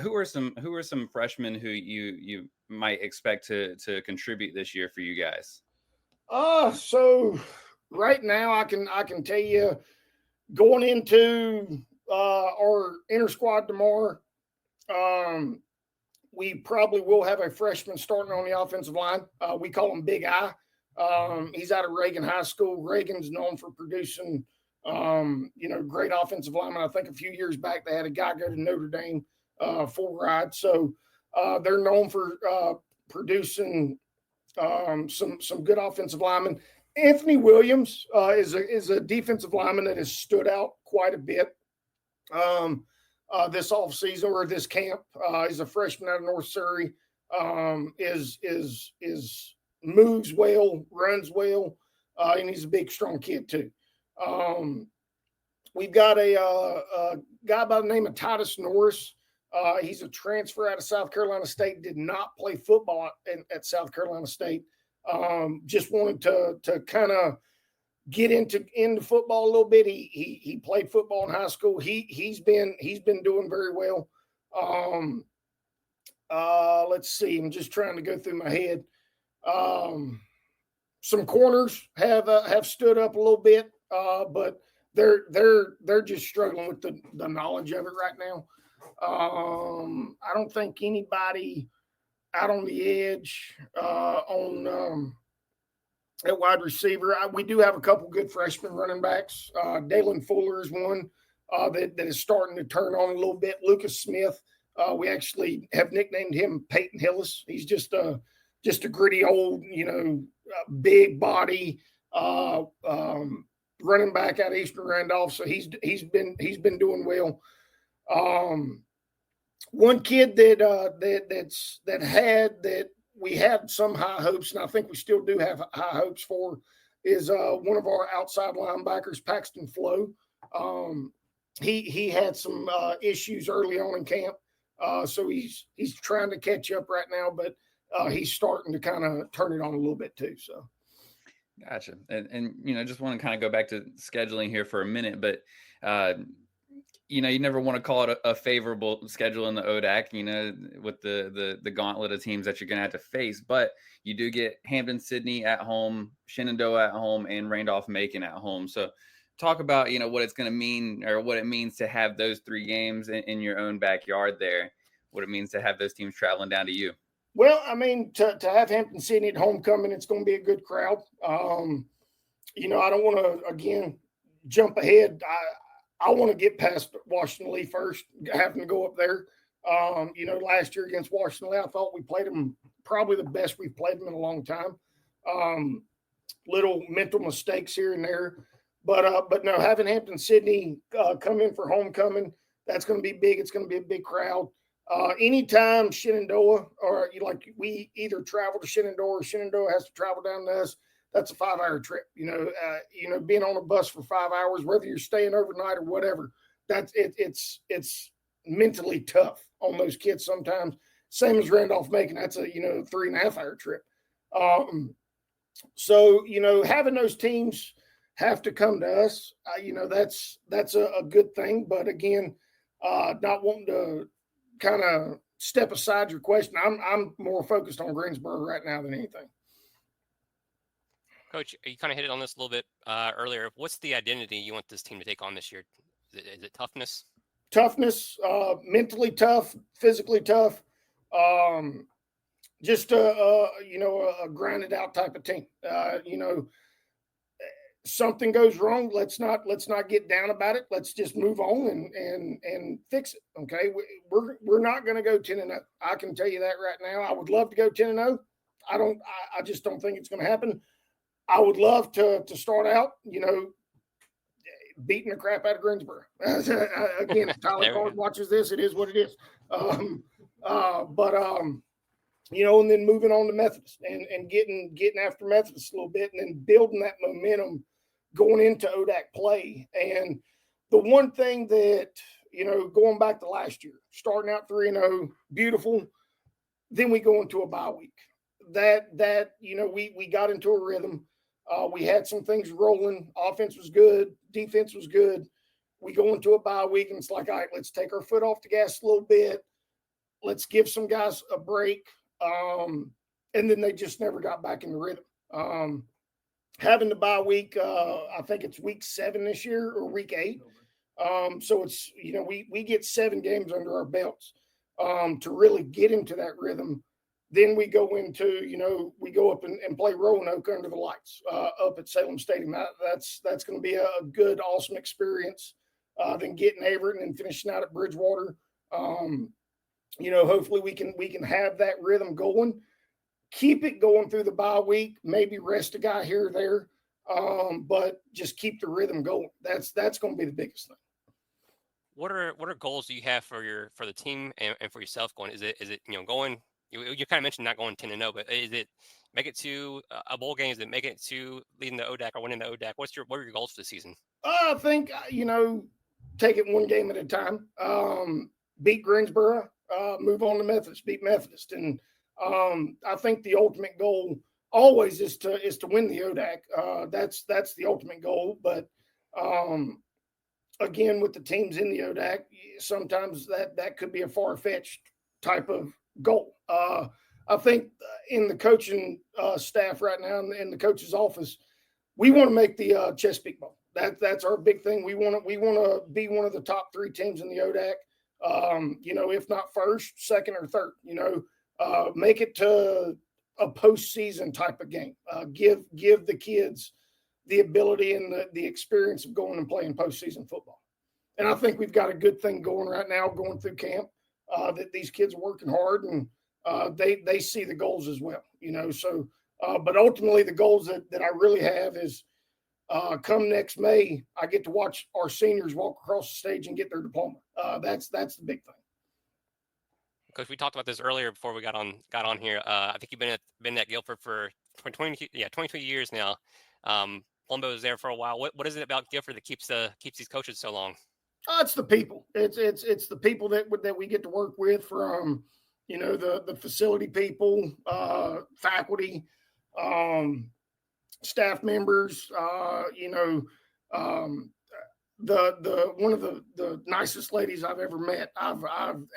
S3: Who are some freshmen who you might expect to contribute this year for you guys?
S9: So right now I can tell you, going into our inter squad tomorrow, we probably will have a freshman starting on the offensive line. We call him Big Eye. He's out of Reagan High School. Reagan's known for producing, great offensive linemen. I think a few years back they had a guy go to Notre Dame full ride. So they're known for producing some good offensive linemen. Anthony Williams is a defensive lineman that has stood out quite a bit this offseason or this camp. He's a freshman out of North Surrey. Is moves well, runs well, and he's a big, strong kid too. We've got a guy by the name of Titus Norris. He's a transfer out of South Carolina State, did not play football at South Carolina State. Just wanted to kind of get into football a little bit. He played football in high school. He's been doing very well. Let's see. I'm just trying to go through my head. Some corners have stood up a little bit, but they're just struggling with the knowledge of it right now. I don't think anybody out on the edge at wide receiver. We do have a couple good freshman running backs. Dalen Fuller is one that is starting to turn on a little bit. Lucas Smith, we actually have nicknamed him Peyton Hillis. He's just a gritty old, big body running back out of Eastern Randolph. So he's been doing well. One kid that we had some high hopes, and I think we still do have high hopes for, is one of our outside linebackers, Paxton Flo. He had some issues early on in camp, so he's trying to catch up right now, but he's starting to kind of turn it on a little bit too. So,
S3: gotcha. And just want to kind of go back to scheduling here for a minute, but you never want to call it a favorable schedule in the ODAC, with the gauntlet of teams that you're going to have to face. But you do get Hampden-Sydney at home, Shenandoah at home, and Randolph-Macon at home. So talk about, what it's going to mean, or what it means to have those three games in your own backyard there, what it means to have those teams traveling down to you.
S9: Well, I mean, to have Hampden-Sydney at homecoming, it's going to be a good crowd. I don't want to, again, jump ahead. I want to get past Washington Lee first, having to go up there. Last year against Washington Lee, I thought we played them probably the best we've played them in a long time. Little mental mistakes here and there. But no, having Hampden-Sydney come in for homecoming, that's going to be big. It's going to be a big crowd. Anytime Shenandoah, or we either travel to Shenandoah or Shenandoah has to travel down to us, that's a 5-hour trip. Being on a bus for 5 hours, whether you're staying overnight or whatever, it's mentally tough on those kids sometimes. Same as Randolph-Macon, that's a 3.5-hour trip. So having those teams have to come to us, that's a good thing. But again, not wanting to kind of step aside your question. I'm more focused on Greensboro right now than anything.
S1: Coach, you kind of hit it on this a little bit earlier. What's the identity you want this team to take on this year? Is it toughness?
S9: Toughness, mentally tough, physically tough. Just a grinded out type of team. Something goes wrong, let's not get down about it. Let's just move on and fix it. Okay, we're not going to go 10-0. I can tell you that right now. I would love to go 10-0. I just don't think it's going to happen. I would love to start out, beating the crap out of Greensboro. Again, if Tyler Card watches this, it is what it is. And then moving on to Methodist and getting after Methodist a little bit, and then building that momentum going into ODAC play. And the one thing that, going back to last year, starting out 3-0, beautiful. Then we go into a bye week. We got into a rhythm. We had some things rolling. Offense was good. Defense was good. We go into a bye week, and it's like, all right, let's take our foot off the gas a little bit. Let's give some guys a break. And then they just never got back in the rhythm. Having the bye week, I think it's week 7 this year or week 8. So it's, we get 7 games under our belts to really get into that rhythm. Then we go into, we go up and play Roanoke under the lights up at Salem Stadium. That's going to be a good, awesome experience. Then getting Everett and then finishing out at Bridgewater. Hopefully we can have that rhythm going, keep it going through the bye week, maybe rest a guy here or there, but just keep the rhythm going. That's going to be the biggest thing.
S1: What are goals do you have for the team and for yourself going? Is it going? You kind of mentioned not going 10-0, but is it make it to a bowl game? Is it make it to leading the ODAC or winning the ODAC? What are your goals for the season?
S9: I think take it one game at a time. Beat Greensboro, move on to Methodist, beat Methodist, and I think the ultimate goal always is to win the ODAC. That's the ultimate goal. But again, with the teams in the ODAC, sometimes that could be a far-fetched type of goal. I think in the coaching staff right now, in the coach's office, we want to make the Chesapeake Bowl. That's our big thing. We want to be one of the top 3 teams in the ODAC. If not first, second, or third. Make it to a postseason type of game. Give the kids the ability and the experience of going and playing postseason football. And I think we've got a good thing going right now, going through camp. That these kids are working hard, and they see the goals as well. So but ultimately the goals that I really have is come next May, I get to watch our seniors walk across the stage and get their diploma. That's the big thing.
S1: Coach, we talked about this earlier before we got on here. I think you've been at Guilford for 22 years now. Palumbo was there for a while. What is it about Guilford that keeps these coaches so long?
S9: It's the people. It's the people that we get to work with, from the facility people, faculty, staff members. The one of the nicest ladies I've ever met. I've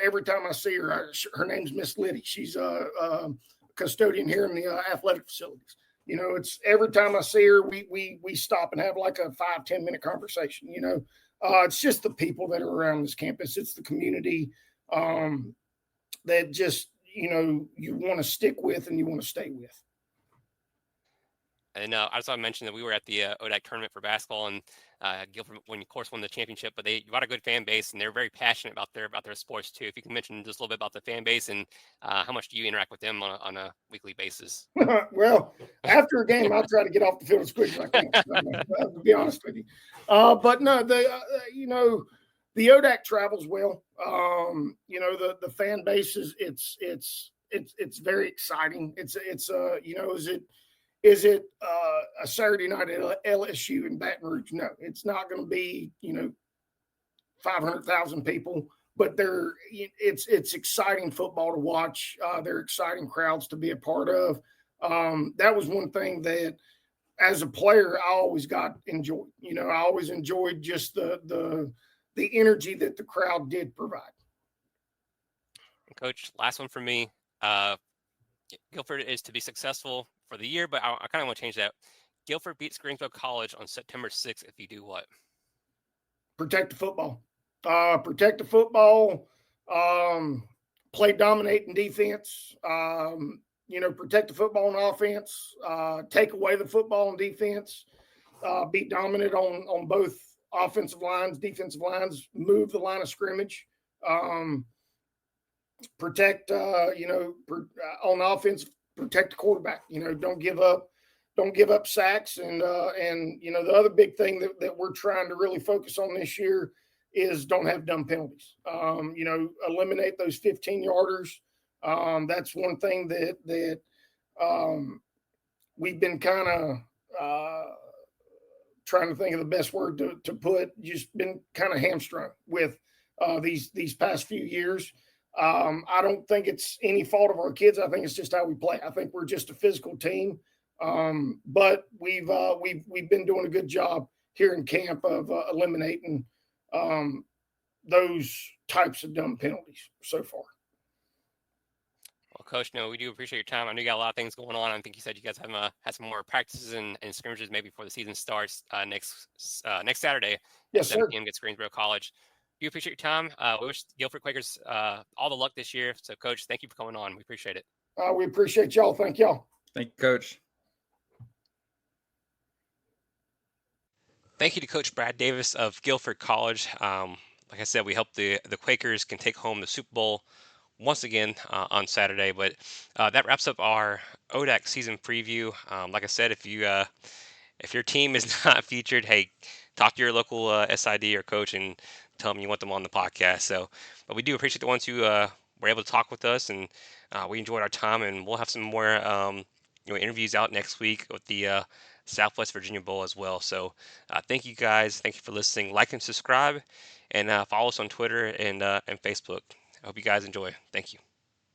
S9: every time I see her, her name's Miss Liddy. She's a custodian here in the athletic facilities. It's every time I see her, we stop and have like a 5-10 minute conversation. It's just the people that are around this campus. It's the community that just, you want to stick with and you want to stay with.
S1: And I just want to mention that we were at the ODAC tournament for basketball, and Guilford, of course, won the championship. But you've got a good fan base, and they're very passionate about their sports too. If you can mention just a little bit about the fan base and how much do you interact with them on a weekly basis?
S9: Well, after a game, I'll try to get off the field as quick as I can. To be honest with you, but no, the ODAC travels well. The fan base it's very exciting. Is it a Saturday night at LSU in Baton Rouge? No, it's not going to be 500,000 people, but it's exciting football to watch. They're exciting crowds to be a part of. That was one thing that, as a player, I always enjoyed. I always enjoyed just the energy that the crowd did provide.
S1: Coach, last one for me. Guilford is to be successful for the year, but I kind of want to change that. Guilford beats Greensboro College on September 6th if you do what?
S9: Protect the football. Protect the football. Play dominating defense. Protect the football on offense. Take away the football on defense. Be dominant on both offensive lines, defensive lines. Move the line of scrimmage. Protect, on offense, protect the quarterback. Don't give up don't give up sacks, and the other big thing that we're trying to really focus on this year is don't have dumb penalties. Eliminate those 15-yarders. That's one thing that we've been kind of trying to think of the best word to put. Just been kind of hamstrung with these past few years. I don't think it's any fault of our kids. I think it's just how we play. I think we're just a physical team. But we've been doing a good job here in camp of eliminating those types of dumb penalties so far.
S1: Well, Coach, no, we do appreciate your time. I know you got a lot of things going on. I think you said you guys have had some more practices and scrimmages maybe before the season starts next Saturday.
S9: Yes,
S1: at 7
S9: sir.
S1: p.m. against Greensboro College. We appreciate your time. We wish Guilford Quakers all the luck this year. So, Coach, thank you for coming on. We appreciate it.
S9: We appreciate y'all. Thank y'all.
S3: Thank you, Coach.
S1: Thank you to Coach Brad Davis of Guilford College. Like I said, we hope the Quakers can take home the Super Bowl once again on Saturday. But that wraps up our ODAC season preview. Like I said, if your team is not featured, hey, talk to your local SID or coach and tell them you want them on the podcast. So, but we do appreciate the ones who were able to talk with us, and we enjoyed our time. And we'll have some more interviews out next week with the Southwest Virginia Bowl as well. So thank you guys. Thank you for listening. Like and subscribe, and follow us on Twitter and Facebook. I hope you guys enjoy. Thank you.